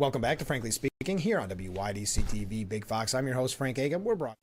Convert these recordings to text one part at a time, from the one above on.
Welcome back to Frankly Speaking here on WYDC TV Big Fox. I'm your host, Frank Agam. We're brought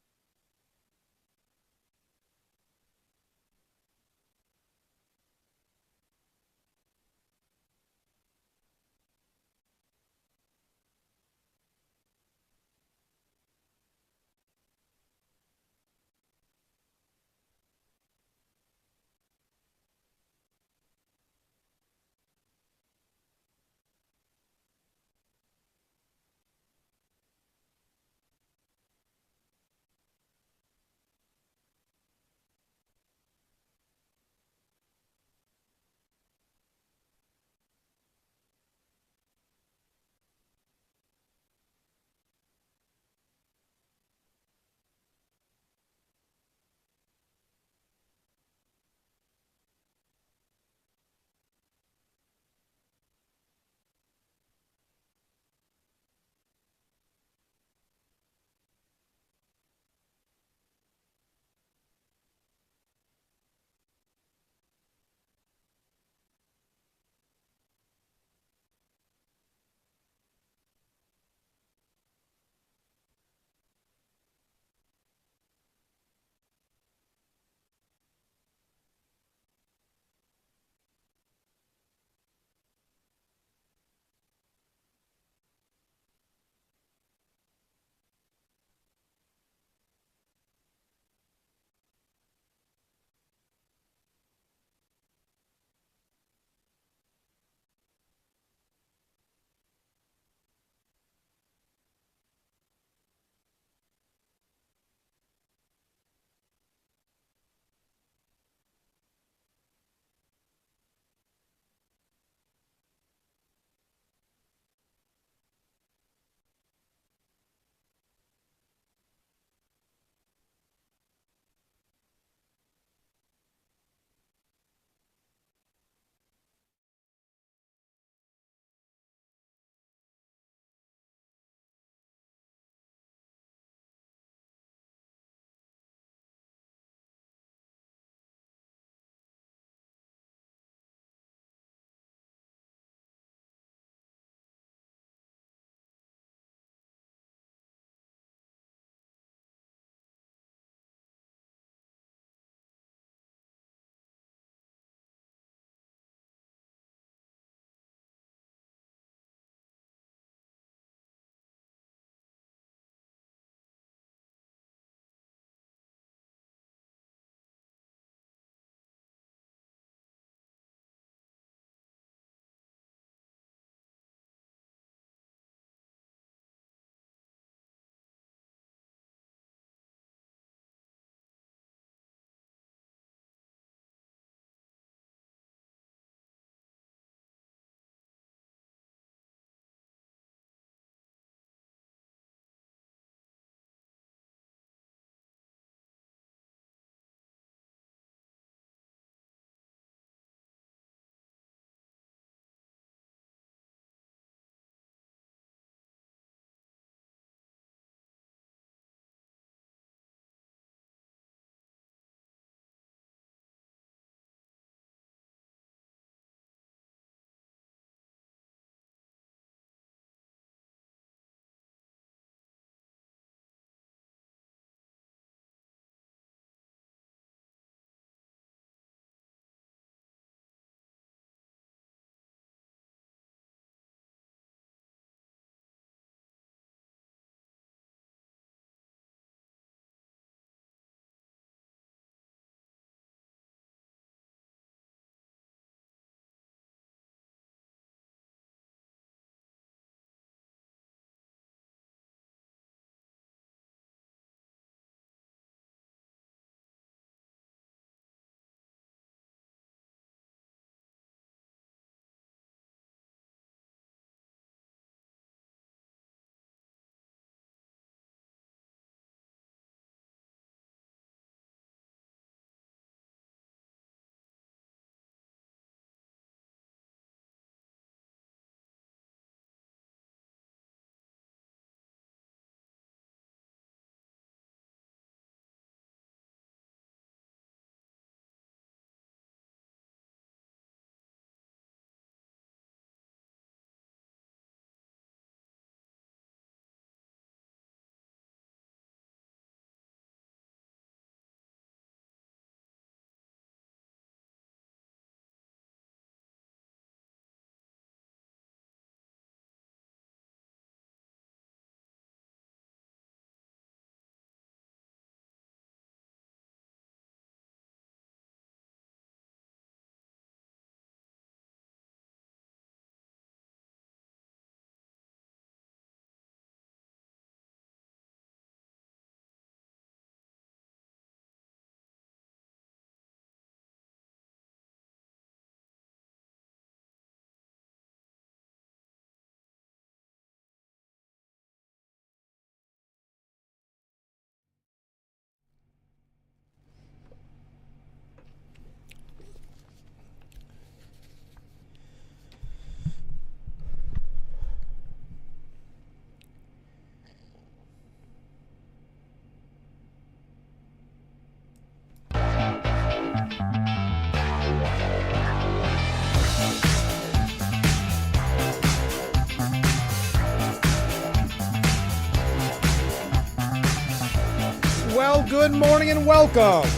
Good morning and welcome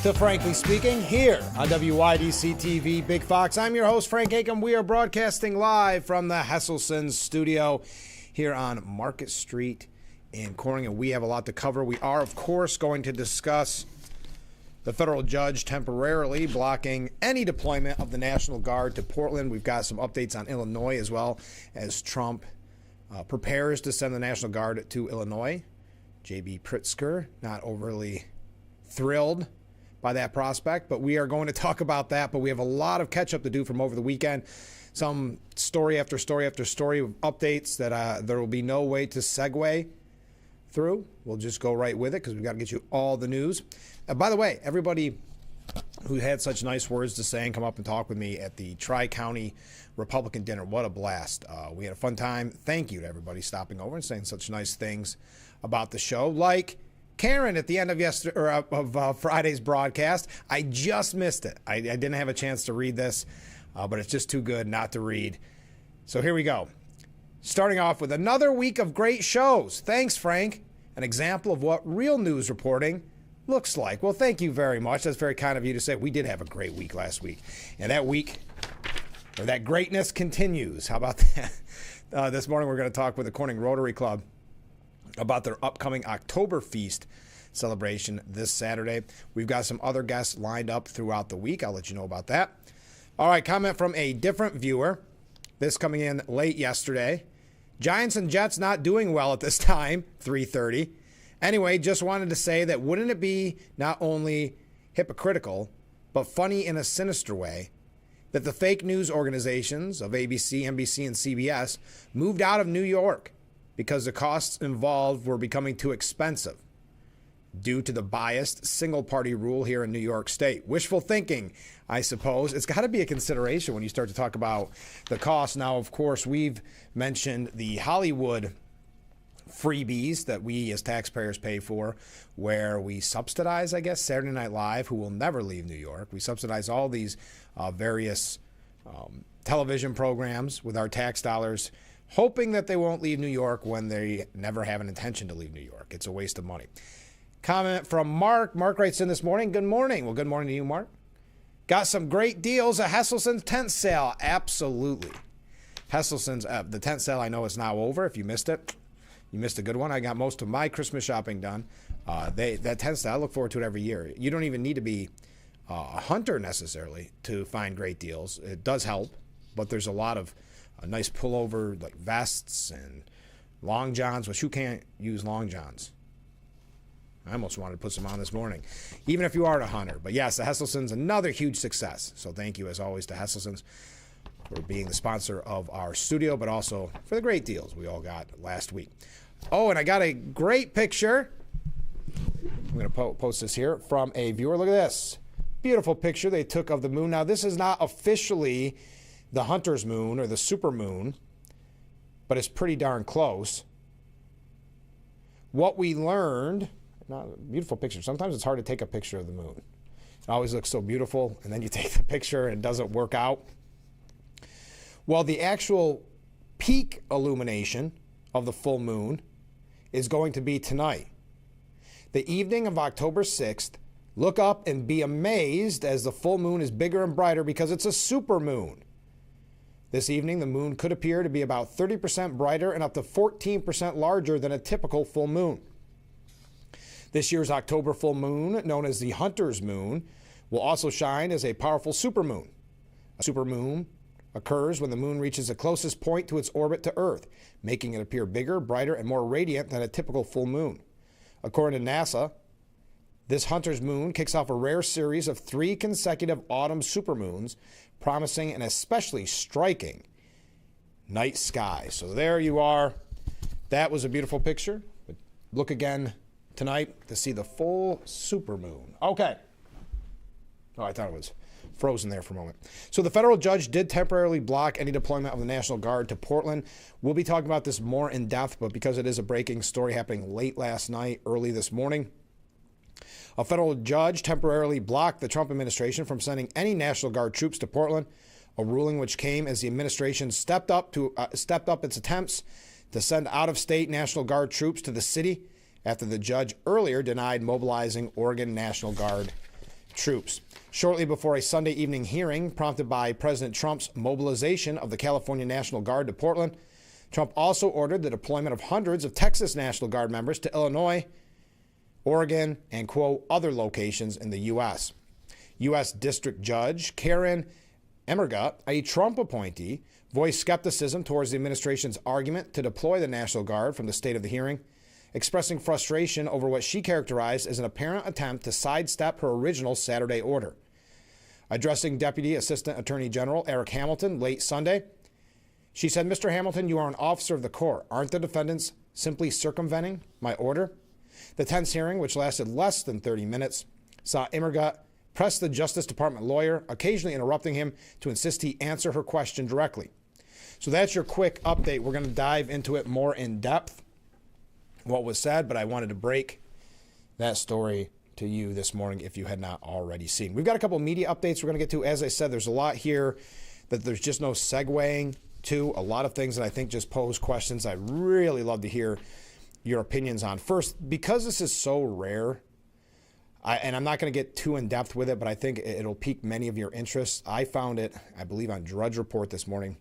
to Frankly Speaking here on WYDC TV Big Fox. I'm your host, Frank Aiken. We are broadcasting live from the Hesselson's studio here on Market Street in Corning, and we have a lot to cover. We are, of course, going to discuss the federal judge temporarily blocking any deployment of the National Guard to Portland. We've got some updates on Illinois as well as Trump prepares to send the National Guard to Illinois. J.B. Pritzker, not overly thrilled by that prospect, but we are going to talk about that. But we have a lot of catch up to do from over the weekend. Some story after story after story of updates that there will be no way to segue through. We'll just go right with it because we've got to get you all the news. By the way, everybody who had such nice words to say and come up and talk with me at the Tri-County Republican dinner, what a blast. We had a fun time. Thank you to everybody stopping over and saying such nice things about the show, like Karen at the end of Friday's broadcast. I just missed it. I didn't have a chance to read this, but it's just too good not to read. So here we go. Starting off with another week of great shows. Thanks, Frank. An example of what real news reporting looks like. Well, thank you very much. That's very kind of you to say. We did have a great week last week. And that week, or that greatness continues. How about that? This morning we're going to talk with the Corning Rotary Club about their upcoming Oktoberfest celebration this Saturday. We've got some other guests lined up throughout the week. I'll let you know about that. All right, comment from a different viewer. This coming in late yesterday. Giants and Jets not doing well at this time, 3:30. Anyway, just wanted to say that wouldn't it be not only hypocritical, but funny in a sinister way, that the fake news organizations of ABC, NBC, and CBS moved out of New York because the costs involved were becoming too expensive due to the biased single-party rule here in New York State. Wishful thinking, I suppose. It's got to be a consideration when you start to talk about the cost. Now, of course, we've mentioned the Hollywood freebies that we as taxpayers pay for, where we subsidize, I guess, Saturday Night Live, who will never leave New York. We subsidize all these various television programs with our tax dollars, hoping that they won't leave New York when they never have an intention to leave New York. It's a waste of money. Comment from Mark. Mark writes in this morning, good morning. Well, good morning to you, Mark. Got some great deals at Hesselson's tent sale. Absolutely. Hesselson's, the tent sale, I know is now over. If you missed it, you missed a good one. I got most of my Christmas shopping done. That tent sale, I look forward to it every year. You don't even need to be a hunter necessarily to find great deals. It does help, but there's a lot of nice pullover like vests and long johns, which who can't use long johns? I almost wanted to put some on this morning, even if you aren't a hunter. But yes, the Hesselson's another huge success. So thank you as always to Hesselson's for being the sponsor of our studio, but also for the great deals we all got last week. Oh, and I got a great picture. I'm going to post this here from a viewer. Look at this. Beautiful picture they took of the moon. Now, this is not officially the hunter's moon or the super moon, but it's pretty darn close. What we learned, beautiful picture. Sometimes it's hard to take a picture of the moon. It always looks so beautiful, and then you take the picture and it doesn't work out. Well, the actual peak illumination of the full moon is going to be tonight. The evening of October 6th, look up and be amazed as the full moon is bigger and brighter because it's a super moon. This evening, the moon could appear to be about 30% brighter and up to 14% larger than a typical full moon. This year's October full moon, known as the Hunter's Moon, will also shine as a powerful supermoon. A supermoon occurs when the moon reaches the closest point to its orbit to Earth, making it appear bigger, brighter, and more radiant than a typical full moon. According to NASA, this Hunter's Moon kicks off a rare series of 3 consecutive autumn supermoons, promising an especially striking night sky. So there you are. That was a beautiful picture. But look again tonight to see the full supermoon. Okay. Oh, I thought it was frozen there for a moment. So the federal judge did temporarily block any deployment of the National Guard to Portland. We'll be talking about this more in depth, but because it is a breaking story happening late last night, early this morning, a federal judge temporarily blocked the Trump administration from sending any National Guard troops to Portland, a ruling which came as the administration stepped up its attempts to send out-of-state National Guard troops to the city after the judge earlier denied mobilizing Oregon National Guard troops. Shortly before a Sunday evening hearing prompted by President Trump's mobilization of the California National Guard to Portland, Trump also ordered the deployment of hundreds of Texas National Guard members to Illinois, Oregon, and, quote, other locations in the U.S. U.S. District Judge Karen Emmergut, a Trump appointee, voiced skepticism towards the administration's argument to deploy the National Guard from the state of the hearing, expressing frustration over what she characterized as an apparent attempt to sidestep her original Saturday order. Addressing Deputy Assistant Attorney General Eric Hamilton late Sunday, she said, "Mr. Hamilton, you are an officer of the court. Aren't the defendants simply circumventing my order?" The tense hearing, which lasted less than 30 minutes, saw Emmergut press the Justice Department lawyer, occasionally interrupting him to insist he answer her question directly. So that's your quick update. We're going to dive into it more in depth, what was said, but I wanted to break that story to you this morning if you had not already seen. We've got a couple of media updates we're going to get to. As I said, there's a lot here that there's just no segueing to. A lot of things that I think just pose questions I'd really love to hear your opinions on. First, because this is so rare, and I'm not going to get too in-depth with it, but I think it'll pique many of your interests. I found it, I believe, on Drudge Report this morning.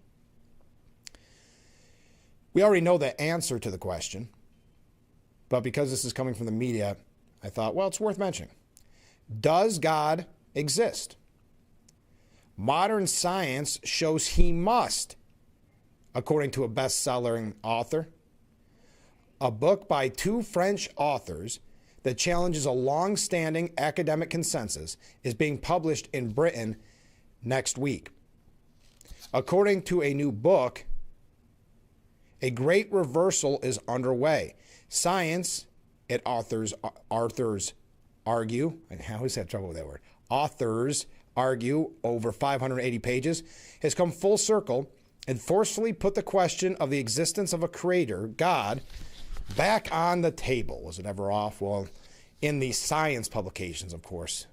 We already know the answer to the question, but because this is coming from the media, I thought, well, it's worth mentioning. Does God exist? Modern science shows he must, according to a best-selling author. A book by two French authors that challenges a long-standing academic consensus is being published in Britain next week. According to a new book, a great reversal is underway. Science, authors argue, and I always have trouble with that word, authors argue over 580 pages, has come full circle and forcefully put the question of the existence of a creator, God, back on the table. Was it ever off? Well, in the science publications, of course,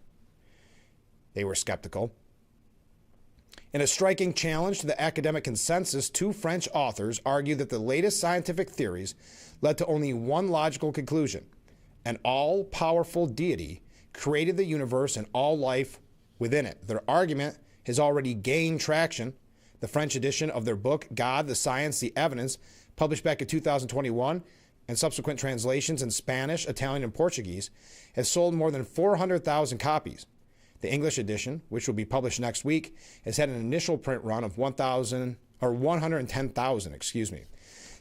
they were skeptical. In a striking challenge to the academic consensus, two French authors argue that the latest scientific theories led to only one logical conclusion: an all-powerful deity created the universe and all life within it. Their argument has already gained traction. The French edition of their book, God, the Science, the Evidence, published back in 2021, and subsequent translations in Spanish, Italian, and Portuguese, has sold more than 400,000 copies. The English edition, which will be published next week, has had an initial print run of 110,000,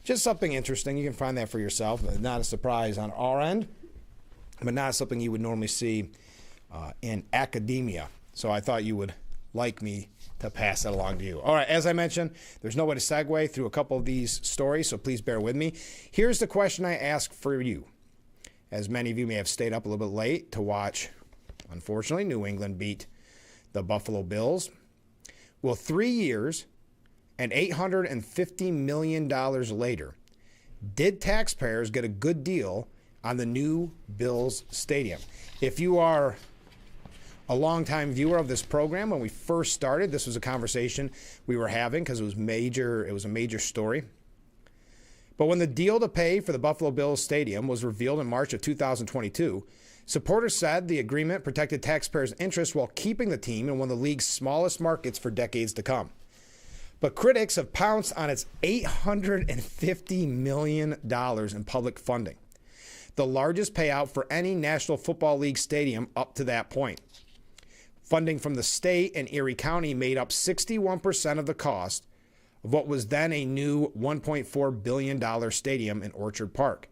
Just something interesting. You can find that for yourself. Not a surprise on our end, but not something you would normally see in academia. So I thought you would like me to pass that along to you. All right, as I mentioned, there's no way to segue through a couple of these stories, so please bear with me. Here's the question I ask for you. As many of you may have stayed up a little bit late to watch, unfortunately, New England beat the Buffalo Bills. Well, 3 years and $850 million later, did taxpayers get a good deal on the new Bills Stadium? If you are a longtime viewer of this program, when we first started, this was a conversation we were having because it was a major story. But when the deal to pay for the Buffalo Bills Stadium was revealed in March of 2022, supporters said the agreement protected taxpayers' interests while keeping the team in one of the league's smallest markets for decades to come. But critics have pounced on its $850 million in public funding, the largest payout for any National Football League stadium up to that point. Funding from the state and Erie County made up 61% of the cost of what was then a new $1.4 billion stadium in Orchard Park.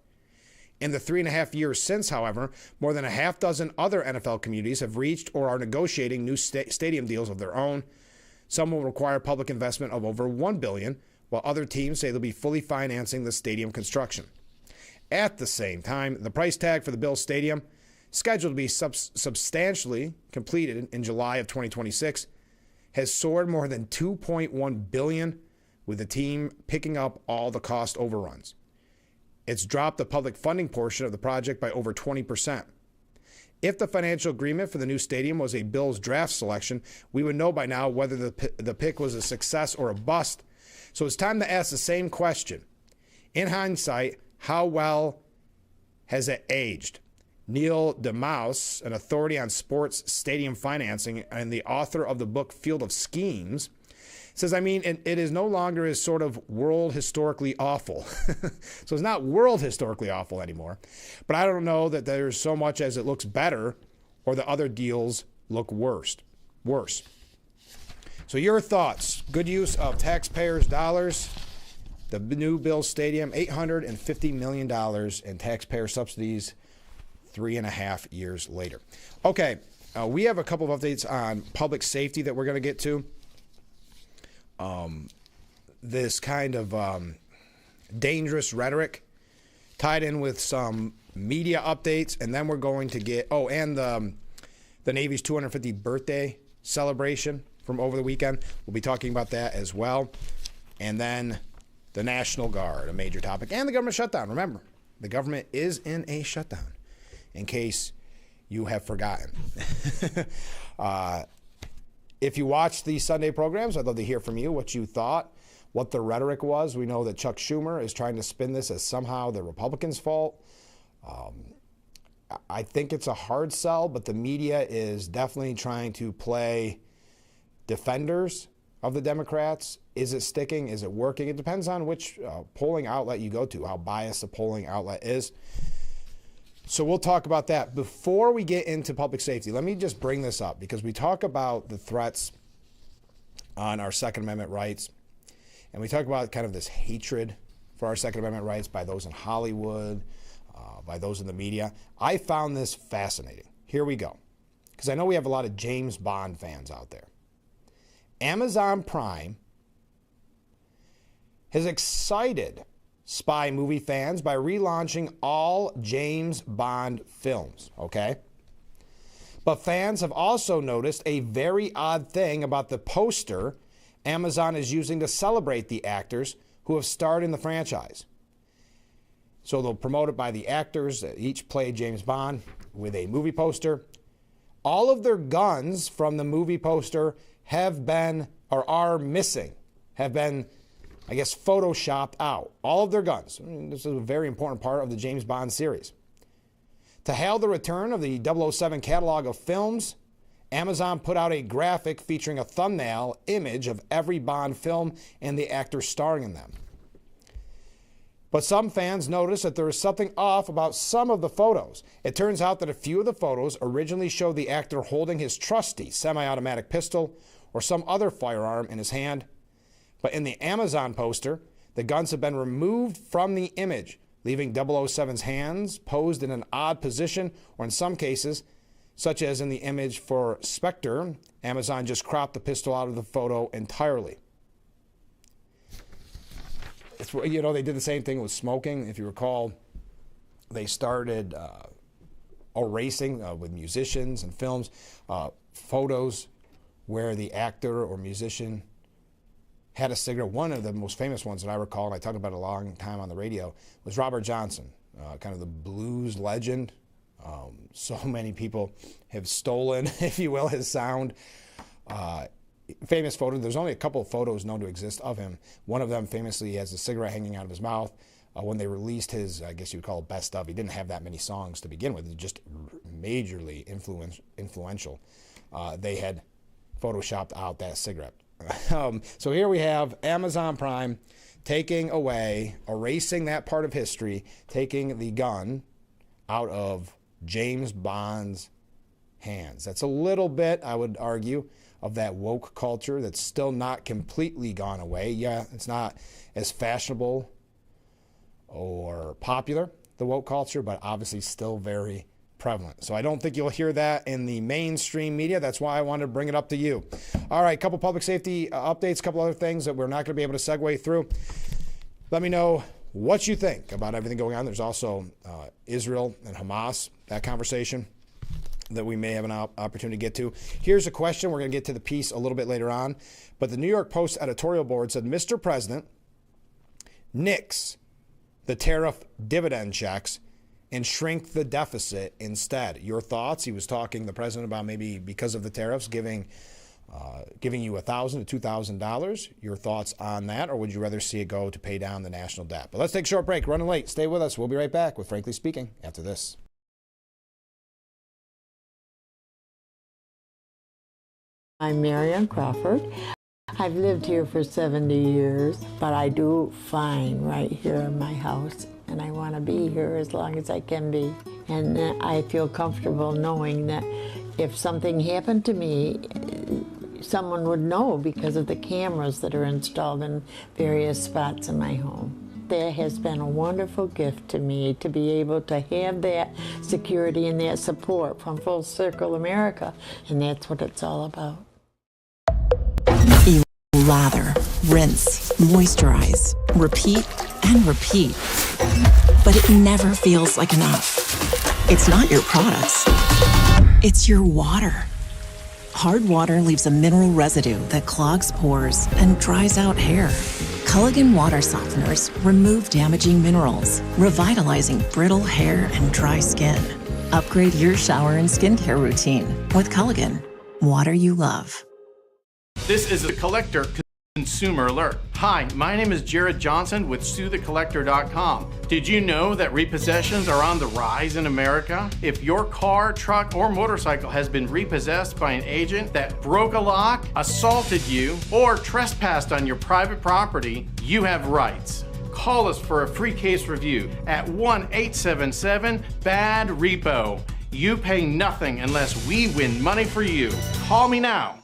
In the 3.5 years since, however, more than a half dozen other NFL communities have reached or are negotiating new stadium deals of their own. Some will require public investment of over $1 billion, while other teams say they'll be fully financing the stadium construction. At the same time, the price tag for the Bills Stadium, scheduled to be substantially completed in July of 2026, has soared more than $2.1 billion, with the team picking up all the cost overruns. It's dropped the public funding portion of the project by over 20%. If the financial agreement for the new stadium was a Bills draft selection, we would know by now whether the pick was a success or a bust. So it's time to ask the same question. In hindsight, how well has it aged? Neil DeMause, an authority on sports stadium financing and the author of the book Field of Schemes, says, it is no longer as sort of world historically awful. So it's not world historically awful anymore. But I don't know that there's so much as it looks better or the other deals look worse. So your thoughts, good use of taxpayers' dollars, the new Bills Stadium, $850 million in taxpayer subsidies 3.5 years later. Okay, we have a couple of updates on public safety that we're going to get to. This kind of dangerous rhetoric tied in with some media updates, and then we're going to get, and the Navy's 250th birthday celebration from over the weekend. We'll be talking about that as well. And then the National Guard, a major topic, and the government shutdown. Remember, the government is in a shutdown, in case you have forgotten. If you watch the Sunday programs, I'd love to hear from you what you thought, what the rhetoric was. We know that Chuck Schumer is trying to spin this as somehow the Republicans' fault. I think it's a hard sell, but the media is definitely trying to play defenders of the Democrats. Is it sticking? Is it working? It depends on which polling outlet you go to, how biased the polling outlet is. So we'll talk about that. Before we get into public safety, let me just bring this up because we talk about the threats on our Second Amendment rights, and we talk about kind of this hatred for our Second Amendment rights by those in Hollywood, by those in the media. I found this fascinating. Here we go, because I know we have a lot of James Bond fans out there. Amazon Prime has excited spy movie fans by relaunching all James Bond films, okay? But fans have also noticed a very odd thing about the poster Amazon is using to celebrate the actors who have starred in the franchise. So they'll promote it by the actors that each play James Bond with a movie poster. All of their guns from the movie poster have been, or are missing, have been, I guess, photoshopped out. All of their guns. This is a very important part of the James Bond series. To hail the return of the 007 catalog of films, Amazon put out a graphic featuring a thumbnail image of every Bond film and the actors starring in them. But some fans noticed that there is something off about some of the photos. It turns out that a few of the photos originally showed the actor holding his trusty semi-automatic pistol or some other firearm in his hand. But in the Amazon poster, the guns have been removed from the image, leaving 007's hands posed in an odd position, or in some cases, such as in the image for Spectre, Amazon just cropped the pistol out of the photo entirely. They did the same thing with smoking. If you recall, they started erasing with musicians and films photos where the actor or musician had a cigarette. One of the most famous ones that I recall, and I talked about it a long time on the radio, was Robert Johnson, kind of the blues legend. So many people have stolen, if you will, his sound. Famous photo. There's only a couple of photos known to exist of him. One of them famously he has a cigarette hanging out of his mouth. When they released his, I guess you would call it best of, he didn't have that many songs to begin with. Just majorly influential. They had photoshopped out that cigarette. So here we have Amazon Prime taking away, erasing that part of history, taking the gun out of James Bond's hands. That's a little bit, I would argue, of that woke culture that's still not completely gone away. Yeah, it's not as fashionable or popular, the woke culture, but obviously still very prevalent. So I don't think you'll hear that in the mainstream media. That's why I wanted to bring it up to you. All right, a couple public safety updates, a couple other things that we're not going to be able to segue through. Let me know what you think about everything going on. There's also Israel and Hamas, that conversation that we may have an opportunity to get to. Here's a question. We're going to get to the piece a little bit later on. But the New York Post editorial board said, Mr. President, nix the tariff dividend checks and shrink the deficit instead. Your thoughts? He was talking, the president, about maybe because of the tariffs, giving giving you $1,000 to $2,000. Your thoughts on that, or would you rather see it go to pay down the national debt? But let's take a short break. Running late. Stay with us. We'll be right back with Frankly Speaking after this. I'm Marianne Crawford. I've lived here for 70 years, but I do fine right here in my house, and I want to be here as long as I can be. And I feel comfortable knowing that if something happened to me, someone would know because of the cameras that are installed in various spots in my home. That has been a wonderful gift to me, to be able to have that security and that support from Full Circle America, and that's what it's all about. Lather, rinse, moisturize, repeat, and repeat. But it never feels like enough. It's not your products. It's your water. Hard water leaves a mineral residue that clogs pores and dries out hair. Culligan water softeners remove damaging minerals, revitalizing brittle hair and dry skin. Upgrade your shower and skincare routine with Culligan, water you love. This is a Collector Consumer Alert. Hi, my name is Jared Johnson with SueTheCollector.com. Did you know that repossessions are on the rise in America? If your car, truck, or motorcycle has been repossessed by an agent that broke a lock, assaulted you, or trespassed on your private property, you have rights. Call us for a free case review at 1-877-BAD-REPO. You pay nothing unless we win money for you. Call me now.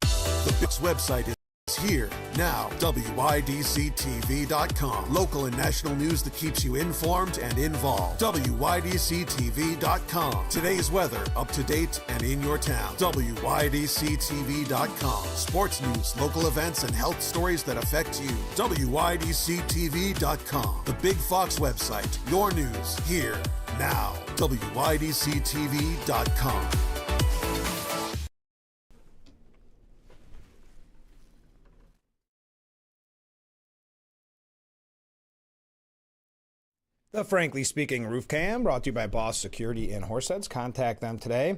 The BIC's website is here now. WYDCTV.com. Local and national news that keeps you informed and involved. WYDCTV.com. Today's weather up to date and in your town. WYDCTV.com. Sports news, local events, and health stories that affect you. WYDCTV.com. The Big Fox website. Your news here now. WYDCTV.com. The Frankly Speaking Roof Cam, brought to you by Boss Security in Horseheads. Contact them today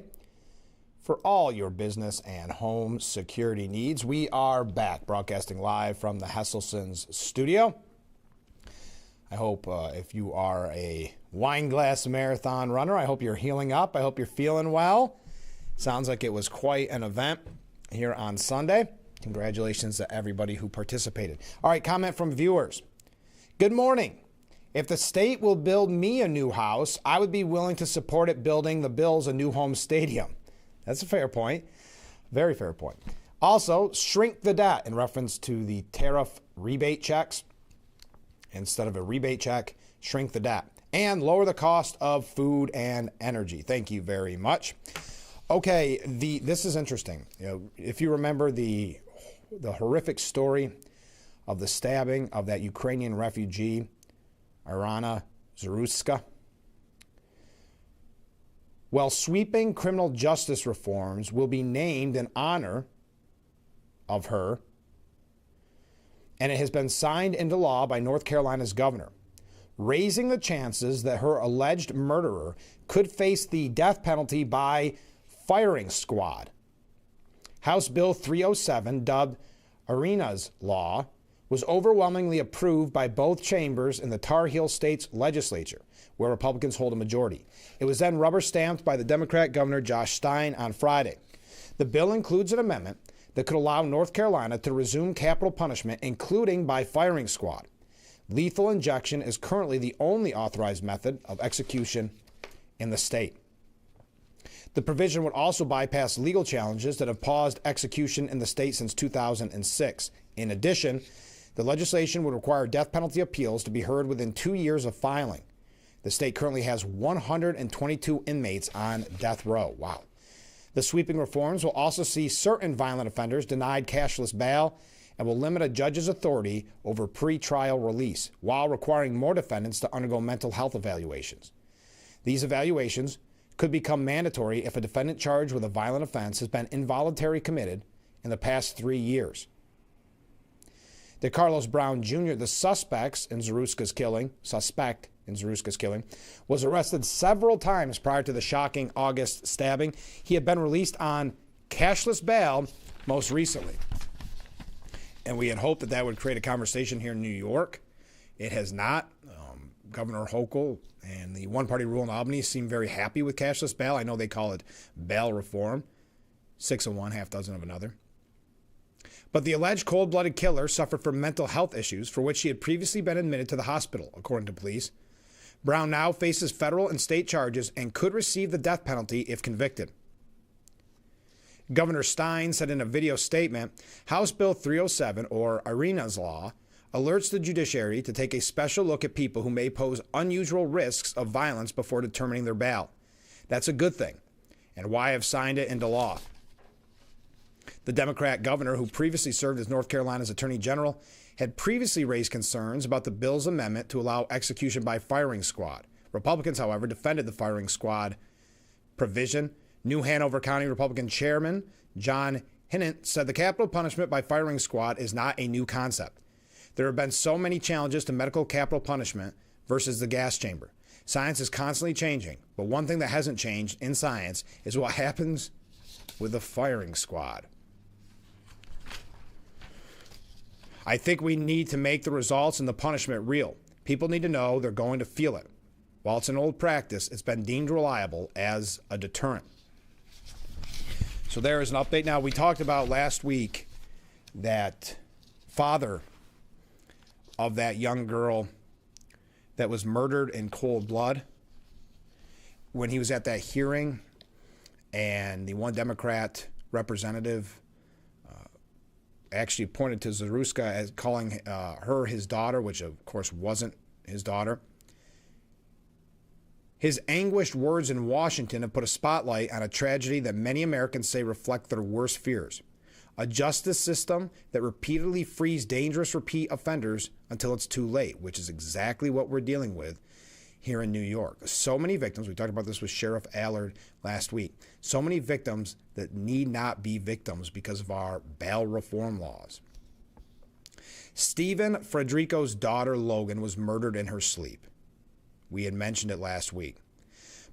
for all your business and home security needs. We are back, broadcasting live from the Hesselson's studio. I hope if you are a wine glass marathon runner, I hope you're healing up. I hope you're feeling well. Sounds like it was quite an event here on Sunday. Congratulations to everybody who participated. All right, comment from viewers. Good morning. If the state will build me a new house, I would be willing to support it building the Bills a new home stadium. That's a fair point. Very fair point. Also, shrink the debt in reference to the tariff rebate checks. Instead of a rebate check, shrink the debt. And lower the cost of food and energy. Thank you very much. Okay, this is interesting. You know, if you remember the horrific story of the stabbing of that Ukrainian refugee, Irina Zaruska. Well, sweeping criminal justice reforms will be named in honor of her, and it has been signed into law by North Carolina's governor, raising the chances that her alleged murderer could face the death penalty by firing squad. House Bill 307, dubbed Irina's Law, was overwhelmingly approved by both chambers in the Tar Heel State's legislature, where Republicans hold a majority. It was then rubber-stamped by the Democrat Governor Josh Stein on Friday. The bill includes an amendment that could allow North Carolina to resume capital punishment, including by firing squad. Lethal injection is currently the only authorized method of execution in the state. The provision would also bypass legal challenges that have paused execution in the state since 2006. In addition, the legislation would require death penalty appeals to be heard within 2 years of filing. The state currently has 122 inmates on death row. Wow. The sweeping reforms will also see certain violent offenders denied cashless bail and will limit a judge's authority over pre-trial release while requiring more defendants to undergo mental health evaluations. These evaluations could become mandatory if a defendant charged with a violent offense has been involuntarily committed in the past 3 years. DeCarlos Brown Jr., the suspect in Zaruska's killing, was arrested several times prior to the shocking August stabbing. He had been released on cashless bail most recently. And we had hoped that that would create a conversation here in New York. It has not. Governor Hochul and the one-party rule in Albany seem very happy with cashless bail. I know they call it bail reform. 6 of one, half dozen of another. But the alleged cold-blooded killer suffered from mental health issues for which he had previously been admitted to the hospital, according to police. Brown now faces federal and state charges and could receive the death penalty if convicted. Governor Stein said in a video statement, House Bill 307, or Irina's Law, alerts the judiciary to take a special look at people who may pose unusual risks of violence before determining their bail. That's a good thing, and why I've signed it into law. The Democrat governor, who previously served as North Carolina's Attorney General, had previously raised concerns about the bill's amendment to allow execution by firing squad. Republicans, however, defended the firing squad provision. New Hanover County Republican Chairman John Hinnant said the capital punishment by firing squad is not a new concept. There have been so many challenges to medical capital punishment versus the gas chamber. Science is constantly changing, but one thing that hasn't changed in science is what happens with the firing squad. I think we need to make the results and the punishment real. People need to know they're going to feel it. While it's an old practice, it's been deemed reliable as a deterrent. So there is an update. Now, we talked about last week that father of that young girl that was murdered in cold blood, when he was at that hearing, and the one Democrat representative actually pointed to Zaruska as calling her his daughter, which of course wasn't his daughter. His anguished words in Washington have put a spotlight on a tragedy that many Americans say reflect their worst fears. A justice system that repeatedly frees dangerous repeat offenders until it's too late, which is exactly what we're dealing with here in New York. So many victims, we talked about this with Sheriff Allard last week, so many victims that need not be victims because of our bail reform laws. Stephen Frederico's daughter, Logan, was murdered in her sleep. We had mentioned it last week.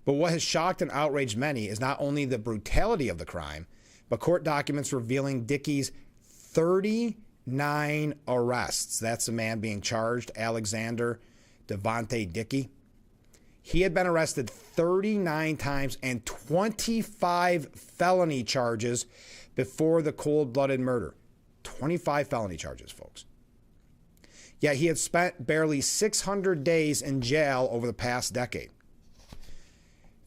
But what has shocked and outraged many is not only the brutality of the crime, but court documents revealing Dickey's 39 arrests. That's the man being charged, Alexander Devontae Dickey. He had been arrested 39 times and 25 felony charges before the cold-blooded murder. 25 felony charges, folks. Yet he had spent barely 600 days in jail over the past decade.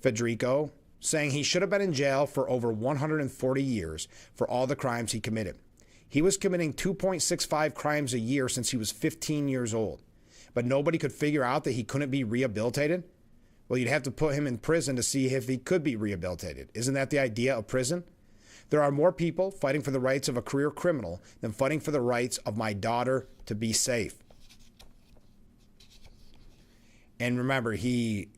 Federico saying he should have been in jail for over 140 years for all the crimes he committed. He was committing 2.65 crimes a year since he was 15 years old. But nobody could figure out that he couldn't be rehabilitated? Well, you'd have to put him in prison to see if he could be rehabilitated. Isn't that the idea of prison? There are more people fighting for the rights of a career criminal than fighting for the rights of my daughter to be safe. And remember, he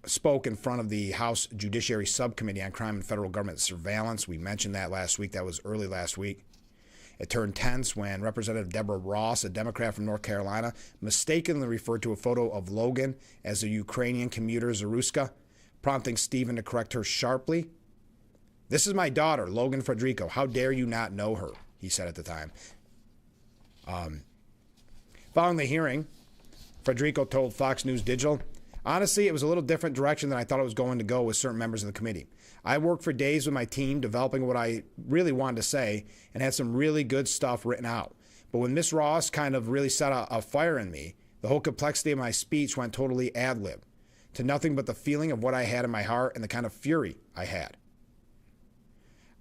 spoke in front of the House Judiciary Subcommittee on Crime and Federal Government Surveillance. We mentioned that last week. That was early last week. It turned tense when Representative Deborah Ross, a Democrat from North Carolina, mistakenly referred to a photo of Logan as a Ukrainian commuter, Zaruska, prompting Stephen to correct her sharply. This is my daughter, Logan Frederico. How dare you not know her, he said at the time. Following the hearing, Frederico told Fox News Digital, honestly, it was a little different direction than I thought it was going to go with certain members of the committee. I worked for days with my team developing what I really wanted to say and had some really good stuff written out. But when Miss Ross kind of really set a fire in me, the whole complexity of my speech went totally ad-lib to nothing but the feeling of what I had in my heart and the kind of fury I had.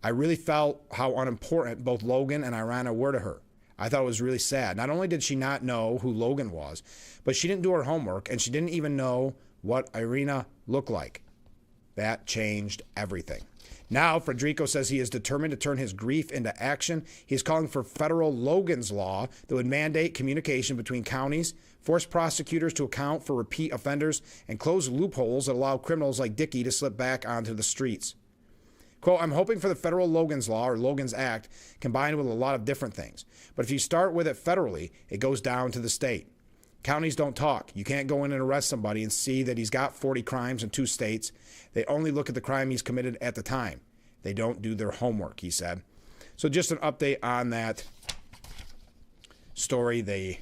I really felt how unimportant both Logan and Irina were to her. I thought it was really sad. Not only did she not know who Logan was, but she didn't do her homework, and she didn't even know what Irina looked like. That changed everything. Now, Federico says he is determined to turn his grief into action. He's calling for federal Logan's Law that would mandate communication between counties, force prosecutors to account for repeat offenders, and close loopholes that allow criminals like Dickey to slip back onto the streets. Quote, I'm hoping for the federal Logan's Law or Logan's Act combined with a lot of different things. But if you start with it federally, it goes down to the state. Counties don't talk. You can't go in and arrest somebody and see that he's got 40 crimes in 2 states. They only look at the crime he's committed at the time. They don't do their homework, he said. So just an update on that story. The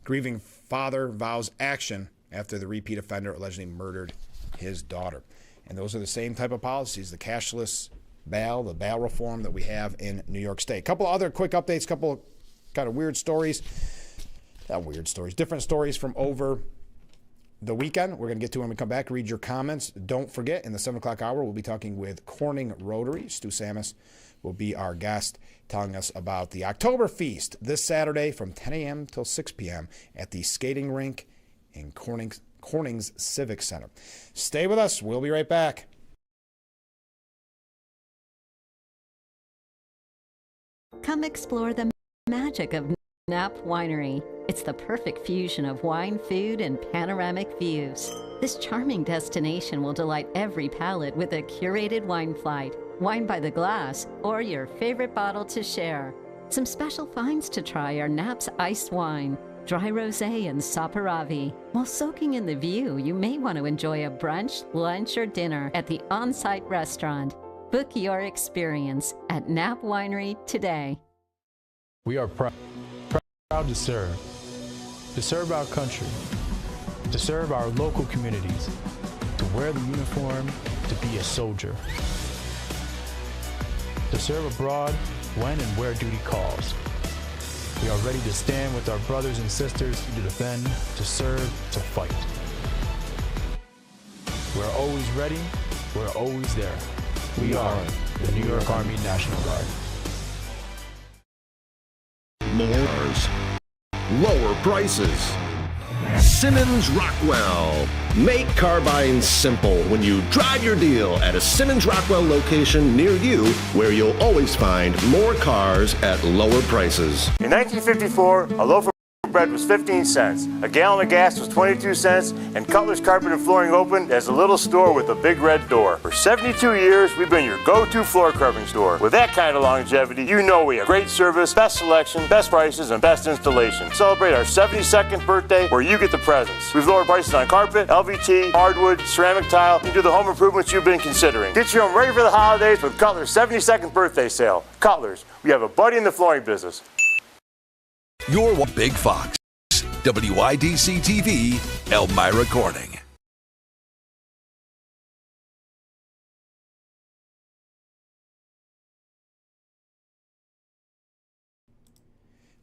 grieving father vows action after the repeat offender allegedly murdered his daughter. And those are the same type of policies, the cashless bail, the bail reform that we have in New York State. A couple other quick updates, couple of kind of weird stories. Not weird stories, different stories from over the weekend. We're going to get to when we come back, read your comments. Don't forget, in the 7 o'clock hour, we'll be talking with Corning Rotary. Stu Samus will be our guest, telling us about the October Feast this Saturday from 10 a.m. till 6 p.m. at the skating rink in Corning's Civic Center. Stay with us. We'll be right back. Come explore the magic of Knapp Winery. It's the perfect fusion of wine, food, and panoramic views. This charming destination will delight every palate with a curated wine flight, wine by the glass, or your favorite bottle to share. Some special finds to try are Knapp's iced wine, dry rosé, and Saperavi. While soaking in the view, you may want to enjoy a brunch, lunch, or dinner at the on-site restaurant. Book your experience at Knapp Winery today. We are proud to serve our country, to serve our local communities, to wear the uniform, to be a soldier, to serve abroad when and where duty calls. We are ready to stand with our brothers and sisters to defend, to serve, to fight. We're always ready, we're always there. We are the New York Army National Guard. More, lower prices. Simmons Rockwell. Make car buying simple when you drive your deal at a Simmons Rockwell location near you, where you'll always find more cars at lower prices. In 1954, a loaf of bread was 15 cents, a gallon of gas was 22 cents, and Cutler's Carpet and Flooring opened as a little store with a big red door. For 72 years, we've been your go-to floor covering store. With that kind of longevity, you know we have great service, best selection, best prices, and best installation. Celebrate our 72nd birthday where you get the presents. We've lowered prices on carpet, LVT, hardwood, ceramic tile, and do the home improvements you've been considering. Get your home ready for the holidays with Cutler's 72nd birthday sale. Cutler's, we have a buddy in the flooring business. Your Big Fox, WYDC TV, Elmira Corning.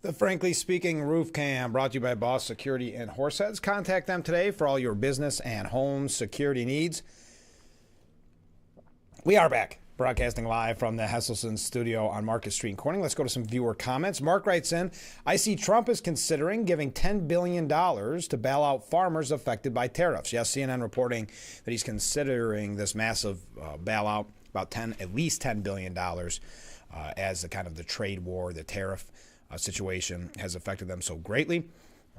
The Frankly Speaking Roof Cam, brought to you by Boss Security in Horseheads. Contact them today for all your business and home security needs. We are back, broadcasting live from the Hesselson studio on Market Street in Corning. Let's go to some viewer comments. Mark writes in, I see Trump is considering giving $10 billion to bail out farmers affected by tariffs. Yes, CNN reporting that he's considering this massive bailout, about at least $10 billion, as the kind of the trade war, the tariff situation has affected them so greatly,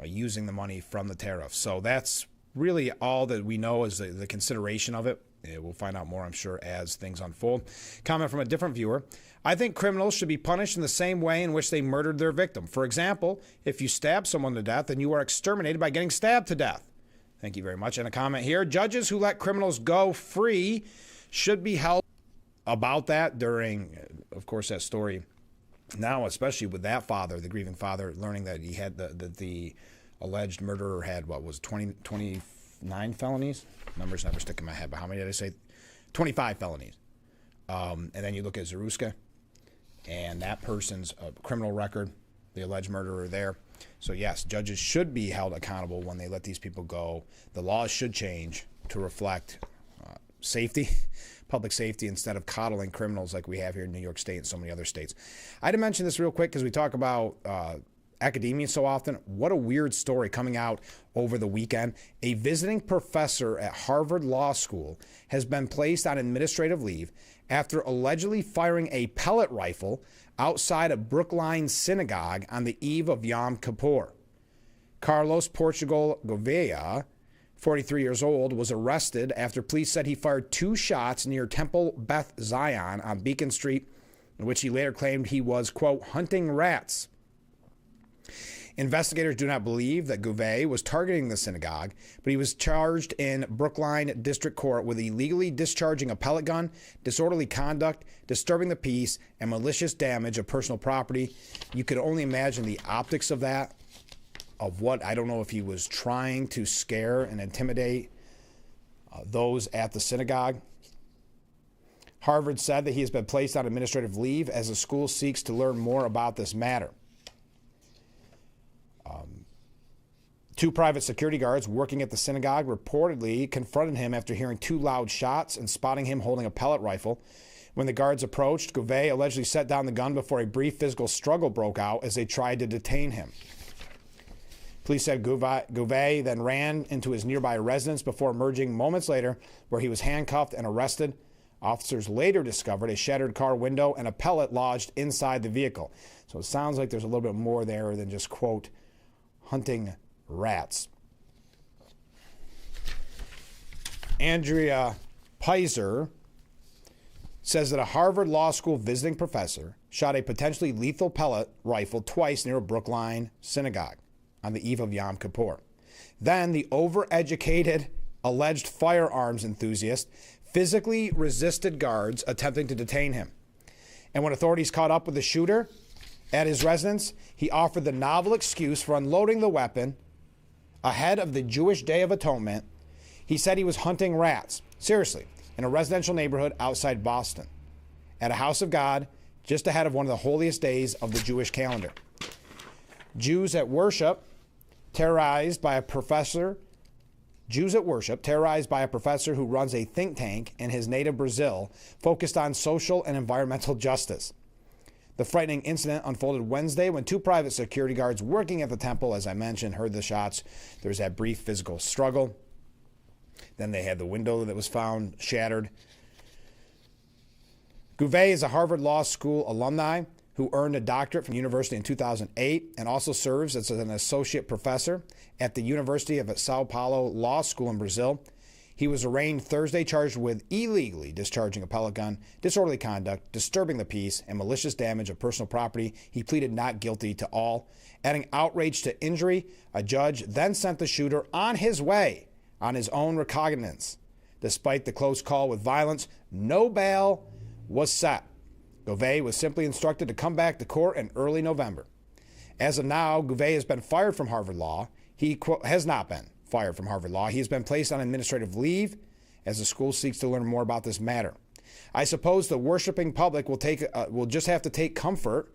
using the money from the tariffs. So that's really all that we know is the consideration of it. We'll find out more, I'm sure, as things unfold. Comment from a different viewer. I think criminals should be punished in the same way in which they murdered their victim. For example, if you stab someone to death, then you are exterminated by getting stabbed to death. Thank you very much. And a comment here. Judges who let criminals go free should be held about that during, of course, that story. Now, especially with that father, the grieving father, learning that he had the alleged murderer had, 29 felonies? Numbers never stick in my head, but how many did I say? 25 felonies. And then you look at Zaruska and that person's criminal record, the alleged murderer there. So yes, judges should be held accountable when they let these people go. The laws should change to reflect safety, public safety, instead of coddling criminals like we have here in New York State and so many other states. I had to mention this real quick because we talk about academia so often. What a weird story coming out over the weekend. A visiting professor at Harvard Law School has been placed on administrative leave after allegedly firing a pellet rifle outside a Brookline synagogue on the eve of Yom Kippur. Carlos Portugal Gouveia, 43 years old, was arrested after police said he fired 2 shots near Temple Beth Zion on Beacon Street, in which he later claimed he was, quote, hunting rats. Investigators do not believe that Gouvet was targeting the synagogue, but he was charged in Brookline District Court with illegally discharging a pellet gun, disorderly conduct, disturbing the peace, and malicious damage of personal property. You could only imagine the optics of that, of what, I don't know if he was trying to scare and intimidate those at the synagogue. Harvard said that he has been placed on administrative leave as the school seeks to learn more about this matter. Two private security guards working at the synagogue reportedly confronted him after hearing two loud shots and spotting him holding a pellet rifle. When the guards approached, Gouvet allegedly set down the gun before a brief physical struggle broke out as they tried to detain him. Police said Gouvet then ran into his nearby residence before emerging moments later, where he was handcuffed and arrested. Officers later discovered a shattered car window and a pellet lodged inside the vehicle. So it sounds like there's a little bit more there than just, quote, hunting rats. Andrea Pizer says that a Harvard Law School visiting professor shot a potentially lethal pellet rifle twice near a Brookline synagogue on the eve of Yom Kippur. Then the overeducated alleged firearms enthusiast physically resisted guards attempting to detain him. And when authorities caught up with the shooter at his residence, he offered the novel excuse for unloading the weapon ahead of the Jewish Day of Atonement. He said he was hunting rats, seriously, in a residential neighborhood outside Boston, at a house of God just ahead of one of the holiest days of the Jewish calendar. Jews at worship terrorized by a professor who runs a think tank in his native Brazil focused on social and environmental justice. The frightening incident unfolded Wednesday when two private security guards working at the temple, as I mentioned, heard the shots. There was that brief physical struggle. Then they had the window that was found shattered. Gouvet is a Harvard Law School alumni who earned a doctorate from the university in 2008 and also serves as an associate professor at the University of Sao Paulo Law School in Brazil. He was arraigned Thursday, charged with illegally discharging a pellet gun, disorderly conduct, disturbing the peace, and malicious damage of personal property. He pleaded not guilty to all. Adding outrage to injury, a judge then sent the shooter on his way on his own recognizance. Despite the close call with violence, no bail was set. Gouvet was simply instructed to come back to court in early November. As of now, Gouvet has been fired from Harvard Law. He has not been fired from Harvard Law. He has been placed on administrative leave as the school seeks to learn more about this matter. I suppose the worshiping public will just have to take comfort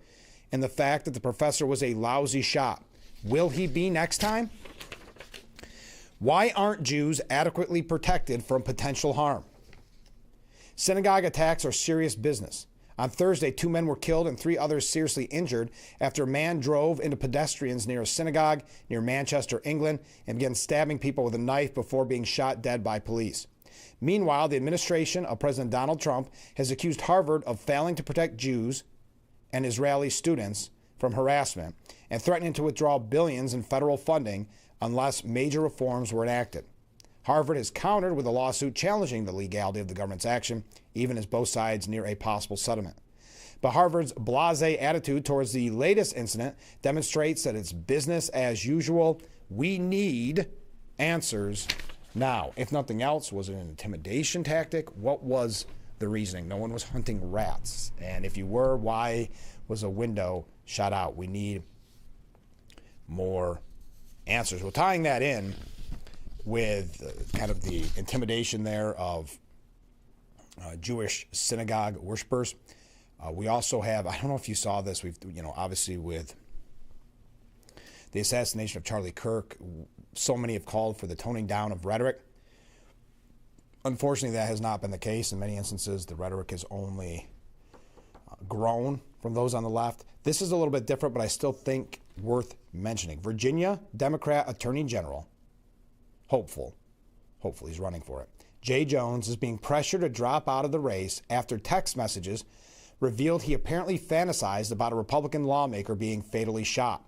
in the fact that the professor was a lousy shot. Will he be next time? Why aren't Jews adequately protected from potential harm? Synagogue attacks are serious business. On Thursday, 2 men were killed and 3 others seriously injured after a man drove into pedestrians near a synagogue near Manchester, England, and began stabbing people with a knife before being shot dead by police. Meanwhile, the administration of President Donald Trump has accused Harvard of failing to protect Jews and Israeli students from harassment and threatening to withdraw billions in federal funding unless major reforms were enacted. Harvard has countered with a lawsuit challenging the legality of the government's action, even as both sides near a possible settlement. But Harvard's blasé attitude towards the latest incident demonstrates that it's business as usual. We need answers now. If nothing else, was it an intimidation tactic? What was the reasoning? No one was hunting rats. And if you were, why was a window shot out? We need more answers. Well, tying that in with kind of the intimidation there of Jewish synagogue worshipers. We also have, I don't know if you saw this, we've, obviously with the assassination of Charlie Kirk, so many have called for the toning down of rhetoric. Unfortunately, that has not been the case. In many instances, the rhetoric has only grown from those on the left. This is a little bit different, but I still think worth mentioning. Virginia Democrat Attorney General, hopefully he's running for it, Jay Jones is being pressured to drop out of the race after text messages revealed he apparently fantasized about a Republican lawmaker being fatally shot.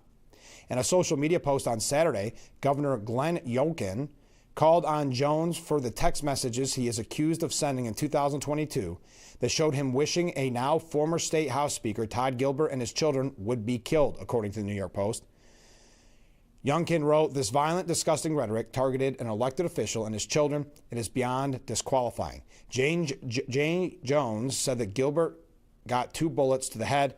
In a social media post on Saturday, Governor Glenn Youngkin called on Jones for the text messages he is accused of sending in 2022 that showed him wishing a now former State House Speaker Todd Gilbert and his children would be killed, according to the New York Post. Youngkin wrote, "This violent, disgusting rhetoric targeted an elected official and his children. It is beyond disqualifying." Jane Jones said that Gilbert got 2 bullets to the head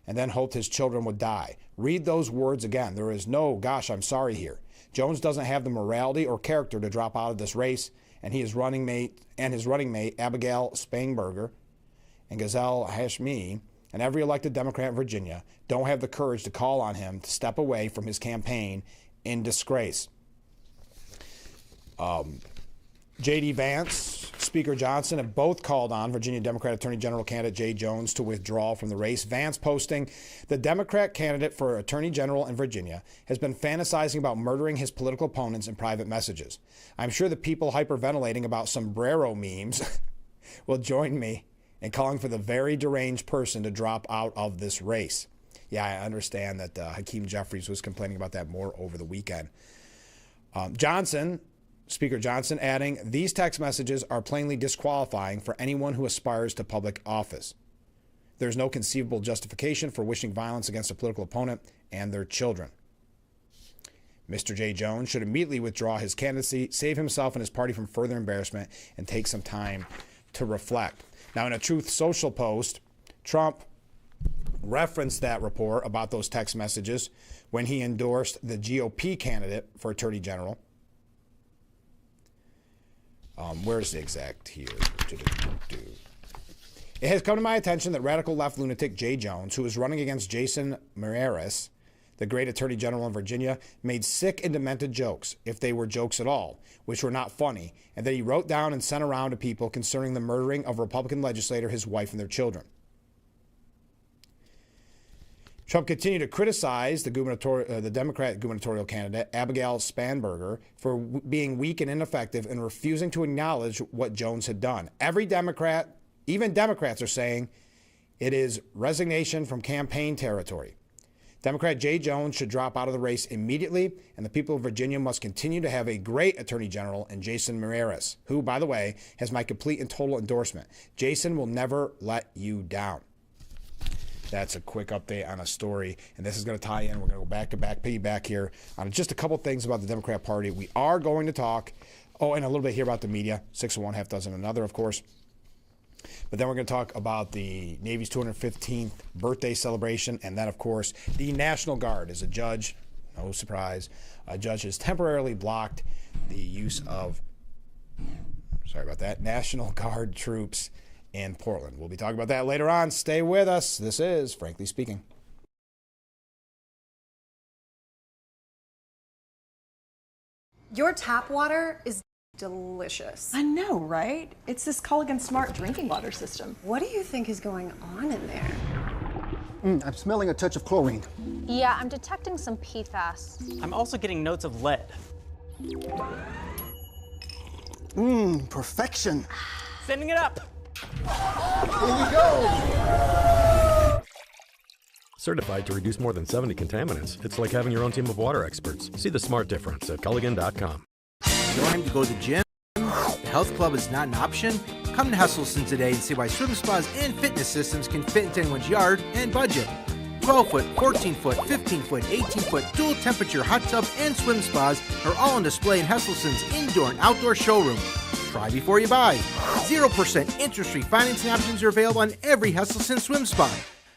and then hoped his children would die. Read those words again. There is no "gosh, I'm sorry" here. Jones doesn't have the morality or character to drop out of this race, and his running mate Abigail Spanberger and Ghazal Hashmi and every elected Democrat in Virginia don't have the courage to call on him to step away from his campaign in disgrace. J.D. Vance, Speaker Johnson have both called on Virginia Democrat Attorney General candidate Jay Jones to withdraw from the race. Vance posting, "The Democrat candidate for Attorney General in Virginia has been fantasizing about murdering his political opponents in private messages. I'm sure the people hyperventilating about sombrero memes will join me in calling for the very deranged person to drop out of this race." Yeah, I understand that Hakeem Jeffries was complaining about that more over the weekend. Speaker Johnson adding, "These text messages are plainly disqualifying for anyone who aspires to public office. There's no conceivable justification for wishing violence against a political opponent and their children. Mr. J. Jones should immediately withdraw his candidacy, save himself and his party from further embarrassment, and take some time to reflect." Now, in a Truth Social post, Trump referenced that report about those text messages when he endorsed the GOP candidate for Attorney General. Where's the exact here? "It has come to my attention that radical left lunatic Jay Jones, who is running against Jason Miyares, the great Attorney General in Virginia, made sick and demented jokes, if they were jokes at all, which were not funny, and that he wrote down and sent around to people concerning the murdering of a Republican legislator, his wife, and their children." Trump continued to criticize the Democrat gubernatorial candidate, Abigail Spanberger, for being weak and ineffective and refusing to acknowledge what Jones had done. Every Democrat, even Democrats, are saying it is resignation from campaign territory. Democrat Jay Jones should drop out of the race immediately, and the people of Virginia must continue to have a great Attorney General in Jason Miyares, who, by the way, has my complete and total endorsement. Jason will never let you down. That's a quick update on a story, and this is going to tie in. We're going to go back-to-back, piggyback here on just a couple things about the Democrat Party. We are going to talk, and a little bit here about the media, 6 of one, half dozen another, of course. But then we're going to talk about the Navy's 215th birthday celebration, and then, of course, the National Guard. As a judge, no surprise, a judge has temporarily blocked the use of, National Guard troops in Portland. We'll be talking about that later on. Stay with us. This is Frankly Speaking. Your tap water is delicious. I know, right? It's this Culligan Smart drinking water system. What do you think is going on in there? I'm smelling a touch of chlorine. Yeah, I'm detecting some PFAS. I'm also getting notes of lead. Perfection. Sending it up. Here we go. Certified to reduce more than 70 contaminants, it's like having your own team of water experts. See the smart difference at Culligan.com. Time to go to the gym? The health club is not an option? Come to Hesselson today and see why swim spas and fitness systems can fit into anyone's yard and budget. 12-foot, 14-foot, 15-foot, 18-foot dual temperature hot tub and swim spas are all on display in Hesselson's indoor and outdoor showroom. Try before you buy. 0% interest-free financing options are available on every Hesselson swim spa.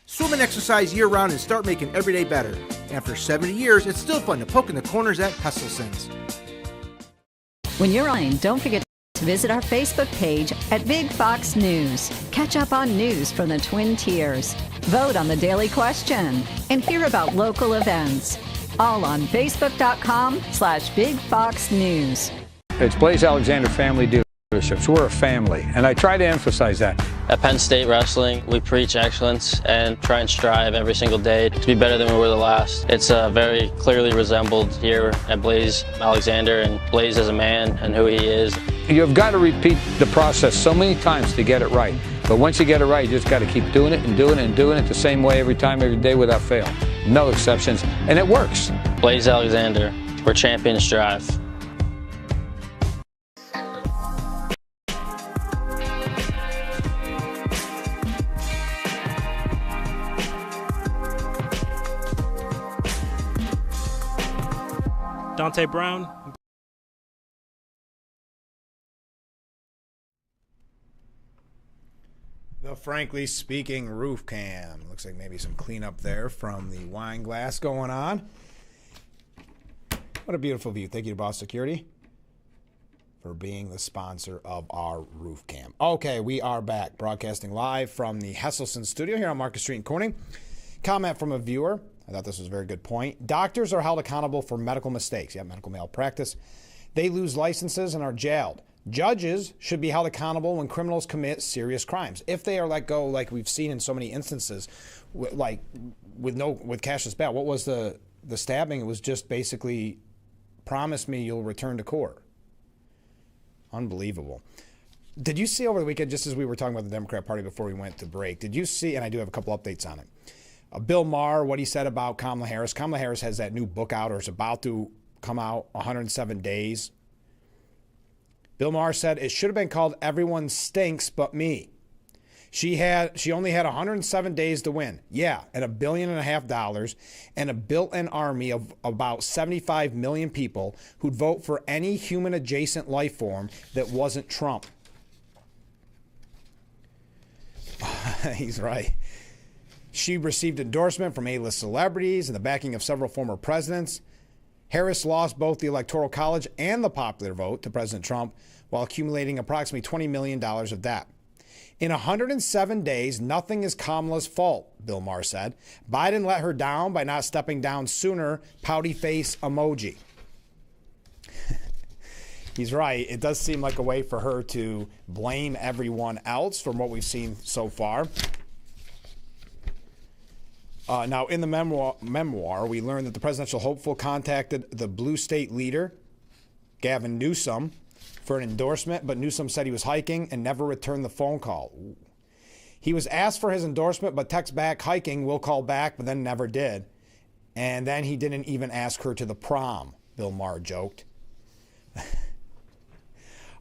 Swim and exercise year-round and start making every day better. After 70 years, it's still fun to poke in the corners at Hesselson's. When you're on, don't forget to visit our Facebook page at Big Fox News. Catch up on news from the Twin Tiers. Vote on the daily question and hear about local events. All on Facebook.com/Big Fox News. It's Blaze Alexander Family Dealerships. We're a family, and I try to emphasize that. At Penn State Wrestling, we preach excellence and try and strive every single day to be better than we were the last. It's very clearly resembled here at Blaze Alexander, and Blaze as a man and who he is. You've got to repeat the process so many times to get it right. But once you get it right, you just got to keep doing it and doing it and doing it the same way every time, every day without fail. No exceptions, and it works. Blaze Alexander, where champions strive. Devontae Brown. The Frankly Speaking roof cam. Looks like maybe some cleanup there from the wine glass going on. What a beautiful view. Thank you to Boss Security for being the sponsor of our roof cam. Okay, we are back broadcasting live from the Hesselson studio here on Market Street in Corning. Comment from a viewer. I thought this was a very good point. Doctors are held accountable for medical mistakes. Yeah, medical malpractice. They lose licenses and are jailed. Judges should be held accountable when criminals commit serious crimes. If they are let go, like we've seen in so many instances, like with cashless bail. What was the stabbing? It was just basically, promise me you'll return to court. Unbelievable. Did you see over the weekend, just as we were talking about the Democrat Party before we went to break, did you see, and I do have a couple updates on it, Bill Maher, what he said about Kamala Harris. Kamala Harris has that new book out, or is about to come out, 107 Days. Bill Maher said it should have been called Everyone Stinks But Me. She only had 107 days to win. Yeah, and $1.5 billion and a built-in army of about 75 million people who'd vote for any human-adjacent life form that wasn't Trump. He's right. She received endorsement from A-list celebrities and the backing of several former presidents. Harris lost both the Electoral College and the popular vote to President Trump while accumulating approximately $20 million of debt. In 107 days, nothing is Kamala's fault, Bill Maher said. Biden let her down by not stepping down sooner, pouty face emoji. He's right. It does seem like a way for her to blame everyone else from what we've seen so far. Now, in the memoir, we learned that the presidential hopeful contacted the blue state leader, Gavin Newsom, for an endorsement, but Newsom said he was hiking and never returned the phone call. Ooh. He was asked for his endorsement, but text back, hiking, will call back, but then never did. And then he didn't even ask her to the prom, Bill Maher joked.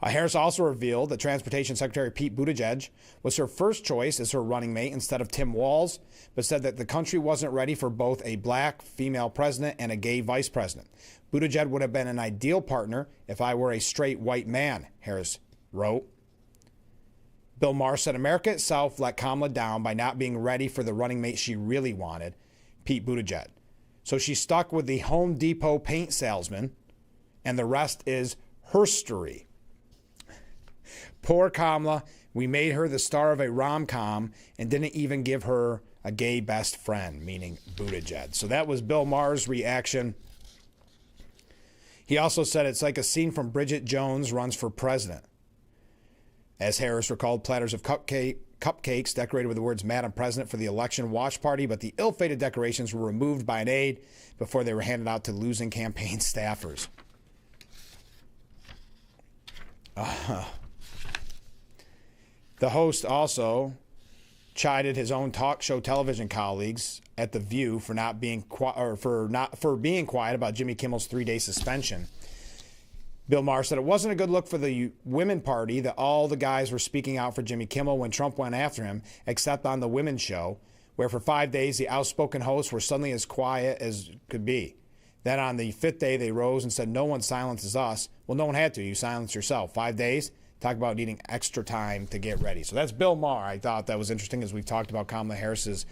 Harris also revealed that Transportation Secretary Pete Buttigieg was her first choice as her running mate instead of Tim Walz, but said that the country wasn't ready for both a black female president and a gay vice president. Buttigieg would have been an ideal partner if I were a straight white man, Harris wrote. Bill Maher said America itself let Kamala down by not being ready for the running mate she really wanted, Pete Buttigieg. So she stuck with the Home Depot paint salesman, and the rest is herstory. Poor Kamala, we made her the star of a rom-com and didn't even give her a gay best friend, meaning Buttigieg. So that was Bill Maher's reaction. He also said it's like a scene from Bridget Jones Runs for President. As Harris recalled, platters of cupcakes decorated with the words Madam President for the election watch party, but the ill-fated decorations were removed by an aide before they were handed out to losing campaign staffers. The host also chided his own talk show television colleagues at The View for being quiet about Jimmy Kimmel's 3-day suspension. Bill Maher said it wasn't a good look for the Women Party that all the guys were speaking out for Jimmy Kimmel when Trump went after him, except on the Women's Show, where for 5 days the outspoken hosts were suddenly as quiet as could be. Then on the 5th day they rose and said, "No one silences us." Well, no one had to. You silenced yourself. 5 days? Talk about needing extra time to get ready. So that's Bill Maher. I thought that was interesting as we talked about Kamala Harris's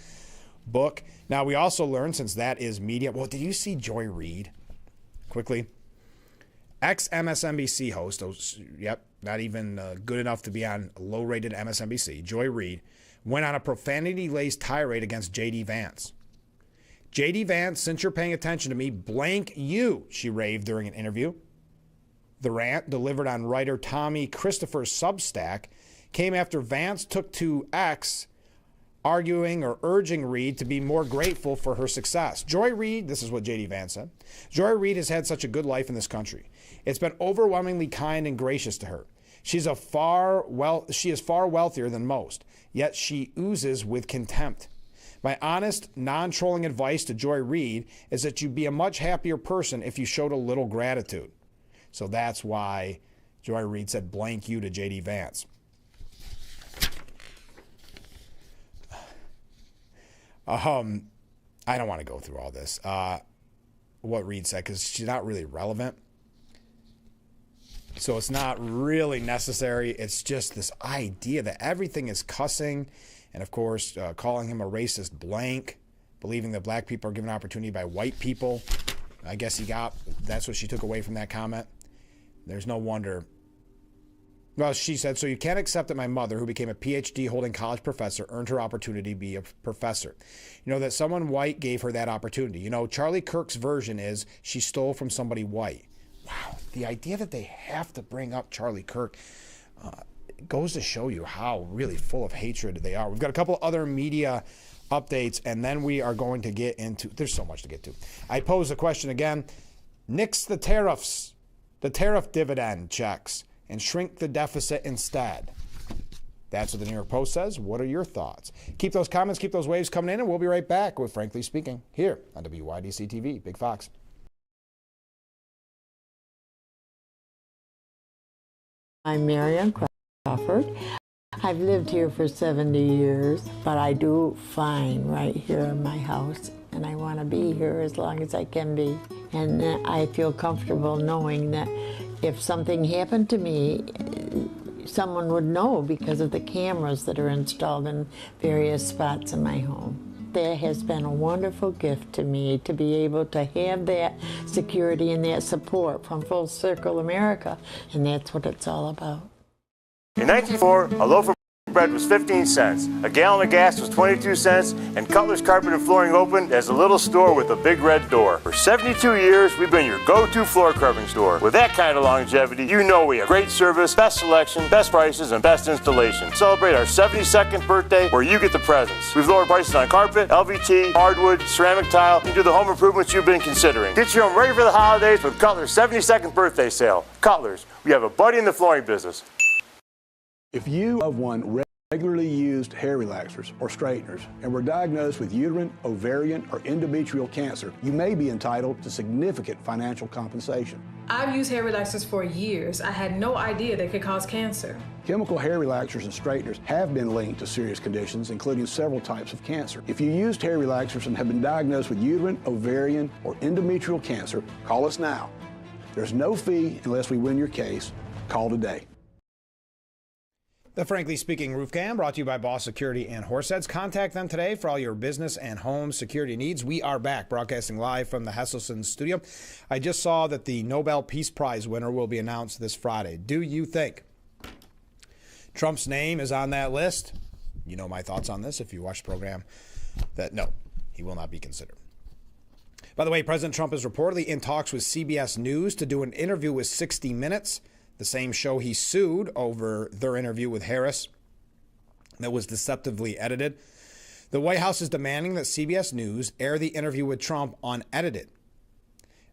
book. Now, we also learned, since that is media, well, did you see Joy Reid? Quickly. Ex-MSNBC host, not even good enough to be on low-rated MSNBC, Joy Reid, went on a profanity-laced tirade against J.D. Vance. J.D. Vance, since you're paying attention to me, blank you, she raved during an interview. The rant, delivered on writer Tommy Christopher's Substack, came after Vance took to X, arguing or urging Reid to be more grateful for her success. Joy Reid, this is what J.D. Vance said, Joy Reid has had such a good life in this country. It's been overwhelmingly kind and gracious to her. She is far wealthier than most, yet she oozes with contempt. My honest, non-trolling advice to Joy Reid is that you'd be a much happier person if you showed a little gratitude. So that's why Joy Reid said blank you to J.D. Vance. I don't want to go through all this. what Reed said because she's not really relevant. So it's not really necessary. It's just this idea that everything is cussing and, of course, calling him a racist blank, believing that black people are given opportunity by white people. I guess that's what she took away from that comment. There's no wonder. Well, she said, so you can't accept that my mother, who became a PhD-holding college professor, earned her opportunity to be a professor. You know, that someone white gave her that opportunity. You know, Charlie Kirk's version is she stole from somebody white. Wow, the idea that they have to bring up Charlie Kirk goes to show you how really full of hatred they are. We've got a couple other media updates, and then we are going to get into, there's so much to get to. I pose the question again, nix the tariffs, the tariff dividend checks, and shrink the deficit instead. That's what the New York Post says. What are your thoughts? Keep those comments, keep those waves coming in, and we'll be right back with Frankly Speaking here on WYDC TV, Big Fox. I'm Marion Crawford. I've lived here for 70 years, but I do fine right here in my house, and I want to be here as long as I can be. And I feel comfortable knowing that if something happened to me, someone would know because of the cameras that are installed in various spots in my home. That has been a wonderful gift to me to be able to have that security and that support from Full Circle America, and that's what it's all about. In 1904, a loaf of bread was 15 cents, a gallon of gas was 22 cents, and Cutler's Carpet and Flooring opened as a little store with a big red door. For 72 years, we've been your go-to floor covering store. With that kind of longevity, you know we have great service, best selection, best prices, and best installation. Celebrate our 72nd birthday where you get the presents. We've lowered prices on carpet, LVT, hardwood, ceramic tile, and do the home improvements you've been considering. Get your home ready for the holidays with Cutler's 72nd birthday sale. Cutler's, we have a buddy in the flooring business. If you have one regularly used hair relaxers or straighteners and were diagnosed with uterine, ovarian, or endometrial cancer, you may be entitled to significant financial compensation. I've used hair relaxers for years. I had no idea they could cause cancer. Chemical hair relaxers and straighteners have been linked to serious conditions, including several types of cancer. If you used hair relaxers and have been diagnosed with uterine, ovarian, or endometrial cancer, call us now. There's no fee unless we win your case. Call today. The Frankly Speaking Roof Cam brought to you by Boss Security and Horseheads. Contact them today for all your business and home security needs. We are back broadcasting live from the Hesselson studio. I just saw that the Nobel Peace Prize winner will be announced this Friday. Do you think Trump's name is on that list? You know my thoughts on this if you watch the program. That no, he will not be considered. By the way, President Trump is reportedly in talks with CBS News to do an interview with 60 Minutes. The same show he sued over their interview with Harris that was deceptively edited. The White House is demanding that CBS News air the interview with Trump unedited.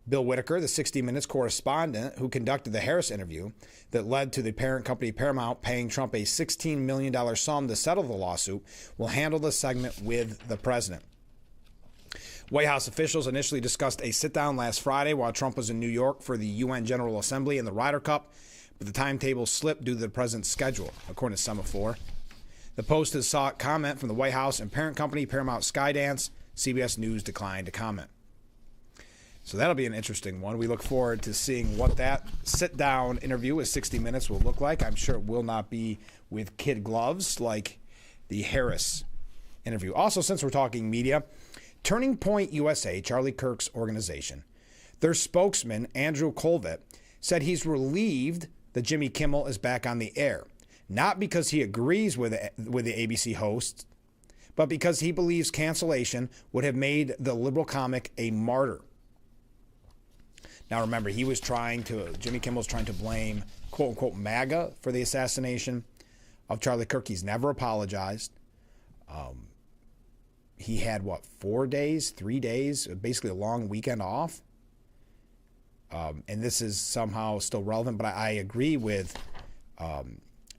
Bill Whitaker, the 60 Minutes correspondent who conducted the Harris interview that led to the parent company Paramount paying Trump a $16 million sum to settle the lawsuit, will handle the segment with the president. White House officials initially discussed a sit-down last Friday while Trump was in New York for the UN General Assembly and the Ryder Cup, but the timetable slipped due to the president's schedule, according to Semaphore. The Post has sought comment from the White House and parent company Paramount Skydance. CBS News declined to comment. So that'll be an interesting one. We look forward to seeing what that sit-down interview with 60 Minutes will look like. I'm sure it will not be with kid gloves like the Harris interview. Also, since we're talking media, Turning Point USA, Charlie Kirk's organization, their spokesman, Andrew Colvett, said he's relieved that Jimmy Kimmel is back on the air, not because he agrees with the ABC hosts, but because he believes cancellation would have made the liberal comic a martyr. Now remember, Jimmy Kimmel's trying to blame quote-unquote MAGA for the assassination of Charlie Kirk. He's never apologized. He had, 3 days, basically a long weekend off. And this is somehow still relevant, but I agree with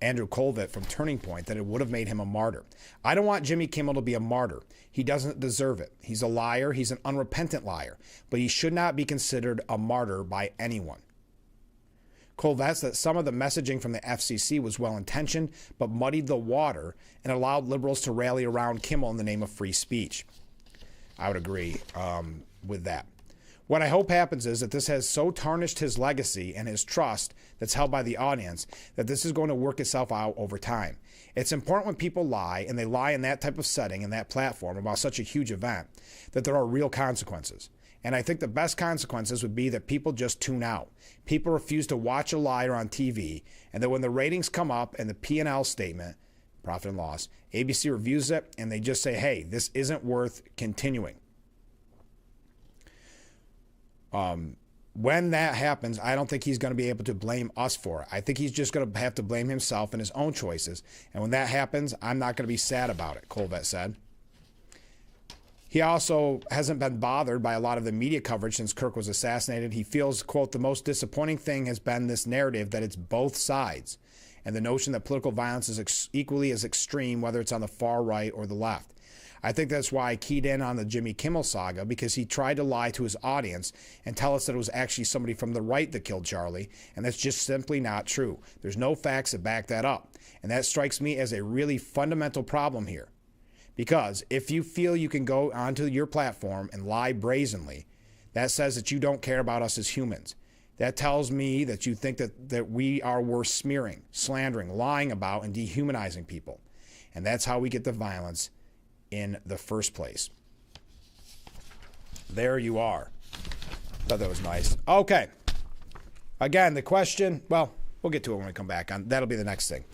Andrew Colvett from Turning Point that it would have made him a martyr. I don't want Jimmy Kimmel to be a martyr. He doesn't deserve it. He's a liar. He's an unrepentant liar. But he should not be considered a martyr by anyone. Colvett said that some of the messaging from the FCC was well-intentioned, but muddied the water and allowed liberals to rally around Kimmel in the name of free speech. I would agree with that. What I hope happens is that this has so tarnished his legacy and his trust that's held by the audience that this is going to work itself out over time. It's important when people lie, and they lie in that type of setting and that platform about such a huge event, that there are real consequences. And I think the best consequences would be that people just tune out. People refuse to watch a liar on TV, and that when the ratings come up and the P&L statement, profit and loss, ABC reviews it, and they just say, hey, this isn't worth continuing. When that happens, I don't think he's going to be able to blame us for it. I think he's just going to have to blame himself and his own choices. And when that happens, I'm not going to be sad about it, Colvett said. He also hasn't been bothered by a lot of the media coverage since Kirk was assassinated. He feels, quote, the most disappointing thing has been this narrative that it's both sides, and the notion that political violence is equally as extreme, whether it's on the far right or the left. I think that's why I keyed in on the Jimmy Kimmel saga, because he tried to lie to his audience and tell us that it was actually somebody from the right that killed Charlie, and that's just simply not true. There's no facts that back that up, and that strikes me as a really fundamental problem here. Because if you feel you can go onto your platform and lie brazenly, that says that you don't care about us as humans. That tells me that you think that we are worth smearing, slandering, lying about, and dehumanizing people. And that's how we get the violence in the first place. There you are. Thought that was nice. Okay. Again, the question, well, we'll get to it when we come back on. That'll be the next thing.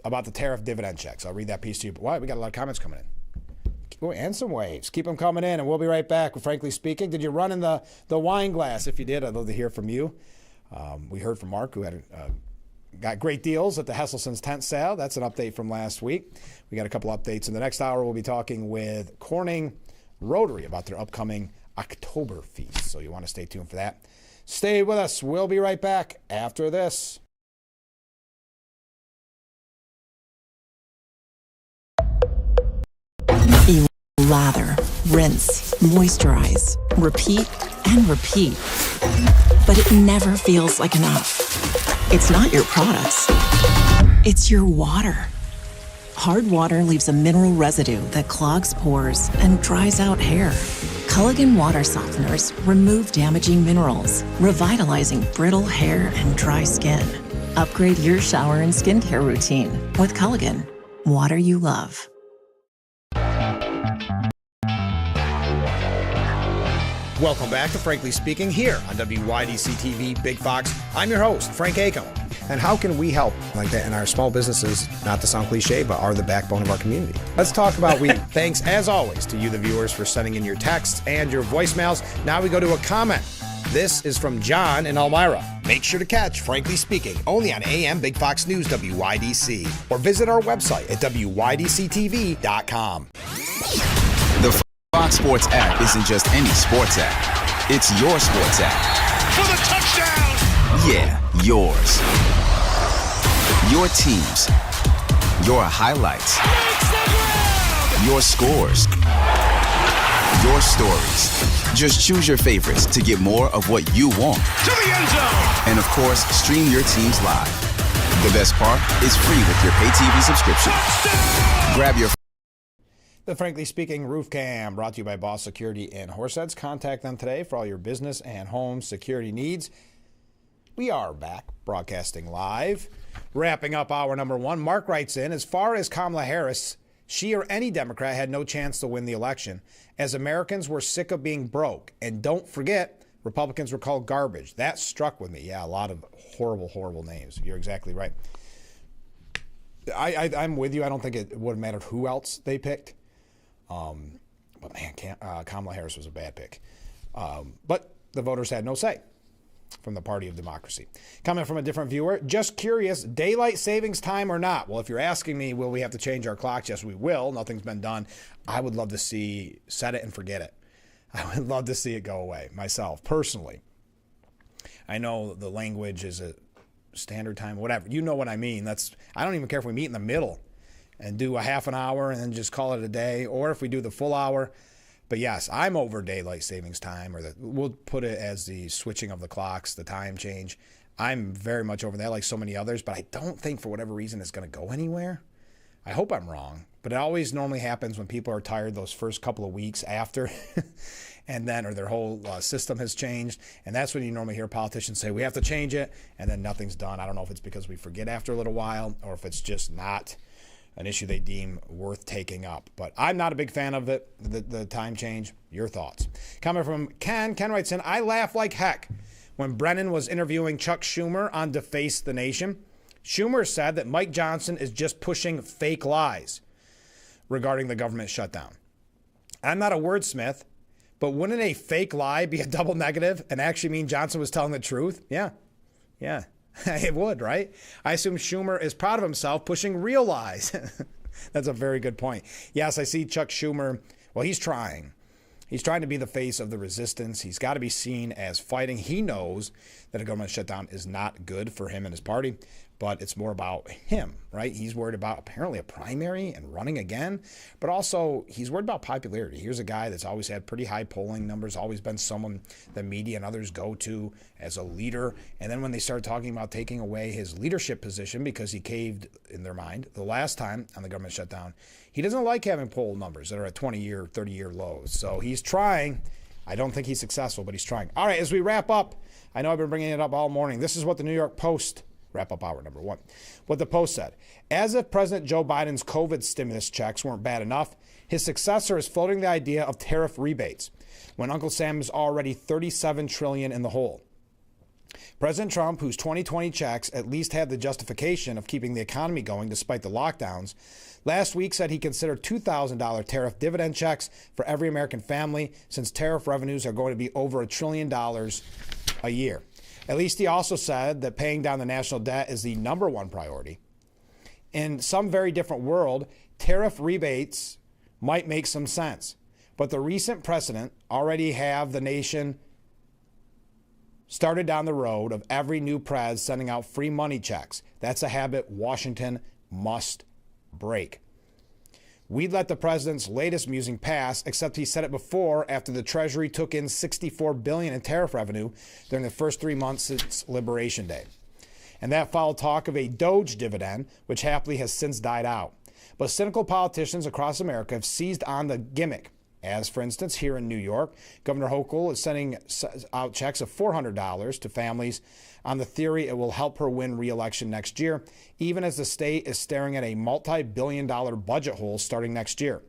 About the tariff dividend checks. I'll read that piece to you. But why? We got a lot of comments coming in. And some waves. Keep them coming in, and we'll be right back with Frankly Speaking. Did you run in the wine glass? If you did, I'd love to hear from you. We heard from Mark, who had got great deals at the Hesselson's tent sale. That's an update from last week. We got a couple updates. In the next hour, we'll be talking with Corning Rotary about their upcoming October feast. So you want to stay tuned for that. Stay with us. We'll be right back after this. You lather, rinse, moisturize, repeat, and repeat. But it never feels like enough. It's not your products. It's your water. Hard water leaves a mineral residue that clogs pores and dries out hair. Culligan water softeners remove damaging minerals, revitalizing brittle hair and dry skin. Upgrade your shower and skincare routine with Culligan, water you love. Welcome back to Frankly Speaking here on WYDC TV Big Fox. I'm your host, Frank Acom. And how can we help like that in our small businesses, not to sound cliche, but are the backbone of our community? Let's talk about we. Thanks, as always, to you, the viewers, for sending in your texts and your voicemails. Now we go to a comment. This is from John in Elmira. Make sure to catch Frankly Speaking only on AM Big Fox News WYDC, or visit our website at WYDCTV.com. The Fox Sports app isn't just any sports app. It's your sports app. For the touchdown! Yeah, yours. Your teams. Your highlights. Your scores. Your stories. Just choose your favorites to get more of what you want. To the end zone! And of course, stream your teams live. The best part is free with your pay TV subscription. Grab your The Frankly Speaking Roof Cam, brought to you by Boss Security in Horseheads. Contact them today for all your business and home security needs. We are back, broadcasting live. Wrapping up hour number one, Mark writes in, as far as Kamala Harris, she or any Democrat had no chance to win the election, as Americans were sick of being broke. And don't forget, Republicans were called garbage. That struck with me. Yeah, a lot of horrible, horrible names. You're exactly right. I'm with you. I don't think it would have mattered who else they picked. But man, Kamala Harris was a bad pick. But the voters had no say from the Party of Democracy. Coming from a different viewer, just curious, daylight savings time or not? Well, if you're asking me, will we have to change our clocks? Yes, we will. Nothing's been done. I would love to see set it and forget it. I would love to see it go away myself, personally. I know the language is a standard time, whatever. You know what I mean. I don't even care if we meet in the middle and do a half an hour and then just call it a day, or if we do the full hour. But yes, I'm over daylight savings time, or we'll put it as the switching of the clocks, the time change. I'm very much over that, like so many others, but I don't think for whatever reason it's going to go anywhere. I hope I'm wrong, but it always normally happens when people are tired those first couple of weeks after, and then, or their whole system has changed. And that's when you normally hear politicians say, we have to change it, and then nothing's done. I don't know if it's because we forget after a little while or if it's just not an issue they deem worth taking up. But I'm not a big fan of it, the time change. Your thoughts? Coming from Ken. Ken writes in, I laugh like heck when Brennan was interviewing Chuck Schumer on Deface the Nation. Schumer said that Mike Johnson is just pushing fake lies regarding the government shutdown. I'm not a wordsmith, but wouldn't a fake lie be a double negative and actually mean Johnson was telling the truth? Yeah. It would, right? I assume Schumer is proud of himself pushing real lies. That's a very good point. Yes, I see Chuck Schumer. Well, he's trying. He's trying to be the face of the resistance. He's got to be seen as fighting. He knows that a government shutdown is not good for him and his party, but it's more about him, right? He's worried about apparently a primary and running again, but also he's worried about popularity. Here's a guy that's always had pretty high polling numbers, always been someone the media and others go to as a leader. And then when they started talking about taking away his leadership position because he caved, in their mind, the last time on the government shutdown, he doesn't like having poll numbers that are at 20-year, 30-year lows. So he's trying. I don't think he's successful, but he's trying. All right, as we wrap up, I know I've been bringing it up all morning. This is what the New York Post, wrap-up hour number 1, what the Post said. As if President Joe Biden's COVID stimulus checks weren't bad enough, his successor is floating the idea of tariff rebates when Uncle Sam is already $37 trillion in the hole. President Trump, whose 2020 checks at least had the justification of keeping the economy going despite the lockdowns, last week said he considered $2,000 tariff dividend checks for every American family since tariff revenues are going to be over $1 trillion a year. At least he also said that paying down the national debt is the number one priority. In some very different world, tariff rebates might make some sense, but the recent precedent already have the nation started down the road of every new pres sending out free money checks. That's a habit Washington must break. We'd let the president's latest musing pass, except he said it before after the Treasury took in $64 billion in tariff revenue during the first 3 months since Liberation Day. And that followed talk of a Doge dividend, which happily has since died out. But cynical politicians across America have seized on the gimmick. As, for instance, here in New York, Governor Hochul is sending out checks of $400 to families on the theory it will help her win re-election next year, even as the state is staring at a multi-billion-dollar budget hole starting next year.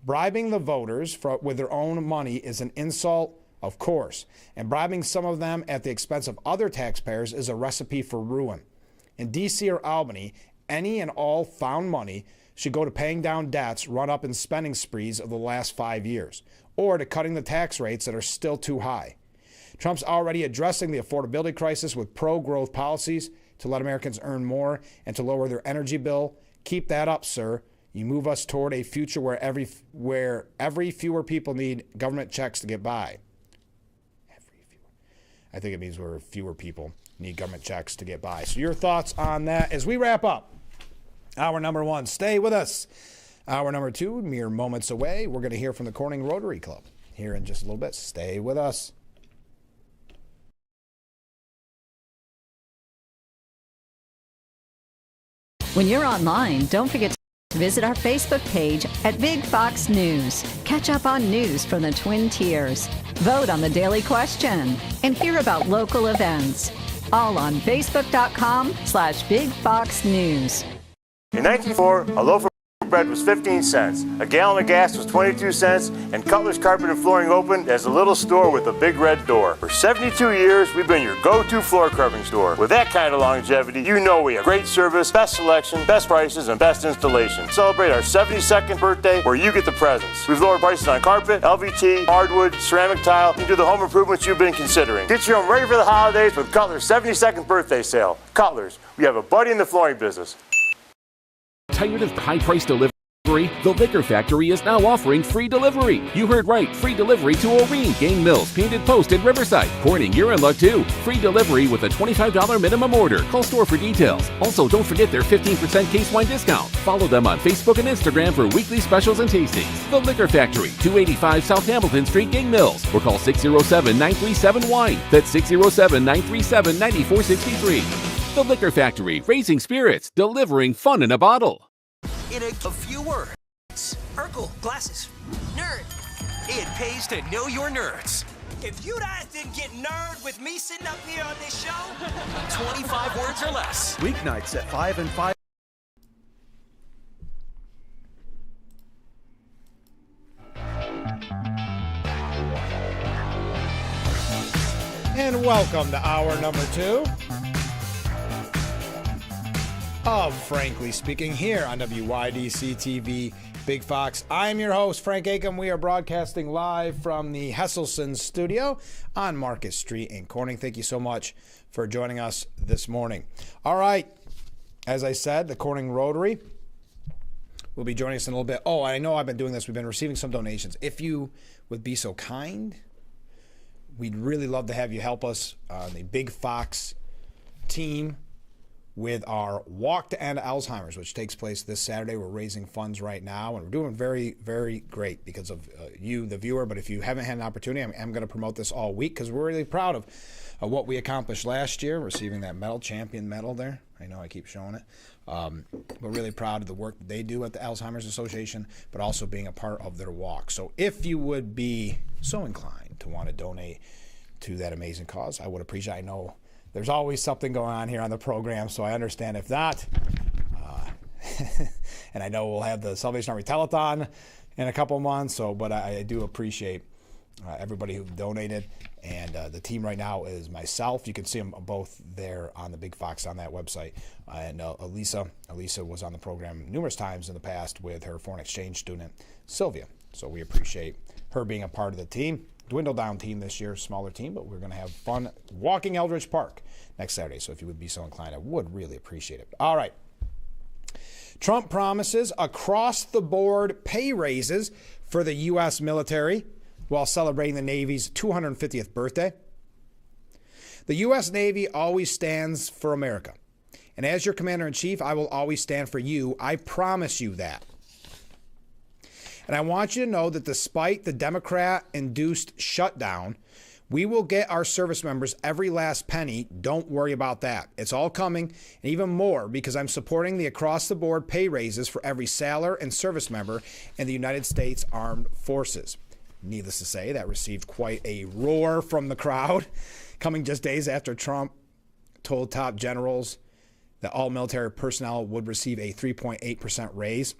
Bribing the voters with their own money is an insult, of course, and bribing some of them at the expense of other taxpayers is a recipe for ruin. In D.C. or Albany, any and all found money should go to paying down debts run up in spending sprees of the last 5 years, or to cutting the tax rates that are still too high. Trump's already addressing the affordability crisis with pro-growth policies to let Americans earn more and to lower their energy bill. Keep that up, sir. You move us toward a future where every fewer people need government checks to get by. I think it means where fewer people need government checks to get by. So your thoughts on that as we wrap up. Hour number 1, stay with us. Hour number 2, mere moments away. We're going to hear from the Corning Rotary Club here in just a little bit. Stay with us. When you're online, don't forget to visit our Facebook page at Big Fox News. Catch up on news from the Twin Tiers. Vote on the daily question and hear about local events. All on Facebook.com/Big Fox News. In 1904, a loaf of bread was 15 cents, a gallon of gas was 22 cents, and Cutler's Carpet and Flooring opened as a little store with a big red door. For 72 years, we've been your go-to floor covering store. With that kind of longevity, you know we have great service, best selection, best prices, and best installation. Celebrate our 72nd birthday where you get the presents. We've lowered prices on carpet, LVT, hardwood, ceramic tile, and do the home improvements you've been considering. Get your home ready for the holidays with Cutler's 72nd birthday sale. Cutler's, we have a buddy in the flooring business. Tired of high-price delivery? The Liquor Factory is now offering free delivery. You heard right, free delivery to Oreen, Game Mills, Painted Post, and Riverside. Corning, you're in luck too. Free delivery with a $25 minimum order. Call store for details. Also, don't forget their 15% case wine discount. Follow them on Facebook and Instagram for weekly specials and tastings. The Liquor Factory, 285 South Hamilton Street, Game Mills. Or call 607-937-WINE. That's 607-937-9463. The Liquor Factory, raising spirits, delivering fun in a bottle. in a few words. Urkel, glasses. Nerd. It pays to know your nerds. If you guys didn't get nerd with me sitting up here on this show, 25 words or less. Weeknights at 5 and 5. And welcome to hour number 2 of Frankly Speaking here on WYDC TV Big Fox. I'm your host, Frank Aiken. We are broadcasting live from the Hesselson studio on Market Street in Corning. Thank you so much for joining us this morning. All right, as I said, the Corning Rotary will be joining us in a little bit. Oh, I know I've been doing this. We've been receiving some donations. If you would be so kind, we'd really love to have you help us on the Big Fox team with our Walk to End Alzheimer's, which takes place this Saturday. We're raising funds right now, and we're doing very, very great because of you, the viewer. But if you haven't had an opportunity, I'm going to promote this all week because we're really proud of what we accomplished last year, receiving that medal, champion medal there. I know I keep showing it. We're really proud of the work that they do at the Alzheimer's Association, but also being a part of their walk. So if you would be so inclined to want to donate to that amazing cause, I would appreciate it. I know there's always something going on here on the program, so I understand if not. And I know we'll have the Salvation Army Telethon in a couple months, but I do appreciate everybody who donated. And the team right now is myself. You can see them both there on the Big Fox on that website. And Elisa was on the program numerous times in the past with her foreign exchange student, Sylvia. So we appreciate her being a part of the team. Dwindled down team this year, smaller team, but we're going to have fun walking Eldridge Park next Saturday. So if you would be so inclined, I would really appreciate it. All right. Trump promises across-the-board pay raises for the U.S. military while celebrating the Navy's 250th birthday. The U.S. Navy always stands for America. And as your commander-in-chief, I will always stand for you. I promise you that. And I want you to know that despite the Democrat-induced shutdown, we will get our service members every last penny. Don't worry about that. It's all coming, and even more because I'm supporting the across-the-board pay raises for every sailor and service member in the United States Armed Forces. Needless to say, that received quite a roar from the crowd, coming just days after Trump told top generals that all military personnel would receive a 3.8% raise.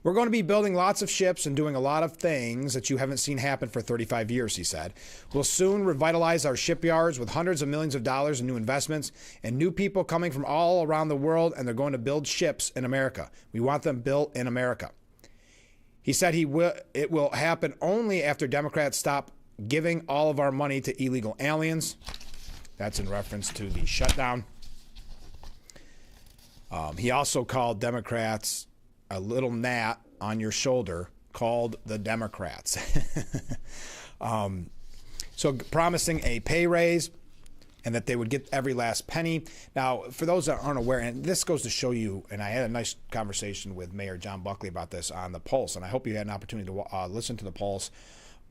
We're going to be building lots of ships and doing a lot of things that you haven't seen happen for 35 years, he said. We'll soon revitalize our shipyards with hundreds of millions of dollars in new investments and new people coming from all around the world, and they're going to build ships in America. We want them built in America. He said it will happen only after Democrats stop giving all of our money to illegal aliens. That's in reference to the shutdown. He also called Democrats a little gnat on your shoulder called the Democrats. So promising a pay raise and that they would get every last penny. Now, for those that aren't aware, and this goes to show you, and I had a nice conversation with Mayor John Buckley about this on The Pulse, and I hope you had an opportunity to listen to The Pulse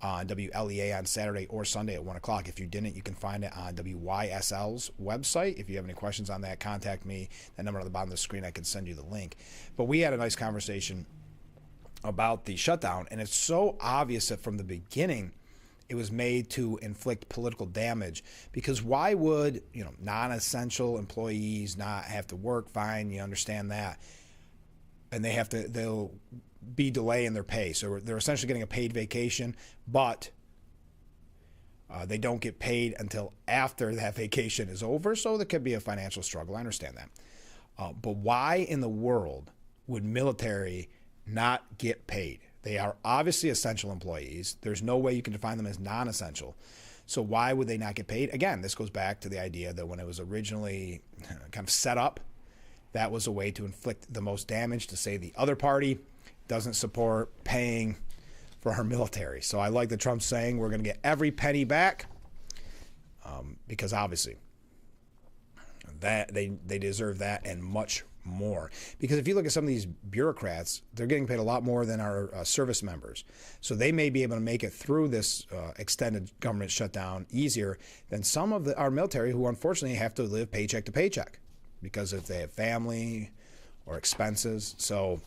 on WLEA on Saturday or Sunday at 1 o'clock. If you didn't, you can find it on WYSL's website. If you have any questions on that, contact me. That number on the bottom of the screen, I can send you the link. But we had a nice conversation about the shutdown, and it's so obvious that from the beginning it was made to inflict political damage, because why would non-essential employees not have to work? Fine, you understand that. And they'll be delaying their pay. So they're essentially getting a paid vacation, but they don't get paid until after that vacation is over. So there could be a financial struggle. I understand that. But why in the world would military not get paid? They are obviously essential employees. There's no way you can define them as non-essential. So why would they not get paid? Again, this goes back to the idea that when it was originally kind of set up, that was a way to inflict the most damage, to say the other party doesn't support paying for our military. So I like that Trump's saying we're going to get every penny back, because obviously that they deserve that and much more. Because if you look at some of these bureaucrats, they're getting paid a lot more than our service members. So they may be able to make it through this extended government shutdown easier than some of our military, who unfortunately have to live paycheck to paycheck, because if they have family or expenses. So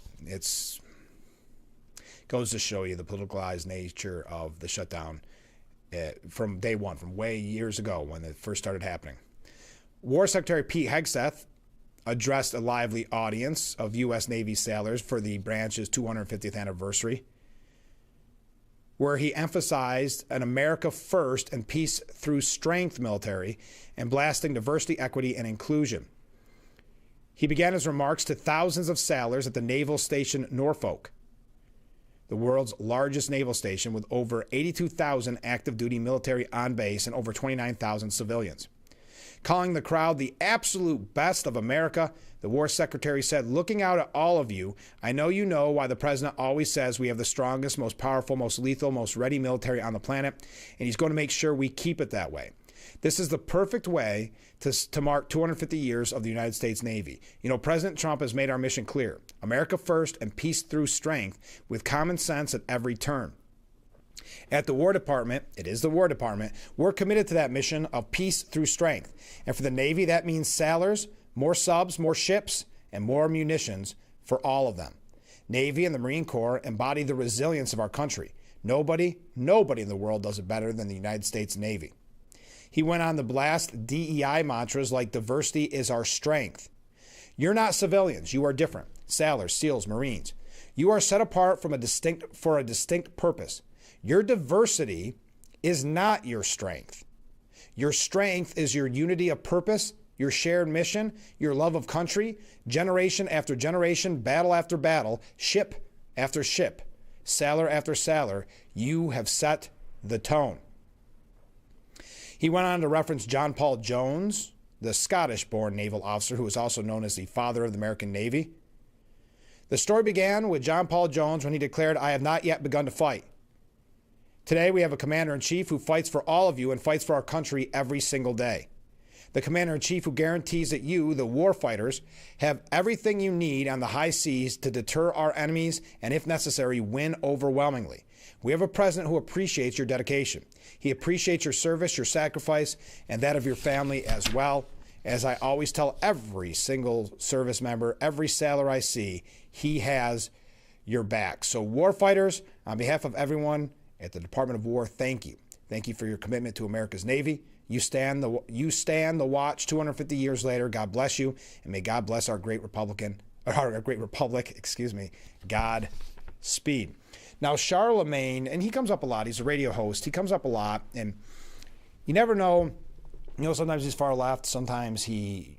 goes to show you the politicalized nature of the shutdown from day one, from way years ago when it first started happening. War Secretary Pete Hegseth addressed a lively audience of U.S. Navy sailors for the branch's 250th anniversary, where he emphasized an America first and peace through strength military and blasting diversity, equity, and inclusion. He began his remarks to thousands of sailors at the Naval Station Norfolk, the world's largest naval station with over 82,000 active duty military on base and over 29,000 civilians. Calling the crowd the absolute best of America, the War Secretary said, "Looking out at all of you, I know you know why the President always says we have the strongest, most powerful, most lethal, most ready military on the planet, and he's going to make sure we keep it that way. This is the perfect way to mark 250 years of the United States Navy. You know, President Trump has made our mission clear. America first and peace through strength with common sense at every turn. At the War Department, it is the War Department, we're committed to that mission of peace through strength. And for the Navy, that means sailors, more subs, more ships, and more munitions for all of them. Navy and the Marine Corps embody the resilience of our country. Nobody in the world does it better than the United States Navy." He went on to blast DEI mantras like diversity is our strength. "You're not civilians. You are different. Sailors, SEALs, Marines. You are set apart for a distinct purpose. Your diversity is not your strength. Your strength is your unity of purpose, your shared mission, your love of country, generation after generation, battle after battle, ship after ship, sailor after sailor. You have set the tone." He went on to reference John Paul Jones, the Scottish-born naval officer who is also known as the father of the American Navy. The story began with John Paul Jones when he declared, "I have not yet begun to fight. Today we have a commander-in-chief who fights for all of you and fights for our country every single day. The commander-in-chief who guarantees that you, the war fighters, have everything you need on the high seas to deter our enemies and, if necessary, win overwhelmingly. We have a president who appreciates your dedication. He appreciates your service, your sacrifice, and that of your family as well. As I always tell every single service member, every sailor I see, he has your back." So war fighters, on behalf of everyone at the Department of War, thank you. Thank you for your commitment to America's Navy. You stand the watch 250 years later. God bless you, and may God bless our great republic. God speed. Now, Charlemagne, and he comes up a lot. He's a radio host. He comes up a lot, and you never know. You know, sometimes he's far left. Sometimes he,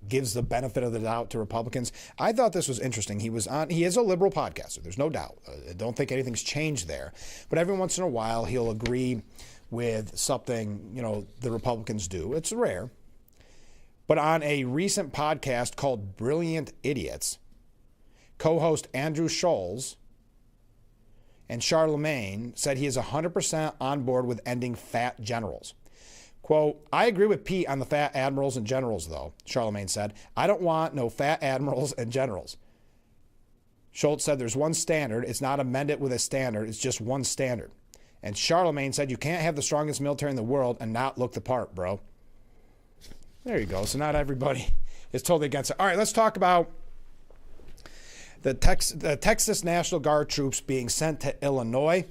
gives the benefit of the doubt to Republicans. I thought this was interesting. He is a liberal podcaster. There's no doubt. I don't think anything's changed there. But every once in a while, he'll agree with something, the Republicans do. It's rare. But on a recent podcast called Brilliant Idiots, co-host Andrew Scholes and Charlemagne said he is 100% on board with ending fat generals. Quote, "I agree with Pete on the fat admirals and generals, though," Charlemagne said. "I don't want no fat admirals and generals." Schultz said there's one standard. It's not amended with a standard. It's just one standard. And Charlemagne said you can't have the strongest military in the world and not look the part, bro. There you go. So not everybody is totally against it. All right, let's talk about the Texas National Guard troops being sent to Illinois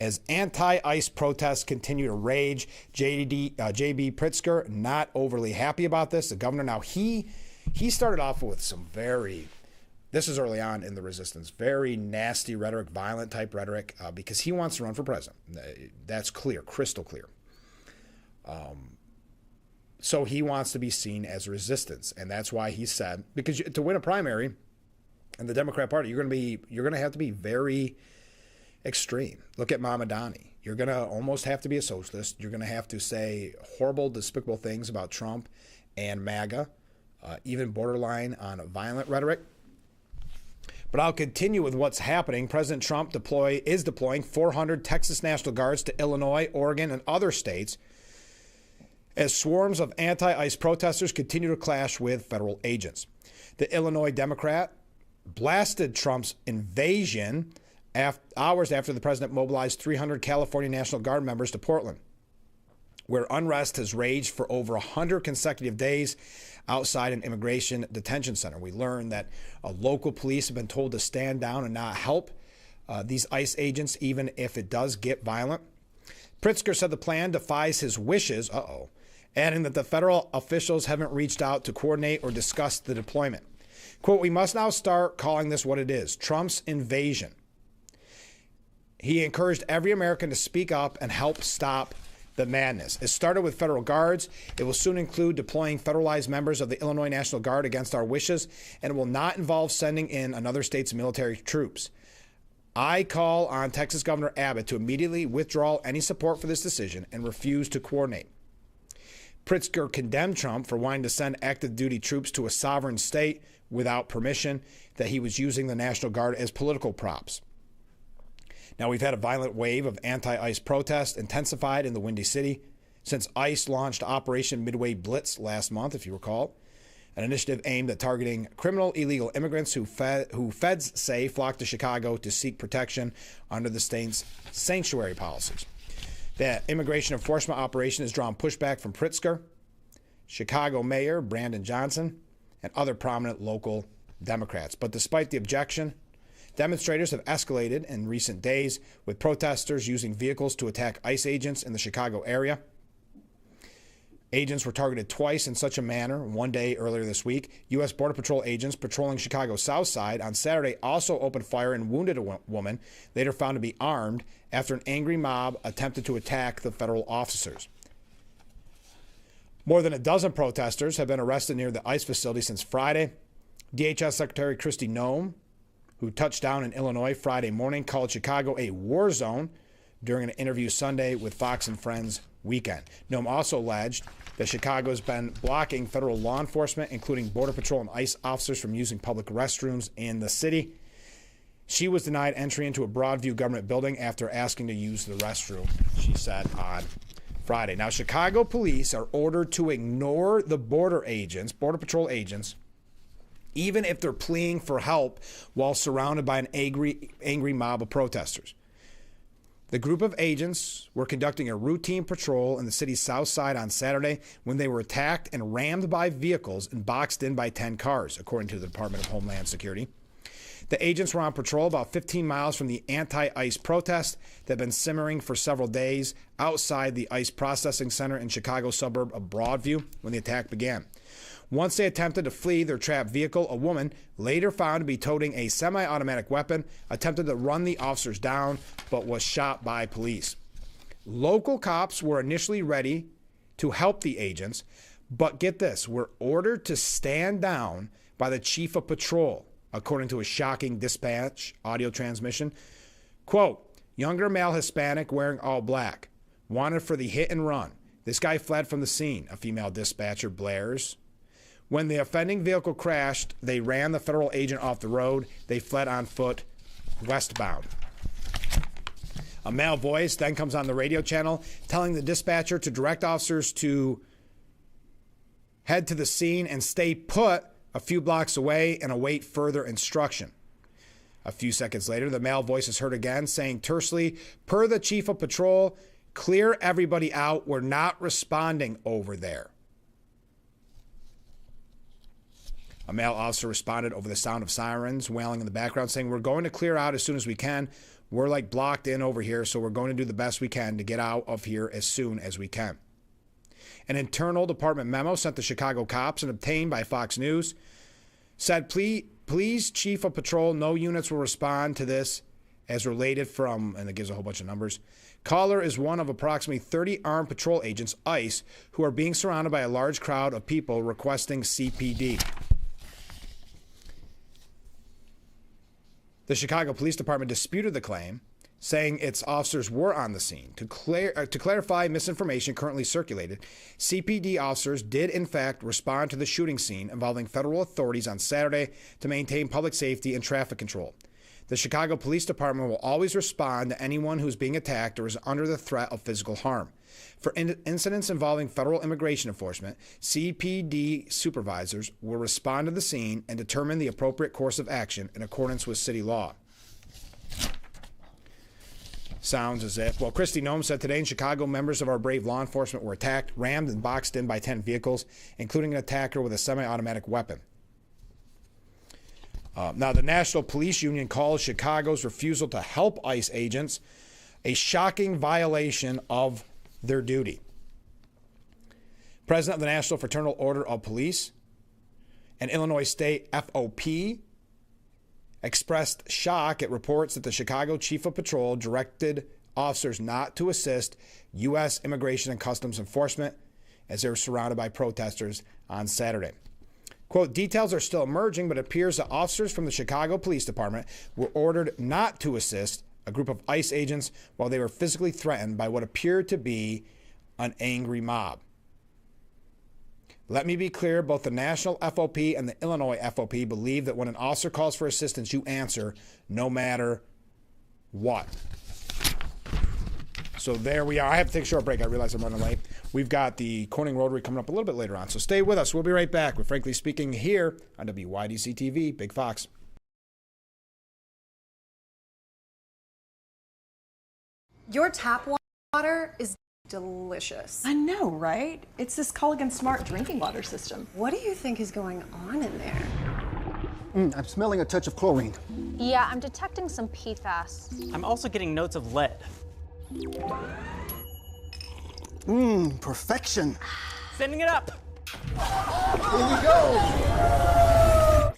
as anti-ICE protests continue to rage. J.B. Pritzker not overly happy about this. The governor now, he started off with some this is early on in the resistance, very nasty rhetoric, violent type rhetoric, because he wants to run for president. That's clear, crystal clear. So he wants to be seen as resistance, and that's why he said, because to win a primary in the Democrat Party, you're going to have to be very extreme. Look at Mamdani. You're going to almost have to be a socialist. You're going to have to say horrible, despicable things about Trump and MAGA, even borderline on violent rhetoric. But I'll continue with what's happening. President Trump is deploying 400 Texas National Guards to Illinois, Oregon, and other states as swarms of anti-ICE protesters continue to clash with federal agents. The Illinois Democrat blasted Trump's invasion hours after the president mobilized 300 California National Guard members to Portland. where unrest has raged for over 100 consecutive days outside an immigration detention center. We learned that local police have been told to stand down and not help these ICE agents, even if it does get violent. Pritzker said the plan defies his wishes, adding that the federal officials haven't reached out to coordinate or discuss the deployment. Quote, "We must now start calling this what it is, Trump's invasion." He encouraged every American to speak up and help stop the madness. It started with federal guards. It will soon include deploying federalized members of the Illinois National Guard against our wishes, and it will not involve sending in another state's military troops. I call on Texas Governor Abbott to immediately withdraw any support for this decision and refuse to coordinate. Pritzker condemned Trump for wanting to send active duty troops to a sovereign state without permission, that he was using the National Guard as political props. Now, we've had a violent wave of anti-ICE protests intensified in the Windy City since ICE launched Operation Midway Blitz last month, if you recall, an initiative aimed at targeting criminal illegal immigrants who feds say flocked to Chicago to seek protection under the state's sanctuary policies. The immigration enforcement operation has drawn pushback from Pritzker, Chicago Mayor Brandon Johnson, and other prominent local Democrats. But despite the objection, demonstrators have escalated in recent days, with protesters using vehicles to attack ICE agents in the Chicago area. Agents were targeted twice in such a manner one day earlier this week. U.S. Border Patrol agents patrolling Chicago's South Side on Saturday also opened fire and wounded a woman, later found to be armed, after an angry mob attempted to attack the federal officers. More than a dozen protesters have been arrested near the ICE facility since Friday. DHS Secretary Kristi Noem, who touched down in Illinois Friday morning, called Chicago a war zone during an interview Sunday with Fox and Friends Weekend. Noem also alleged that Chicago has been blocking federal law enforcement, including Border Patrol and ICE officers, from using public restrooms in the city. She was denied entry into a Broadview government building after asking to use the restroom, she said on Friday. Now, Chicago police are ordered to ignore the Border Patrol agents, even if they're pleading for help while surrounded by an angry mob of protesters. The group of agents were conducting a routine patrol in the city's south side on Saturday when they were attacked and rammed by vehicles and boxed in by 10 cars, according to the Department of Homeland Security. The agents were on patrol about 15 miles from the anti-ICE protest that had been simmering for several days outside the ICE processing center in Chicago's suburb of Broadview when the attack began. Once they attempted to flee their trapped vehicle, a woman, later found to be toting a semi-automatic weapon, attempted to run the officers down, but was shot by police. Local cops were initially ready to help the agents, but get this, were ordered to stand down by the chief of patrol, according to a shocking dispatch audio transmission. Quote, "Younger male Hispanic wearing all black, wanted for the hit and run. This guy fled from the scene," a female dispatcher blares. When the offending vehicle crashed, they ran the federal agent off the road. They fled on foot westbound. A male voice then comes on the radio channel telling the dispatcher to direct officers to head to the scene and stay put a few blocks away and await further instruction. A few seconds later, the male voice is heard again saying tersely, "Per the chief of patrol, clear everybody out. We're not responding over there." A male officer responded over the sound of sirens wailing in the background, saying, "We're going to clear out as soon as we can. We're like blocked in over here, so we're going to do the best we can to get out of here as soon as we can." An internal department memo sent to Chicago cops and obtained by Fox News said, please, Chief of Patrol, no units will respond to this as related from, and it gives a whole bunch of numbers. Caller is one of approximately 30 armed patrol agents, ICE, who are being surrounded by a large crowd of people requesting CPD. The Chicago Police Department disputed the claim, saying its officers were on the scene. To clarify misinformation currently circulated, CPD officers did in fact respond to the shooting scene involving federal authorities on Saturday to maintain public safety and traffic control. The Chicago Police Department will always respond to anyone who's being attacked or is under the threat of physical harm. For incidents involving federal immigration enforcement, CPD supervisors will respond to the scene and determine the appropriate course of action in accordance with city law. sounds as if. Well, Kristi Noem said today in Chicago, members of our brave law enforcement were attacked, rammed, and boxed in by 10 vehicles, including an attacker with a semi-automatic weapon. Now, the National Police Union calls Chicago's refusal to help ICE agents a shocking violation of their duty. President of the National Fraternal Order of Police and Illinois State FOP expressed shock at reports that the Chicago Chief of Patrol directed officers not to assist U.S. Immigration and Customs Enforcement as they were surrounded by protesters on Saturday. Quote, details are still emerging, but it appears that officers from the Chicago Police Department were ordered not to assist a group of ICE agents while they were physically threatened by what appeared to be an angry mob. Let me be clear, both the National FOP and the Illinois FOP believe that when an officer calls for assistance, you answer no matter what. So there we are. I have to take a short break. I realize I'm running late. We've got the Corning Rotary coming up a little bit later on, so stay with us. We'll be right back with Frankly Speaking here on WYDC TV, Big Fox. Your tap water is delicious. I know, right? It's this Culligan Smart drinking water system. What do you think is going on in there? I'm smelling a touch of chlorine. Yeah, I'm detecting some PFAS. I'm also getting notes of lead. Perfection. Sending it up. Here we go.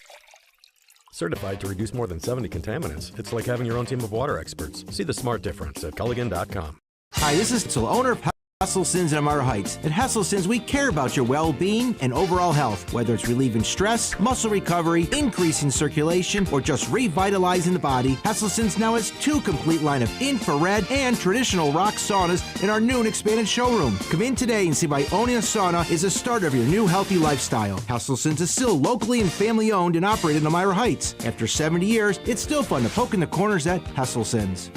Certified to reduce more than 70 contaminants. It's like having your own team of water experts. See the smart difference at Culligan.com. Hi, this is Till, owner of Hesselson's in Amara Heights. At Hesselson's, we care about your well-being and overall health, whether it's relieving stress, muscle recovery, increasing circulation, or just revitalizing the body. Hesselson's now has 2 complete line of infrared and traditional rock saunas in our new and expanded showroom. Come in today and see why owning a sauna is a start of your new healthy lifestyle. Hesselson's is still locally and family-owned and operated in Elmira Heights. After 70 years, it's still fun to poke in the corners at Hesselson's.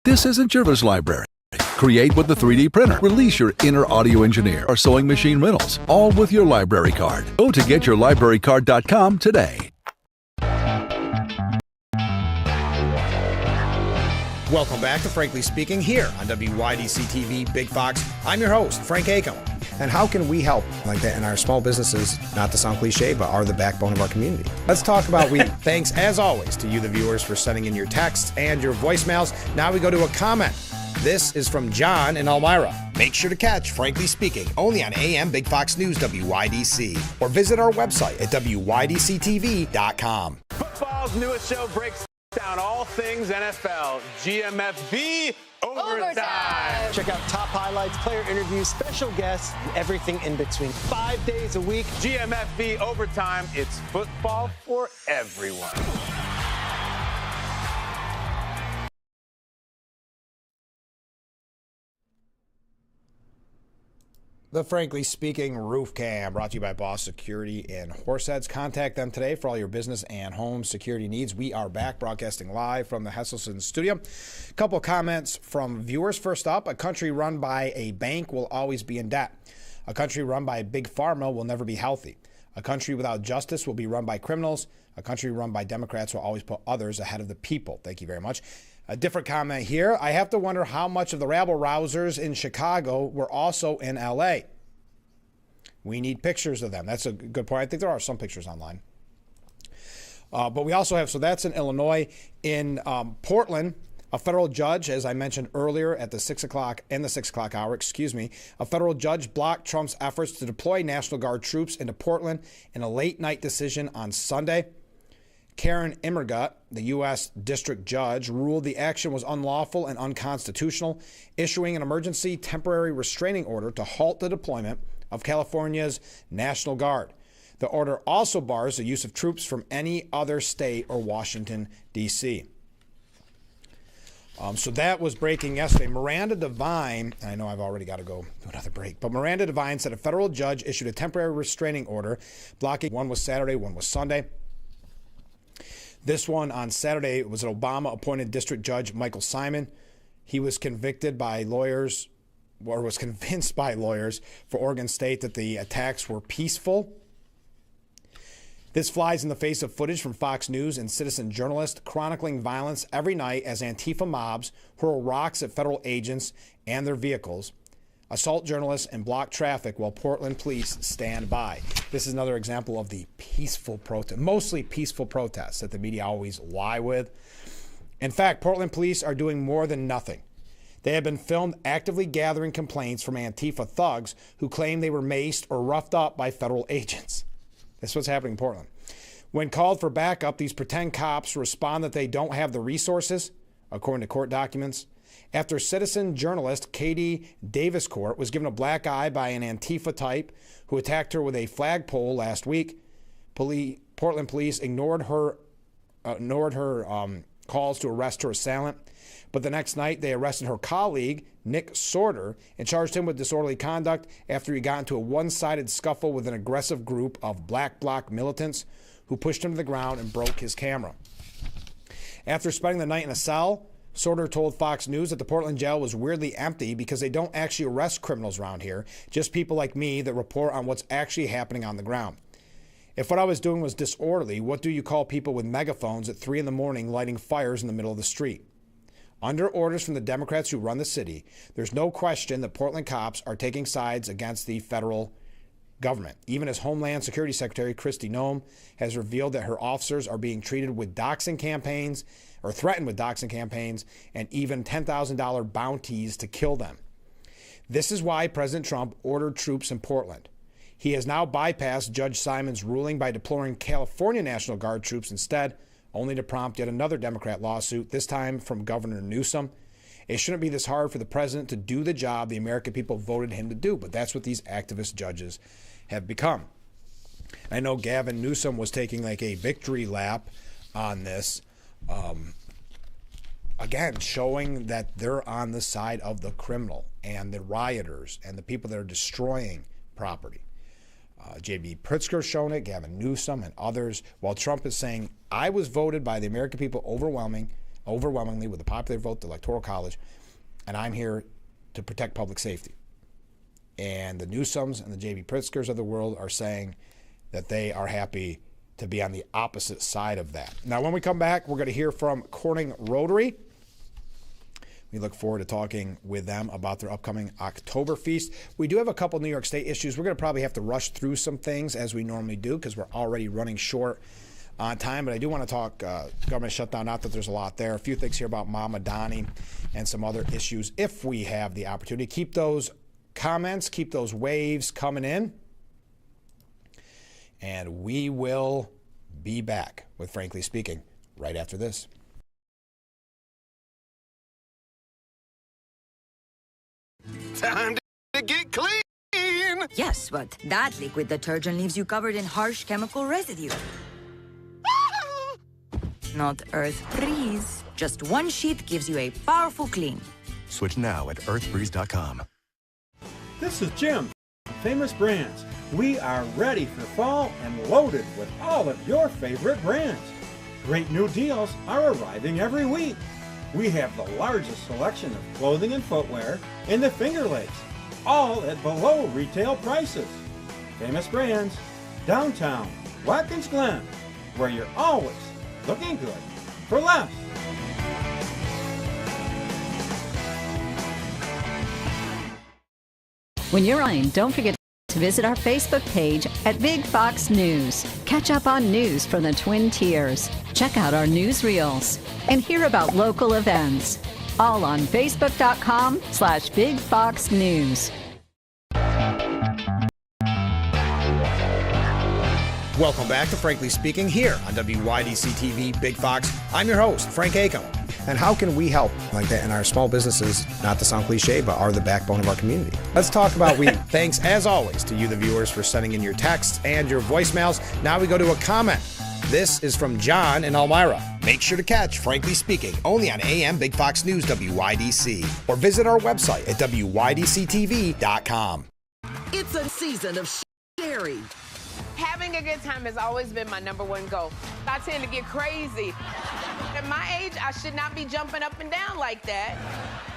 This isn't your library. Create with the 3D printer. Release your inner audio engineer or sewing machine rentals, all with your library card. Go to getyourlibrarycard.com today. Welcome back to Frankly Speaking here on WYDC TV, Big Fox. I'm your host, Frank Acom. And how can we help like that in our small businesses, not to sound cliche, but are the backbone of our community? Let's talk about thanks, as always, to you, the viewers, for sending in your texts and your voicemails. Now we go to a comment. This is from John in Elmira. Make sure to catch Frankly Speaking only on AM Big Fox News WYDC or visit our website at WYDCTV.com. Football's newest show breaks down all things NFL. GMFB Overtime. Check out top highlights, player interviews, special guests, and everything in between. 5 days a week. GMFB Overtime. It's football for everyone. The Frankly Speaking Roof Cam, brought to you by Boss Security in Horseheads. Contact them today for all your business and home security needs. We are back broadcasting live from the Hesselson studio. A couple comments from viewers. First up, a country run by a bank will always be in debt. A country run by Big Pharma will never be healthy. A country without justice will be run by criminals. A country run by Democrats will always put others ahead of the people. Thank you very much. A different comment here. I have to wonder how much of the rabble-rousers in Chicago were also in L.A. We need pictures of them. That's a good point. I think there are some pictures online. But we also have, so that's in Illinois. In Portland, a federal judge, as I mentioned earlier at the 6 o'clock hour, a federal judge blocked Trump's efforts to deploy National Guard troops into Portland in a late-night decision on Sunday. Karen Immergut, the U.S. District Judge, ruled the action was unlawful and unconstitutional, issuing an emergency temporary restraining order to halt the deployment of California's National Guard. The order also bars the use of troops from any other state or Washington, D.C. So that was breaking yesterday. Miranda Devine, I know I've already got to go to another break, but Miranda Devine said a federal judge issued a temporary restraining order blocking, one was Saturday, one was Sunday. This one on Saturday was an Obama-appointed district judge, Michael Simon. He was convicted by lawyers, or was convinced by lawyers for Oregon State that the attacks were peaceful. This flies in the face of footage from Fox News and citizen journalists chronicling violence every night as Antifa mobs hurl rocks at federal agents and their vehicles, assault journalists, and block traffic while Portland police stand by. This is another example of the peaceful protest, mostly peaceful protests that the media always lie with. In fact, Portland police are doing more than nothing. They have been filmed actively gathering complaints from Antifa thugs who claim they were maced or roughed up by federal agents. That's what's happening in Portland. When called for backup, these pretend cops respond that they don't have the resources, according to court documents. After citizen journalist Katie Daviscourt was given a black eye by an Antifa type who attacked her with a flagpole last week, Portland police ignored her calls to arrest her assailant. But the next night, they arrested her colleague, Nick Sorter, and charged him with disorderly conduct after he got into a one-sided scuffle with an aggressive group of Black Bloc militants who pushed him to the ground and broke his camera. After spending the night in a cell, Sorter told Fox News that the Portland jail was weirdly empty because they don't actually arrest criminals around here, just people like me that report on what's actually happening on the ground. If what I was doing was disorderly, what do you call people with megaphones at 3 a.m. lighting fires in the middle of the street? Under orders from the Democrats who run the city, there's no question that Portland cops are taking sides against the federal government, even as Homeland Security Secretary Kristi Noem has revealed that her officers are being treated with doxing campaigns, or threatened with doxing campaigns, and even $10,000 bounties to kill them. This is why President Trump ordered troops in Portland. He has now bypassed Judge Simon's ruling by deploying California National Guard troops instead, only to prompt yet another Democrat lawsuit, this time from Governor Newsom. It shouldn't be this hard for the president to do the job the American people voted him to do, but that's what these activist judges have become. I know Gavin Newsom was taking like a victory lap on this, again, showing that they're on the side of the criminal and the rioters and the people that are destroying property. J.B. Pritzker's shown it, Gavin Newsom, and others, while Trump is saying, I was voted by the American people overwhelmingly with the popular vote, the Electoral College, and I'm here to protect public safety. And the Newsoms and the J.B. Pritzkers of the world are saying that they are happy to be on the opposite side of that. Now, when we come back, we're going to hear from Corning Rotary. We look forward to talking with them about their upcoming October feast. We do have a couple New York State issues. We're going to probably have to rush through some things as we normally do because we're already running short on time. But I do want to talk government shutdown, not that there's a lot there. A few things here about Mama Donnie and some other issues if we have the opportunity. Keep those comments, keep those waves coming in. And we will be back with Frankly Speaking right after this. Time to get clean! Yes, but that liquid detergent leaves you covered in harsh chemical residue. Not Earth Breeze. Just one sheet gives you a powerful clean. Switch now at earthbreeze.com. This is Jim, Famous Brands. We are ready for fall and loaded with all of your favorite brands. Great new deals are arriving every week. We have the largest selection of clothing and footwear in the Finger Lakes, all at below retail prices. Famous Brands, downtown, Watkins Glen, where you're always looking good for less. When you're online, don't forget to visit our Facebook page at Big Fox News. Catch up on news from the Twin Tiers. Check out our newsreels and hear about local events. All on Facebook.com/Big Fox News. Welcome back to Frankly Speaking here on WYDC TV Big Fox. I'm your host, Frank Acom. And how can we help like that in our small businesses, not to sound cliche, but are the backbone of our community? Let's talk about thanks, as always, to you, the viewers, for sending in your texts and your voicemails. Now we go to a comment. This is from John in Elmira. Make sure to catch Frankly Speaking only on AM Big Fox News WYDC or visit our website at WYDCTV.com. It's a season of sharing. Having a good time has always been my number one goal. I tend to get crazy. At my age, I should not be jumping up and down like that.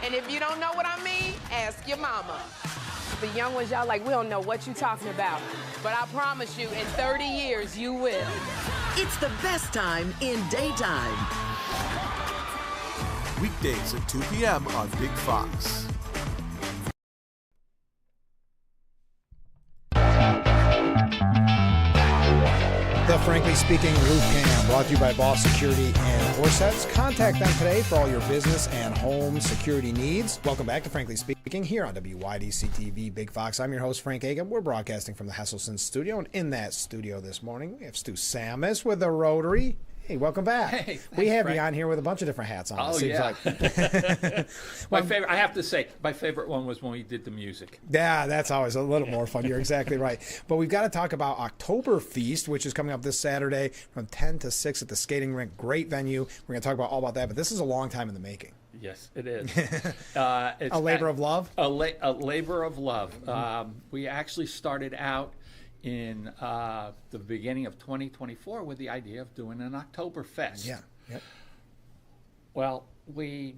And if you don't know what I mean, ask your mama. The young ones, y'all like, we don't know what you talking about. But I promise you, in 30 years, you will. It's the best time in daytime. Weekdays at 2 p.m. on Big Fox. The Frankly Speaking Roof Cam, brought to you by Boss Security and Horsets. Contact them today for all your business and home security needs. Welcome back to Frankly Speaking here on WYDC TV Big Fox. I'm your host, Frank Aiken. We're broadcasting from the Hesselson studio, and in that studio this morning, we have Stu Samus with the Rotary. Hey, welcome back. Hey, we have Frank. you on here with a bunch of different hats on. Oh, it seems yeah. like. My favorite, I have to say, my favorite one was when we did the music. Yeah, that's always a little more fun. You're exactly right. But we've got to talk about Oktober Feast, which is coming up this Saturday from 10 to 6 at the skating rink. Great venue. We're going to talk about all about that, but this is a long time in the making. Yes, it is. It's It's a labor of love? A labor of love. We actually started out in the beginning of 2024 with the idea of doing an Oktoberfest. Yeah. Yep. Well, we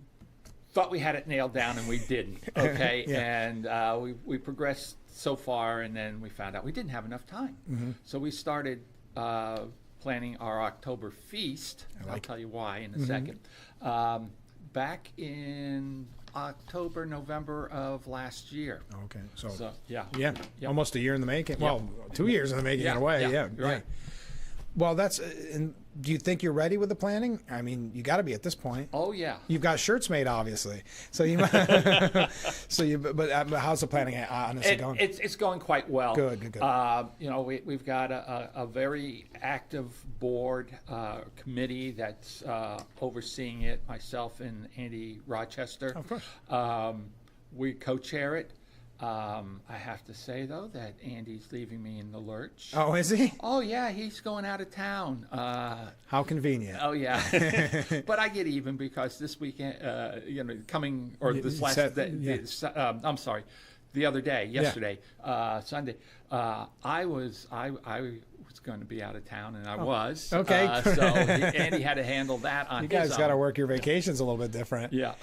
thought we had it nailed down, and we didn't. Okay, Yeah. and we progressed so far, and then we found out we didn't have enough time. Mhm. So we started planning our October feast. I'll tell you why in a Mhm. second. Back in October, November of last year. Okay, so yeah, yeah, almost a year in the making. Yeah. Well, 2 years in the making in a way. Yeah, you're right. Well, that's. And do you think you're ready with the planning? I mean, you got to be at this point. Oh yeah. You've got shirts made, obviously. So you. But how's the planning honestly going? It's going quite well. Good. You know, we've got a very active board committee that's overseeing it. Myself and Andy Rochester. Of course. We co-chair it. I have to say, though, that Andy's leaving me in the lurch. Oh, is he? Oh, yeah, he's going out of town. How convenient. Oh, yeah. But I get even because this weekend, you know, coming, or this last day, I'm sorry, the other day, yesterday, Sunday, I was going to be out of town, and I was. Okay. So Andy had to handle that on his own. You guys got to work your vacations a little bit different. Yeah.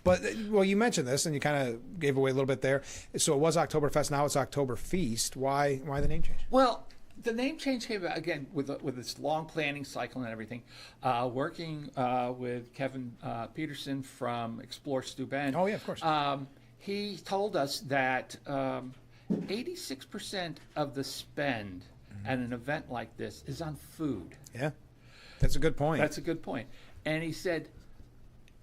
But, well, you mentioned this, and you kind of gave away a little bit there. So it was Oktoberfest, now it's Oktober Feast. Why the name change? Well, the name change came about, again, with this long planning cycle and everything. Working with Kevin Peterson from Explore Steuben. Oh, yeah, of course. He told us that 86% of the spend at an event like this is on food. Yeah, that's a good point. That's a good point. And he said,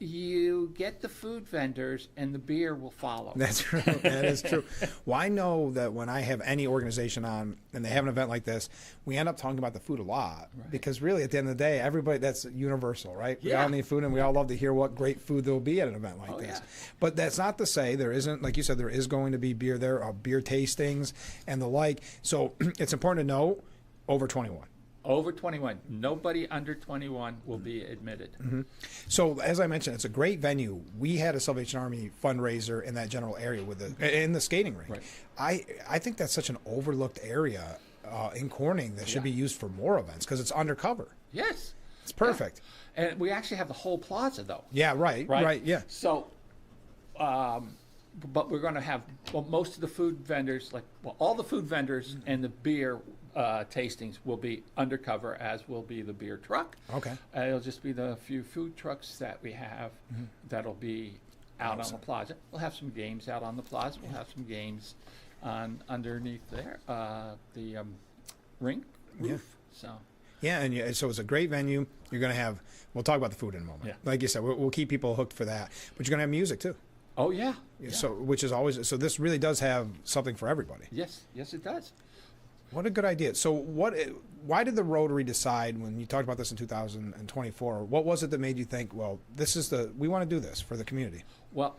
you get the food vendors and the beer will follow. That's true. That is true. Well, I know that when I have any organization on and they have an event like this, we end up talking about the food a lot because really at the end of the day, everybody, that's universal, right? We Yeah. all need food and we all love to hear what great food there will be at an event like this. But that's not to say there isn't, like you said, there is going to be beer there, beer tastings and the like. So it's important to know over 21. Over 21. Nobody under 21 will be admitted. Mm-hmm. So, as I mentioned, it's a great venue. We had a Salvation Army fundraiser in that general area in the skating rink. Right. I think that's such an overlooked area in Corning that should be used for more events because it's undercover. Yes. It's perfect. Yeah. And we actually have the whole plaza, though. Yeah, right, yeah. So, but we're going to have most of the food vendors, all the food vendors and the beer tastings will be undercover, as will be the beer truck. Okay. It'll just be the few food trucks that we have that'll be out on the plaza. We'll have some games out on the plaza. We'll have some games underneath there, the rink roof. So. Yeah, and so it's a great venue. You're going to have, we'll talk about the food in a moment. Yeah. Like you said, we'll keep people hooked for that. But you're going to have music too. Oh, yeah. So, which is always, so this really does have something for everybody. Yes, it does. What a good idea. So why did the Rotary decide, when you talked about this in 2024, what was it that made you think, well, we want to do this for the community? Well,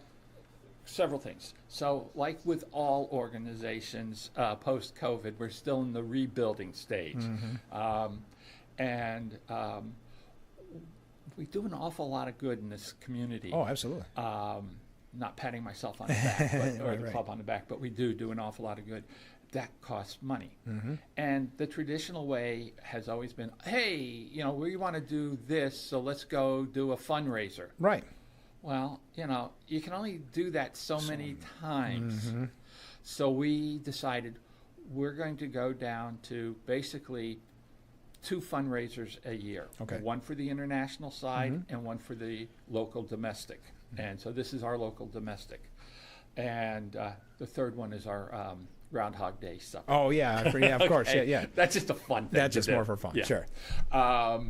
several things. So like with all organizations, post-COVID, we're still in the rebuilding stage. And we do an awful lot of good in this community. Oh, absolutely. Not patting myself on the back, or the club on the back, but we do an awful lot of good. That costs money. And the traditional way has always been, hey, we want to do this, so let's go do a fundraiser. Right. Well, you can only do that so many times. So we decided we're going to go down to basically 2 fundraisers a year. Okay. One for the international side and one for the local domestic. And so this is our local domestic. And the third one is our Groundhog Day supper. Oh, yeah, of course. Okay. Yeah. That's just a fun thing. That's just more for fun, sure. So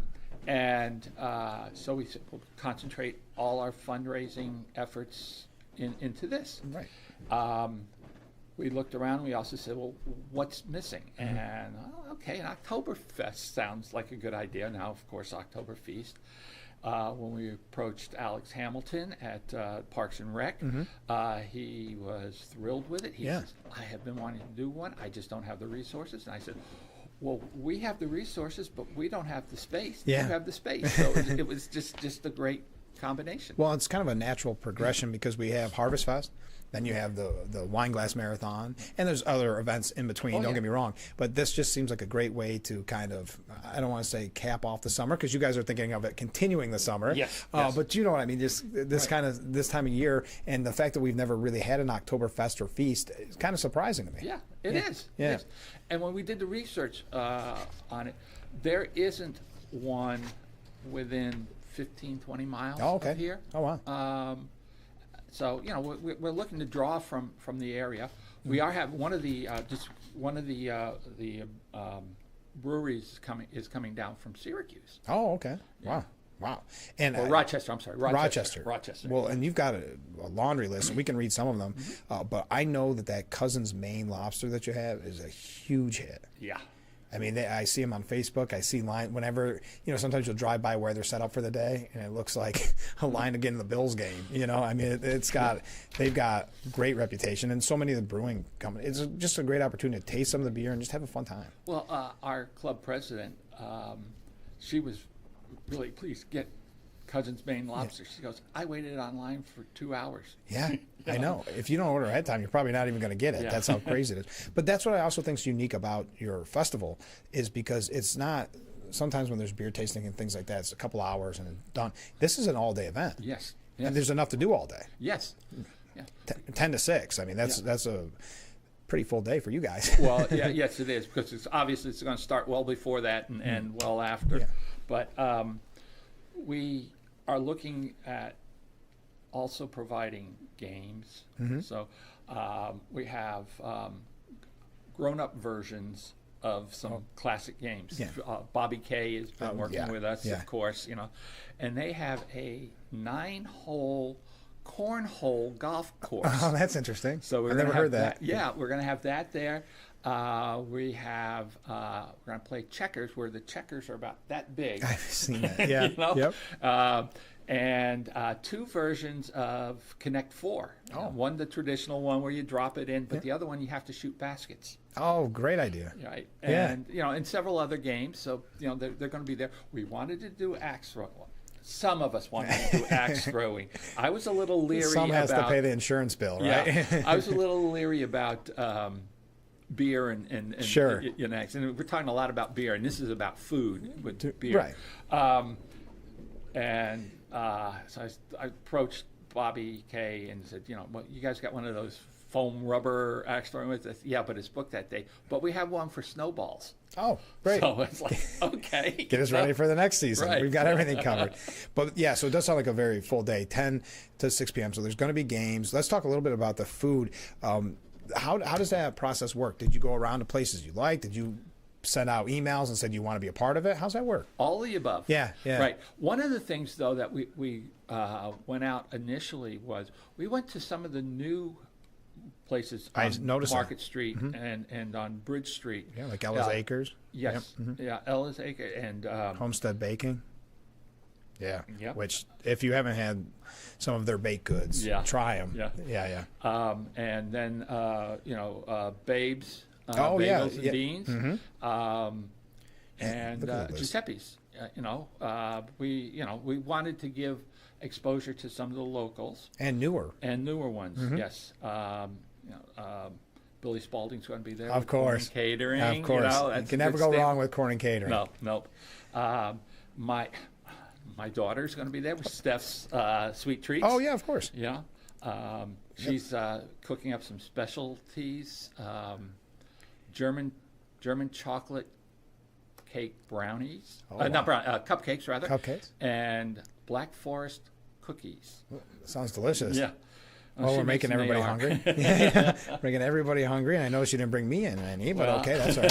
we said we'll concentrate all our fundraising efforts into this. Right. We looked around. We also said, well, what's missing? And okay, an Oktoberfest sounds like a good idea. Now, of course, Oktoberfest. When we approached Alex Hamilton at Parks and Rec, he was thrilled with it. He says, I have been wanting to do one. I just don't have the resources. And I said, well, we have the resources, but we don't have the space. Yeah. You have the space. So it was just a great combination. Well, it's kind of a natural progression because we have Harvest Fest. Then you have the Wine Glass Marathon, and there's other events in between, don't get me wrong. But this just seems like a great way to kind of, I don't want to say cap off the summer, because you guys are thinking of it continuing the summer. Yes. But you know what I mean, just this kind of, this time of year, and the fact that we've never really had an Oktoberfest or feast is kind of surprising to me. Yeah, it is. Yeah. It is. And when we did the research on it, there isn't one within 15, 20 miles of here. Oh, wow. So we're looking to draw from the area. We are having one of the breweries is coming down from Syracuse. Oh, okay. Yeah. Wow. And Rochester. I'm sorry, Rochester. Well, and you've got a laundry list, and we can read some of them. But I know that Cousin's Maine lobster that you have is a huge hit. Yeah. I mean, I see them on Facebook. I see line whenever, sometimes you'll drive by where they're set up for the day, and it looks like a line to get in the Bills game. I mean, they've got great reputation, and so many of the brewing companies. It's just a great opportunity to taste some of the beer and just have a fun time. Well, our club president, she was really pleased to get Cousin's Maine lobster. She goes, I waited online for 2 hours. Yeah, I know. If you don't order ahead of time, you're probably not even going to get it. Yeah. That's how crazy it is. But that's what I also think is unique about your festival, is because it's not, sometimes when there's beer tasting and things like that, it's a couple hours and it's done. This is an all-day event. Yes. And there's enough to do all day. Yes. Yeah. 10 to 6. I mean, that's a pretty full day for you guys. Well, yes, it is, because it's going to start well before that and well after. Yeah. But we are looking at also providing games. So we have grown-up versions of some classic games. Yeah. Bobby Kay has been working with us, Yeah. of course, and they have a 9-hole cornhole golf course. Oh, that's interesting. So I've never heard that. Yeah, we're going to have that there. We're going to play checkers, where the checkers are about that big. I've seen that. Yeah. Yep. And 2 versions of Connect 4. One, the traditional one where you drop it in, but the other one you have to shoot baskets. Oh, great idea. Right. And and several other games. So they're going to be there. We wanted to do axe throwing. Some of us wanted to do axe throwing. I was a little leery. Some has to pay the insurance bill, right? Yeah. I was a little leery about beer and sure. And we're talking a lot about beer, and this is about food with beer. Right. So I approached Bobby Kay and said, well, you guys got one of those foam rubber axe throwing with us? Yeah, but it's booked that day. But we have one for snowballs. Oh, great. So it's like, okay. Get us ready for the next season. Right. We've got everything covered. But yeah, so it does sound like a very full day, 10 to 6 p.m. So there's going to be games. Let's talk a little bit about the food. How does that process work? Did you go around to places you like? Did you send out emails and said you want to be a part of it? How's that work? All of the above. Yeah. Right. One of the things, though, that we went out initially was we went to some of the new places on Market Street and on Bridge Street. Yeah, like Ella's Acres. Yes. Yep. Yeah, Ella's Acres and Homestead Baking. Yeah. Yep. Which, if you haven't had some of their baked goods, try them. Yeah. And then Babes. Bagels and beans, and Giuseppe's. We wanted to give exposure to some of the locals and newer ones. Yes, Billy Spalding's going to be there. Of course, Corn Catering. Of course, you can never go wrong with Corn and Catering. Nope. My my daughter's going to be there with Steph's Sweet Treats. Oh, yeah, of course. Yeah. She's cooking up some specialties, German chocolate cake brownies. Not cupcakes, rather. Cupcakes. And Black Forest cookies. Sounds delicious. Yeah. Oh, we're making everybody hungry. Making everybody hungry. And I know she didn't bring me in any, but okay, that's all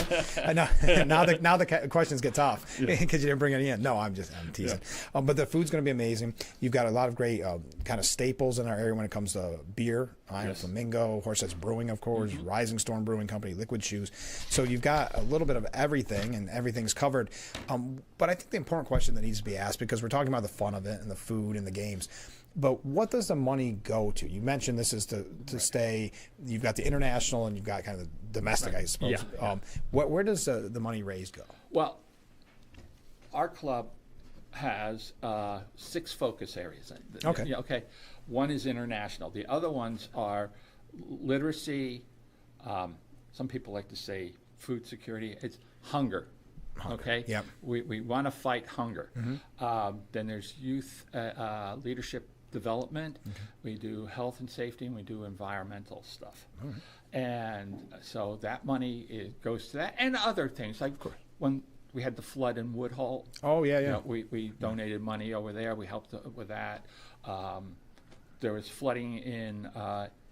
right. Now the questions get tough because you didn't bring any in. No, I'm teasing. Yeah. But the food's going to be amazing. You've got a lot of great kind of staples in our area when it comes to beer. Iron Flamingo, Horseheads Brewing, of course, Rising Storm Brewing Company, Liquid Shoes. So you've got a little bit of everything, and everything's covered. But I think the important question that needs to be asked, because we're talking about the fun of it and the food and the games, but what does the money go to? You mentioned this is to stay. You've got the international and you've got kind of the domestic, I suppose. Yeah. Where does the money raised go? Well, our club has 6 focus areas. Okay. Yeah, okay. One is international. The other ones are literacy. Some people like to say food security. It's hunger. Okay. Yep. We want to fight hunger. Then there's youth leadership development. We do health and safety, and we do environmental stuff. And so that money goes to that, and other things like when we had the flood in Woodhull. Oh yeah, yeah. You know, we donated money over there. We helped with that. There was flooding in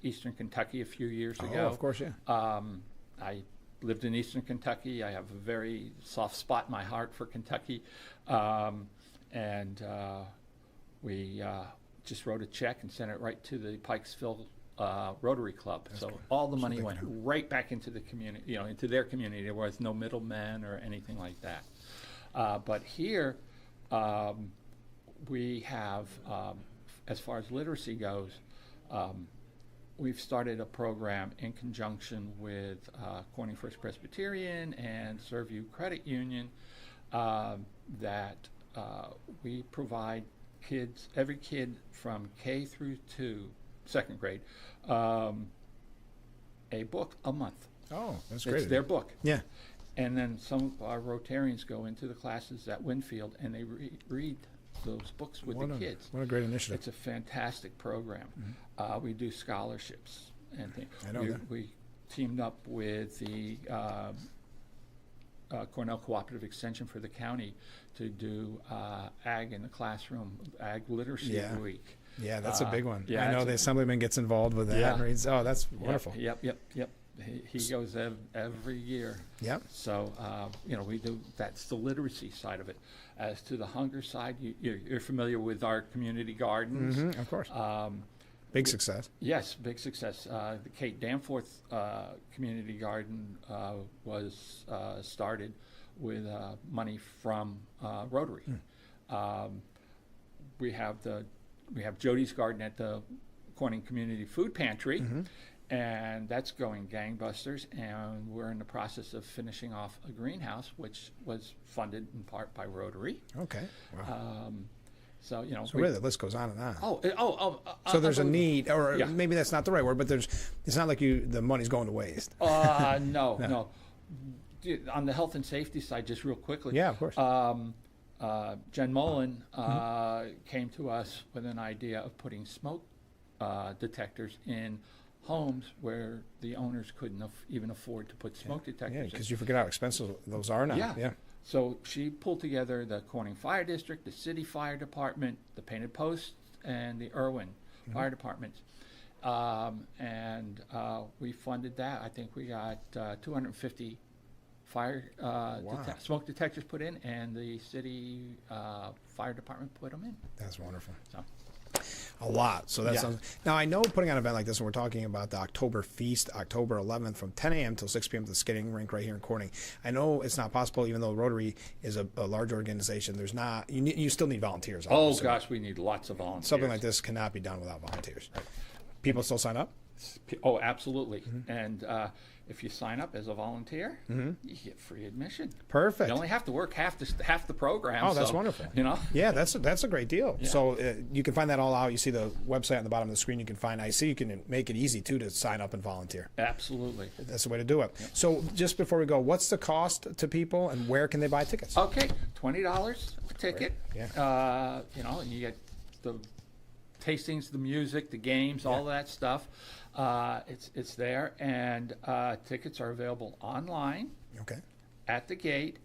eastern Kentucky a few years ago. Oh, of course, yeah. I lived in eastern Kentucky. I have a very soft spot in my heart for Kentucky. We just wrote a check and sent it right to the Pikesville Rotary Club. That's so great. All the money went right back into the community, into their community. There was no middlemen or anything like that. But here, we have, as far as literacy goes, we've started a program in conjunction with Corning First Presbyterian and Surview Credit Union that we provide every kid from K through to 2nd grade, a book a month. Oh, that's great. It's their book. Yeah. And then some of our Rotarians go into the classes at Winfield and they read those books with the kids. What a great initiative. It's a fantastic program. We do scholarships and things. I know that. We teamed up with the Cornell Cooperative Extension for the county to do ag in the classroom, ag literacy week. Yeah, that's a big one. Yeah, I know the assemblyman gets involved with that. And reads, that's wonderful. Yep. He goes every year. Yep. So, we do, that's the literacy side of it. As to the hunger side, you're familiar with our community gardens. Of course. Big success. Yes, big success. The Kate Danforth Community Garden was started with money from Rotary. We have Jody's Garden at the Corning Community Food Pantry, and that's going gangbusters. And we're in the process of finishing off a greenhouse, which was funded in part by Rotary. Okay. Wow. So really the list goes on and on. So there's a need, or maybe that's not the right word, but it's not like the money's going to waste. No. On the health and safety side, just real quickly. Yeah, of course. Jen Mullen came to us with an idea of putting smoke detectors in homes where the owners couldn't even afford to put smoke detectors in. Yeah, because you forget how expensive those are now. Yeah. So she pulled together the Corning Fire District, the City Fire Department, the Painted Post, and the Irwin Fire Departments. And we funded that. I think we got 250 smoke detectors put in, and the City Fire Department put them in. That's wonderful. A lot. So that sounds. Now I know putting on an event like this, and we're talking about the October Feast, October 11th, from 10 a.m. till 6 p.m. at the skating rink right here in Corning. I know it's not possible, even though Rotary is a large organization. There's not. You still need volunteers. Obviously. Oh gosh, we need lots of volunteers. Something like this cannot be done without volunteers. People still sign up? Oh, absolutely. And if you sign up as a volunteer, you get free admission. Perfect. You only have to work half the program. Oh, that's wonderful. Yeah, that's a great deal. Yeah. So you can find that all out. You see the website on the bottom of the screen. You can find. I see you can make it easy too to sign up and volunteer. Absolutely. That's the way to do it. Yep. So just before we go, what's the cost to people, and where can they buy tickets? Okay, $20 a ticket. Right. Yeah. And you get the tastings, the music, the games, all that stuff. It's there, and tickets are available online. Okay. At the gate,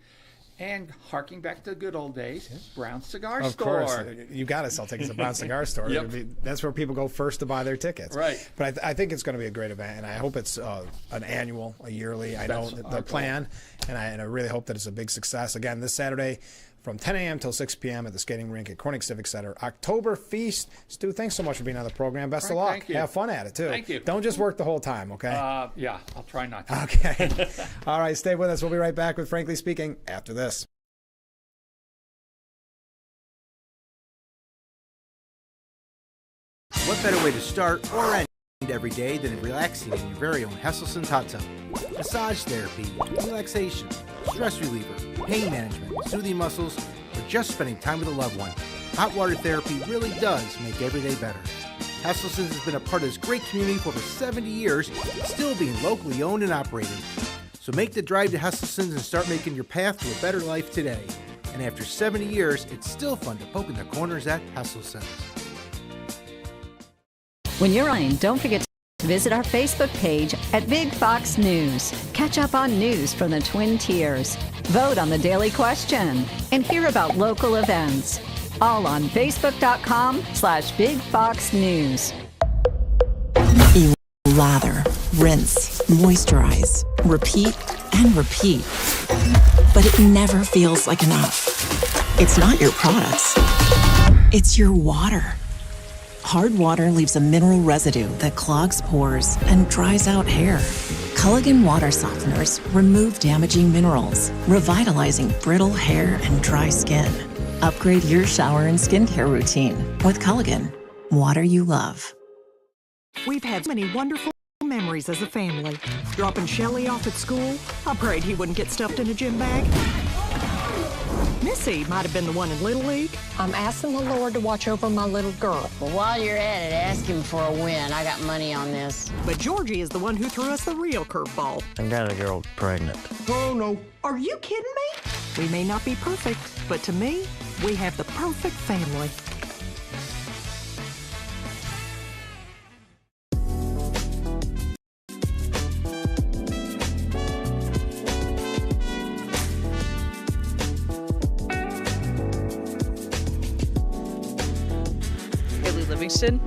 and harking back to the good old days, Brown Cigar of Store. Of course, you got to sell tickets at Brown Cigar Store. Yep. That's where people go first to buy their tickets. Right. But I think it's going to be a great event, and I hope it's an annual, a yearly. I know the plan, and I really hope that it's a big success. Again, this Saturday, from 10 a.m. till 6 p.m. at the skating rink at Corning Civic Center. October Feast. Stu, thanks so much for being on the program. Best of luck. Thank you. Have fun at it, too. Thank you. Don't just work the whole time, okay? Yeah, I'll try not to. Okay. All right, stay with us. We'll be right back with Frankly Speaking after this. What better way to start or end every day than relaxing in your very own Hesselson's hot tub? Massage therapy, relaxation, stress reliever, pain management, soothing muscles, or just spending time with a loved one. Hot water therapy really does make every day better. Hesselson's has been a part of this great community for over 70 years, still being locally owned and operated. So make the drive to Hesselson's and start making your path to a better life today. And after 70 years, it's still fun to poke in the corners at Hesselson's. When you're on, don't forget to visit our Facebook page at Big Fox News. Catch up on news from the Twin Tiers. Vote on the daily question and hear about local events. All on Facebook.com/Big Fox News. You lather, rinse, moisturize, repeat, and repeat. But it never feels like enough. It's not your products. It's your water. Hard water leaves a mineral residue that clogs pores and dries out hair. Culligan water softeners remove damaging minerals, revitalizing brittle hair and dry skin. Upgrade your shower and skincare routine with Culligan, water you love. We've had many wonderful memories as a family. Dropping Shelly off at school, I prayed he wouldn't get stuffed in a gym bag. Missy might have been the one in Little League. I'm asking the Lord to watch over my little girl. Well, while you're at it, ask him for a win. I got money on this. But Georgie is the one who threw us the real curveball. I got a girl pregnant. Oh, no. Are you kidding me? We may not be perfect, but to me, we have the perfect family. Livingston.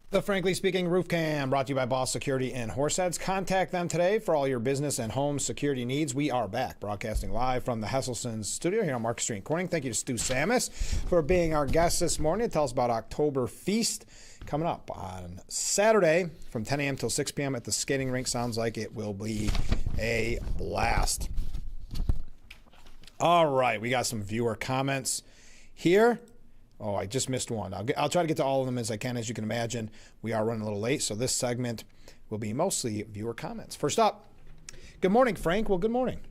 The Frankly Speaking Roof Cam, brought to you by Boss Security in Horseheads. Contact them today for all your business and home security needs. We are back, broadcasting live from the Hesselson's studio here on Market Street in Corning. Thank you to Stu Samus for being our guest this morning to tell us about October Feast coming up on Saturday from 10 a.m. till 6 p.m. at the skating rink. Sounds like it will be a blast. All right, we got some viewer comments here. Oh, I just missed one. I'll try to get to all of them as I can. As you can imagine, we are running a little late, so this segment will be mostly viewer comments. First up, good morning, Frank. Well, good morning.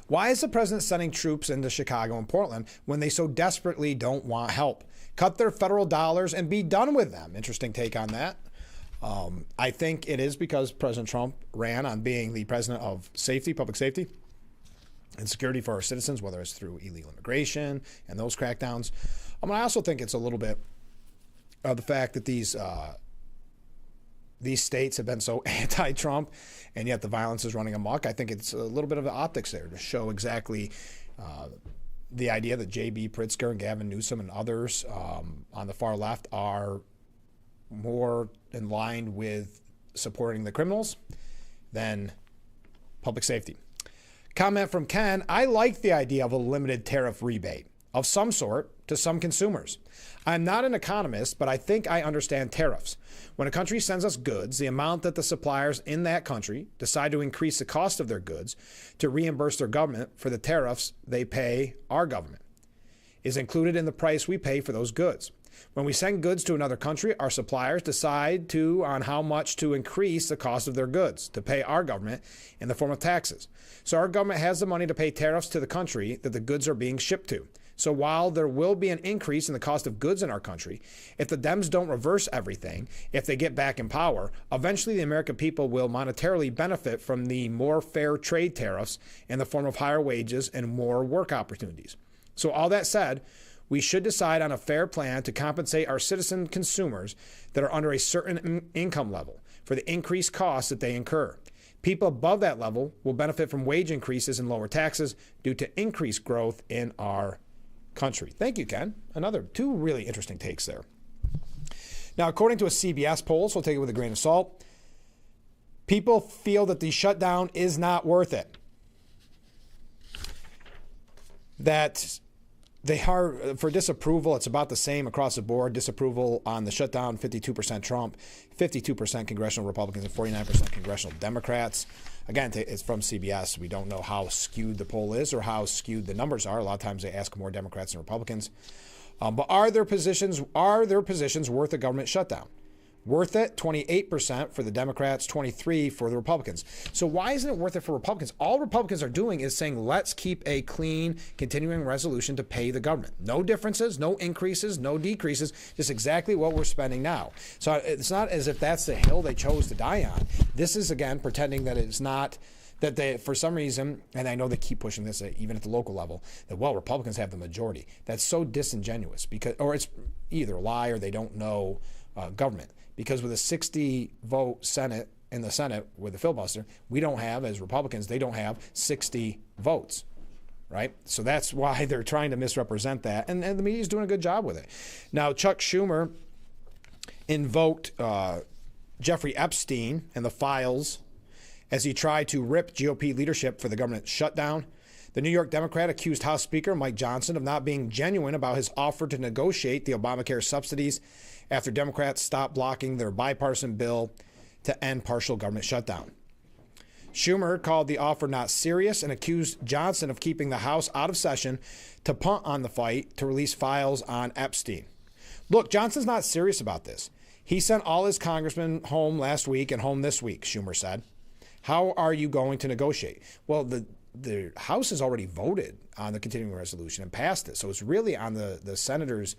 Why is the president sending troops into Chicago and Portland when they so desperately don't want help? Cut their federal dollars and be done with them. Interesting take on that. I think it is because President Trump ran on being the president of safety, public safety, and security for our citizens, whether it's through illegal immigration and those crackdowns. I also think it's a little bit of the fact that these states have been so anti-Trump, and yet the violence is running amok. I think it's a little bit of the optics there to show exactly the idea that J.B. Pritzker and Gavin Newsom and others on the far left are more in line with supporting the criminals than public safety. Comment from Ken, I like the idea of a limited tariff rebate of some sort to some consumers. I'm not an economist, but I think I understand tariffs. When a country sends us goods, the amount that the suppliers in that country decide to increase the cost of their goods to reimburse their government for the tariffs they pay our government is included in the price we pay for those goods. When we send goods to another country, our suppliers decide on how much to increase the cost of their goods to pay our government in the form of taxes. So our government has the money to pay tariffs to the country that the goods are being shipped to. So while there will be an increase in the cost of goods in our country, if the Dems don't reverse everything, if they get back in power, eventually the American people will monetarily benefit from the more fair trade tariffs in the form of higher wages and more work opportunities. So all that said, we should decide on a fair plan to compensate our citizen consumers that are under a certain income level for the increased costs that they incur. People above that level will benefit from wage increases and lower taxes due to increased growth in our country. Thank you, Ken. Two really interesting takes there. Now, according to a CBS poll, so we'll take it with a grain of salt, people feel that the shutdown is not worth it. That they are, for disapproval, it's about the same across the board. Disapproval on the shutdown, 52% Trump, 52% congressional Republicans, and 49% congressional Democrats. Again, it's from CBS. We don't know how skewed the poll is or how skewed the numbers are. A lot of times they ask more Democrats than Republicans. But are their positions worth a government shutdown? Worth it, 28% for the Democrats, 23% for the Republicans. So why isn't it worth it for Republicans? All Republicans are doing is saying, let's keep a clean continuing resolution to pay the government. No differences, no increases, no decreases, just exactly what we're spending now. So it's not as if that's the hill they chose to die on. This is, again, pretending that it's not, that they, for some reason, and I know they keep pushing this even at the local level, that, well, Republicans have the majority. That's so disingenuous, because, or it's either a lie or they don't know government. Because with a 60-vote Senate in the Senate with the filibuster, we don't have, as Republicans, they don't have 60 votes, right? So that's why they're trying to misrepresent that, and the media's doing a good job with it. Now, Chuck Schumer invoked Jeffrey Epstein and the files as he tried to rip GOP leadership for the government shutdown. The New York Democrat accused House Speaker Mike Johnson of not being genuine about his offer to negotiate the Obamacare subsidies after Democrats stopped blocking their bipartisan bill to end partial government shutdown. Schumer called the offer not serious and accused Johnson of keeping the House out of session to punt on the fight to release files on Epstein. Look, Johnson's not serious about this. He sent all his congressmen home last week and home this week, Schumer said. How are you going to negotiate? Well, the House has already voted on the continuing resolution and passed it, so it's really on the senators'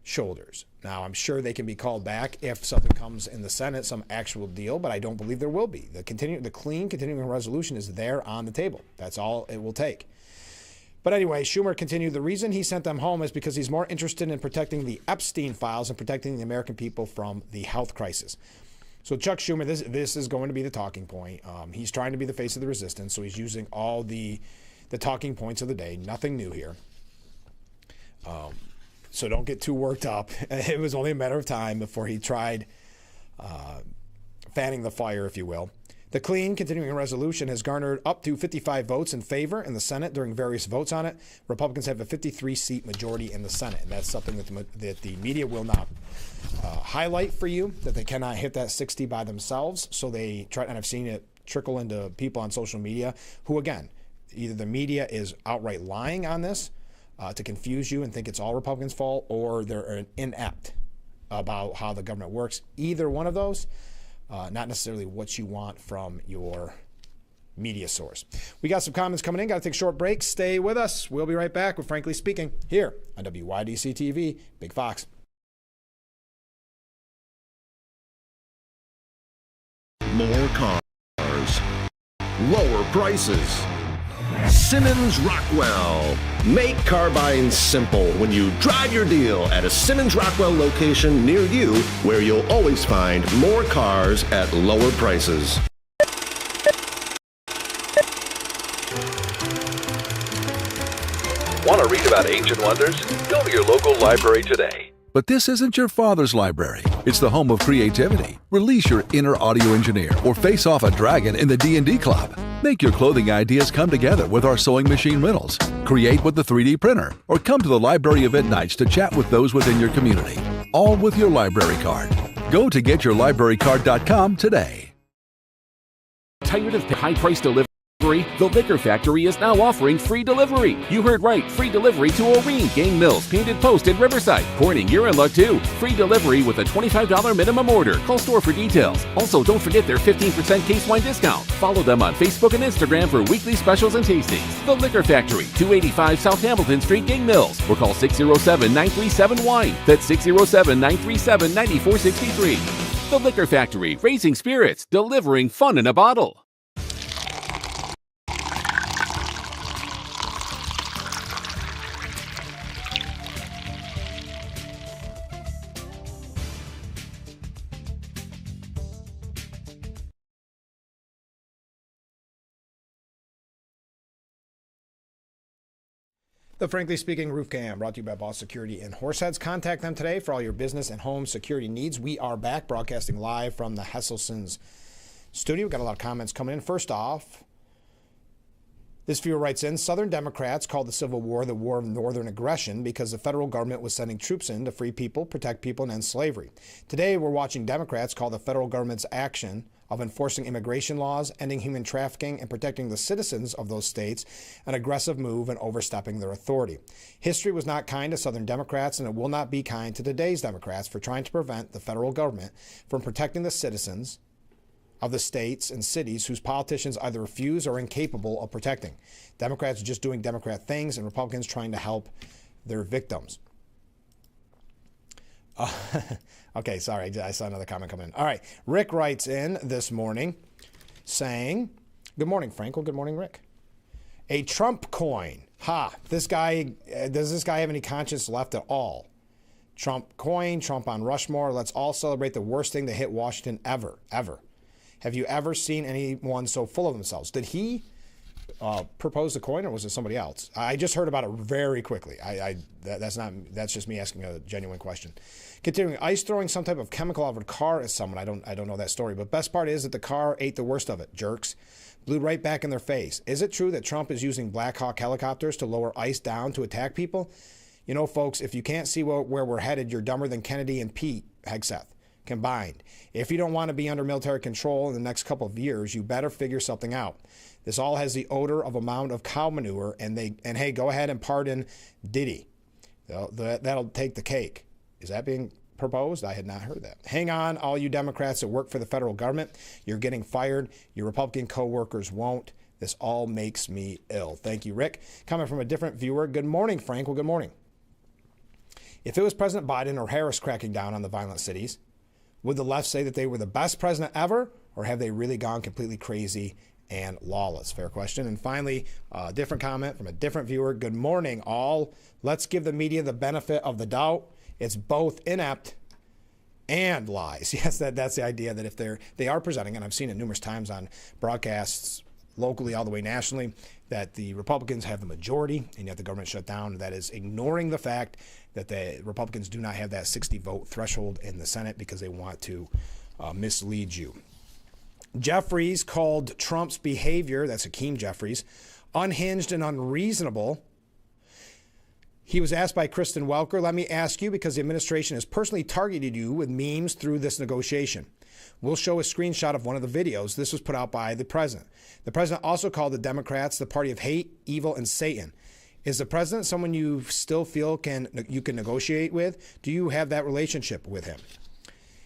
shoulders. Now, I'm sure they can be called back if something comes in the Senate, some actual deal, but I don't believe there will be. The clean continuing resolution is there on the table. That's all it will take. But anyway, Schumer continued, the reason he sent them home is because he's more interested in protecting the Epstein files and protecting the American people from the health crisis. So Chuck Schumer, this is going to be the talking point. He's trying to be the face of the resistance, so he's using all the talking points of the day. Nothing new here. So don't get too worked up. It was only a matter of time before he tried fanning the fire, if you will. The clean continuing resolution has garnered up to 55 votes in favor in the Senate during various votes on it. Republicans have a 53-seat majority in the Senate, and that's something that the media will not highlight for you, that they cannot hit that 60 by themselves. So they try, and I've seen it trickle into people on social media who, again, either the media is outright lying on this, to confuse you and think it's all Republicans' fault, or they're inept about how the government works. Either one of those, not necessarily what you want from your media source. We got some comments coming in. Got to take a short break. Stay with us. We'll be right back with Frankly Speaking here on WYDC TV, Big Fox. More cars, lower prices. Simmons Rockwell. Make car buying simple when you drive your deal at a Simmons Rockwell location near you, where you'll always find more cars at lower prices. Want to read about ancient wonders? Go to your local library today. But this isn't your father's library. It's the home of creativity. Release your inner audio engineer or face off a dragon in the D&D club. Make your clothing ideas come together with our sewing machine rentals. Create with the 3D printer, or come to the library event nights to chat with those within your community. All with your library card. Go to getyourlibrarycard.com today. Tired of high-price delivery? The Liquor Factory is now offering free delivery. You heard right, free delivery to Oreen, Gang Mills, Painted Post, and Riverside. Corning, you're in luck too. Free delivery with a $25 minimum order. Call store for details. Also, don't forget their 15% case wine discount. Follow them on Facebook and Instagram for weekly specials and tastings. The Liquor Factory, 285 South Hamilton Street, Gang Mills. Or call 607-937-WINE. That's 607-937-9463. The Liquor Factory, raising spirits, delivering fun in a bottle. The Frankly Speaking Roof Cam, brought to you by Boss Security in Horseheads. Contact them today for all your business and home security needs. We are back broadcasting live from the Hesselson's studio. We've got a lot of comments coming in. First off, this viewer writes in, Southern Democrats called the Civil War the War of Northern Aggression because the federal government was sending troops in to free people, protect people, and end slavery. Today, we're watching Democrats call the federal government's action of enforcing immigration laws, ending human trafficking, and protecting the citizens of those states an aggressive move and overstepping their authority. History was not kind to Southern Democrats, and it will not be kind to today's Democrats for trying to prevent the federal government from protecting the citizens of the states and cities whose politicians either refuse or are incapable of protecting. Democrats just doing Democrat things, and Republicans trying to help their victims. Okay, sorry, I saw another comment come in. All right, Rick writes in this morning saying, good morning, Frank. Well, good morning, Rick. A Trump coin. Does this guy have any conscience left at all? Trump coin, Trump on Rushmore. Let's all celebrate the worst thing to hit Washington ever. Have you ever seen anyone so full of themselves? Did he propose the coin, or was it somebody else? I just heard about it very quickly. That's just me asking a genuine question. Continuing, ICE throwing some type of chemical out of a car at someone. I don't know that story, but best part is that the car ate the worst of it. Jerks. Blew right back in their face. Is it true that Trump is using Black Hawk helicopters to lower ICE down to attack people? You know, folks, if you can't see where we're headed, you're dumber than Kennedy and Pete Hegseth combined. If you don't want to be under military control in the next couple of years, you better figure something out. This all has the odor of a mound of cow manure, and hey, go ahead and pardon Diddy. That'll take the cake. Is that being proposed? I had not heard that. Hang on, all you Democrats that work for the federal government. You're getting fired. Your Republican co-workers won't. This all makes me ill. Thank you, Rick. Coming from a different viewer. Good morning, Frank. Well, good morning. If it was President Biden or Harris cracking down on the violent cities, would the left say that they were the best president ever, or have they really gone completely crazy and lawless? Fair question. And finally, a different comment from a different viewer. Good morning, all. Let's give the media the benefit of the doubt. It's both inept and lies. Yes, that's the idea, that if they are presenting, and I've seen it numerous times on broadcasts locally all the way nationally, that the Republicans have the majority and yet the government shut down. That is ignoring the fact that the Republicans do not have that 60 vote threshold in the Senate because they want to mislead you. Jeffries called Trump's behavior, that's Hakeem Jeffries, unhinged and unreasonable. He was asked by Kristen Welker, let me ask you, because the administration has personally targeted you with memes through this negotiation. We'll show a screenshot of one of the videos. This was put out by the president. The president also called the Democrats the party of hate, evil, and Satan. Is the president someone you still feel you can negotiate with? Do you have that relationship with him?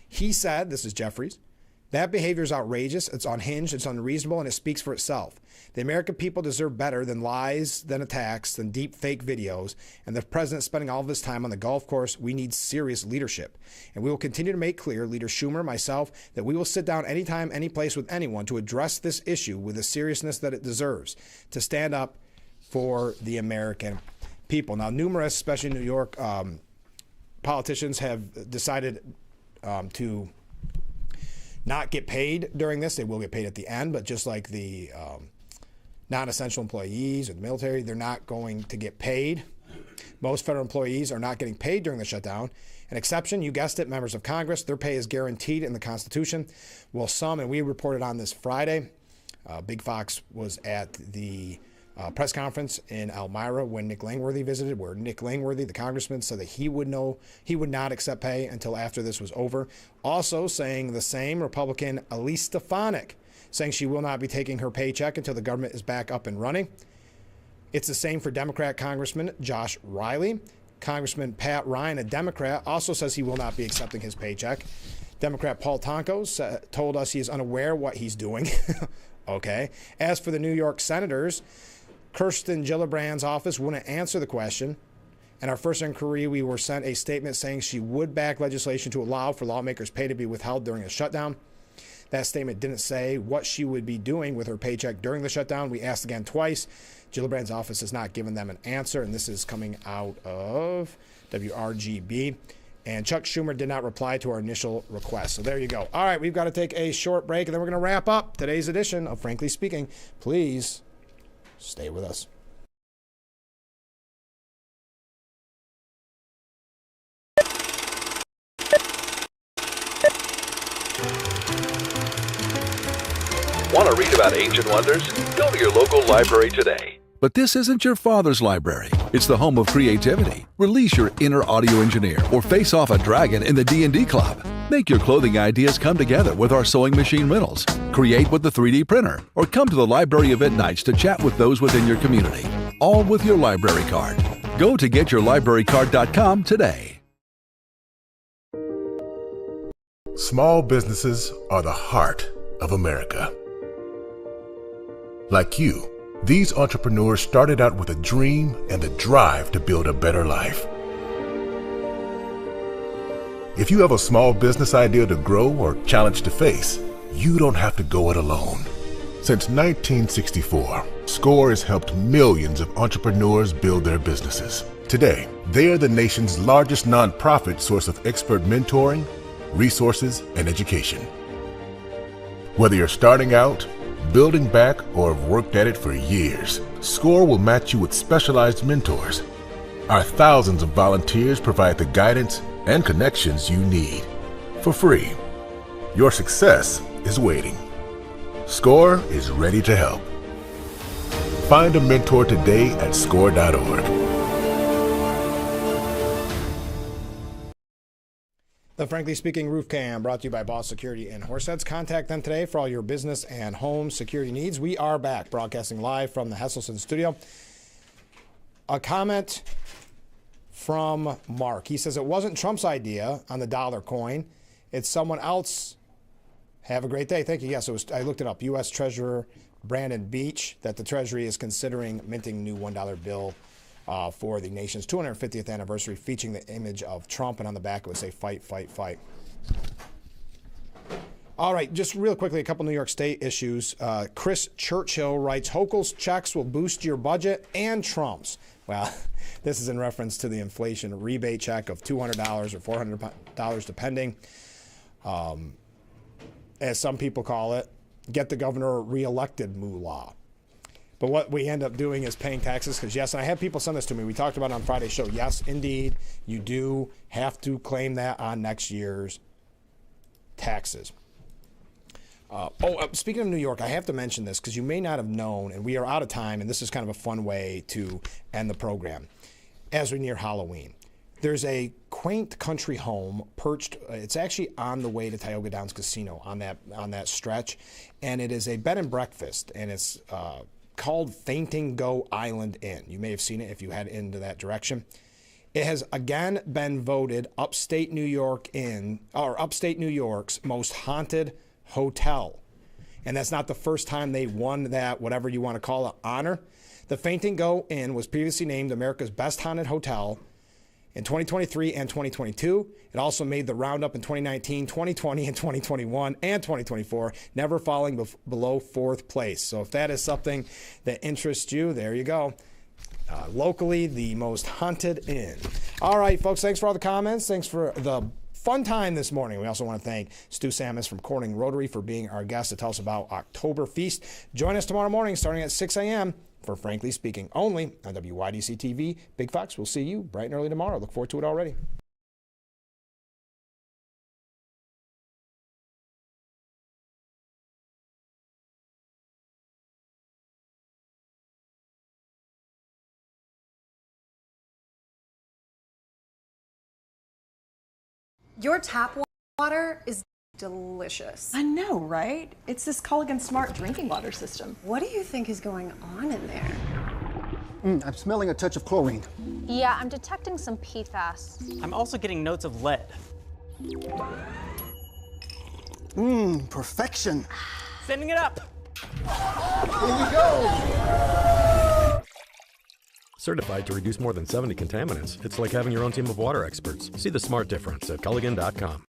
He said, this is Jeffries, that behavior is outrageous, it's unhinged, it's unreasonable, and it speaks for itself. The American people deserve better than lies, than attacks, than deep fake videos, and the president spending all of his time on the golf course. We need serious leadership. And we will continue to make clear, Leader Schumer, myself, that we will sit down anytime, any place with anyone to address this issue with the seriousness that it deserves, to stand up for the American people. Now, numerous, especially New York, politicians have decided to not get paid during this. They will get paid at the end, but just like the non-essential employees or the military, they're not going to get paid. Most federal employees are not getting paid during the shutdown. An exception, you guessed it, members of Congress, their pay is guaranteed in the Constitution. Well, some, and we reported on this Friday, Big Fox was at the press conference in Elmira when Nick Langworthy visited, where Nick Langworthy, the congressman, said that he would not accept pay until after this was over. Also saying the same, Republican Elise Stefanik, saying she will not be taking her paycheck until the government is back up and running. It's the same for Democrat Congressman Josh Riley. Congressman Pat Ryan, a Democrat, also says he will not be accepting his paycheck. Democrat Paul Tonko told us he is unaware what he's doing. Okay. As for the New York senators, Kirsten Gillibrand's office wouldn't answer the question. In our first inquiry, we were sent a statement saying she would back legislation to allow for lawmakers' pay to be withheld during a shutdown. That statement didn't say what she would be doing with her paycheck during the shutdown. We asked again twice. Gillibrand's office has not given them an answer, and this is coming out of WRGB. And Chuck Schumer did not reply to our initial request. So there you go. All right, we've got to take a short break, and then we're going to wrap up today's edition of Frankly Speaking. Please stay with us. Want to read about ancient wonders? Go to your local library today. But this isn't your father's library. It's the home of creativity. Release your inner audio engineer or face off a dragon in the D&D club. Make your clothing ideas come together with our sewing machine rentals. Create with the 3D printer or come to the library event nights to chat with those within your community. All with your library card. Go to getyourlibrarycard.com today. Small businesses are the heart of America. Like you, these entrepreneurs started out with a dream and the drive to build a better life. If you have a small business idea to grow or challenge to face, you don't have to go it alone. Since 1964, SCORE has helped millions of entrepreneurs build their businesses. Today, they are the nation's largest nonprofit source of expert mentoring, resources, and education. Whether you're starting out, building back, or have worked at it for years, SCORE will match you with specialized mentors. Our thousands of volunteers provide the guidance and connections you need for free. Your success is waiting. SCORE is ready to help. Find a mentor today at score.org. The Frankly Speaking Roof Cam brought to you by Boss Security in Horseheads. Contact them today for all your business and home security needs. We are back broadcasting live from the Hesselson studio. A comment from Mark. He says it wasn't Trump's idea on the dollar coin. It's someone else. Have a great day. Thank you. Yes, it was. I looked it up. U.S. Treasurer Brandon Beach, that the Treasury is considering minting new $1 bill for the nation's 250th anniversary, featuring the image of Trump, and on the back it would say fight, fight, fight. All right, just real quickly, a couple New York State issues. Chris Churchill writes, Hochul's checks will boost your budget and Trump's. Well, this is in reference to the inflation rebate check of $200 or $400 depending, as some people call it, get the governor reelected moolah. But what we end up doing is paying taxes because, yes, and I had people send this to me. We talked about it on Friday's show. Yes, indeed, you do have to claim that on next year's taxes. Speaking of New York, I have to mention this because you may not have known, and we are out of time, and this is kind of a fun way to end the program as we near Halloween. There's a quaint country home perched. It's actually on the way to Tioga Downs Casino on that stretch, and it is a bed and breakfast, and it's called Fainting Go Island Inn. You may have seen it if you head into that direction. It has again been voted upstate New York's most haunted hotel. And that's not the first time they won that, whatever you want to call it, honor. The Fainting Go Inn was previously named America's best haunted hotel in 2023 and 2022. It also made the roundup in 2019, 2020, and 2021, and 2024, never falling below fourth place. So if that is something that interests you, there you go. Locally, the most haunted inn. All right, folks, thanks for all the comments. Thanks for the fun time this morning. We also want to thank Stu Samus from Corning Rotary for being our guest to tell us about October Feast. Join us tomorrow morning starting at 6 a.m. for Frankly Speaking, only on WYDC TV. Big Fox, we'll see you bright and early tomorrow. Look forward to it already. Your tap water is delicious. I know, right? It's this Culligan Smart drinking water system. What do you think is going on in there? I'm smelling a touch of chlorine. Yeah, I'm detecting some PFAS. I'm also getting notes of lead. Perfection. Sending it up. Here we go. Certified to reduce more than 70 contaminants. It's like having your own team of water experts. See the smart difference at Culligan.com.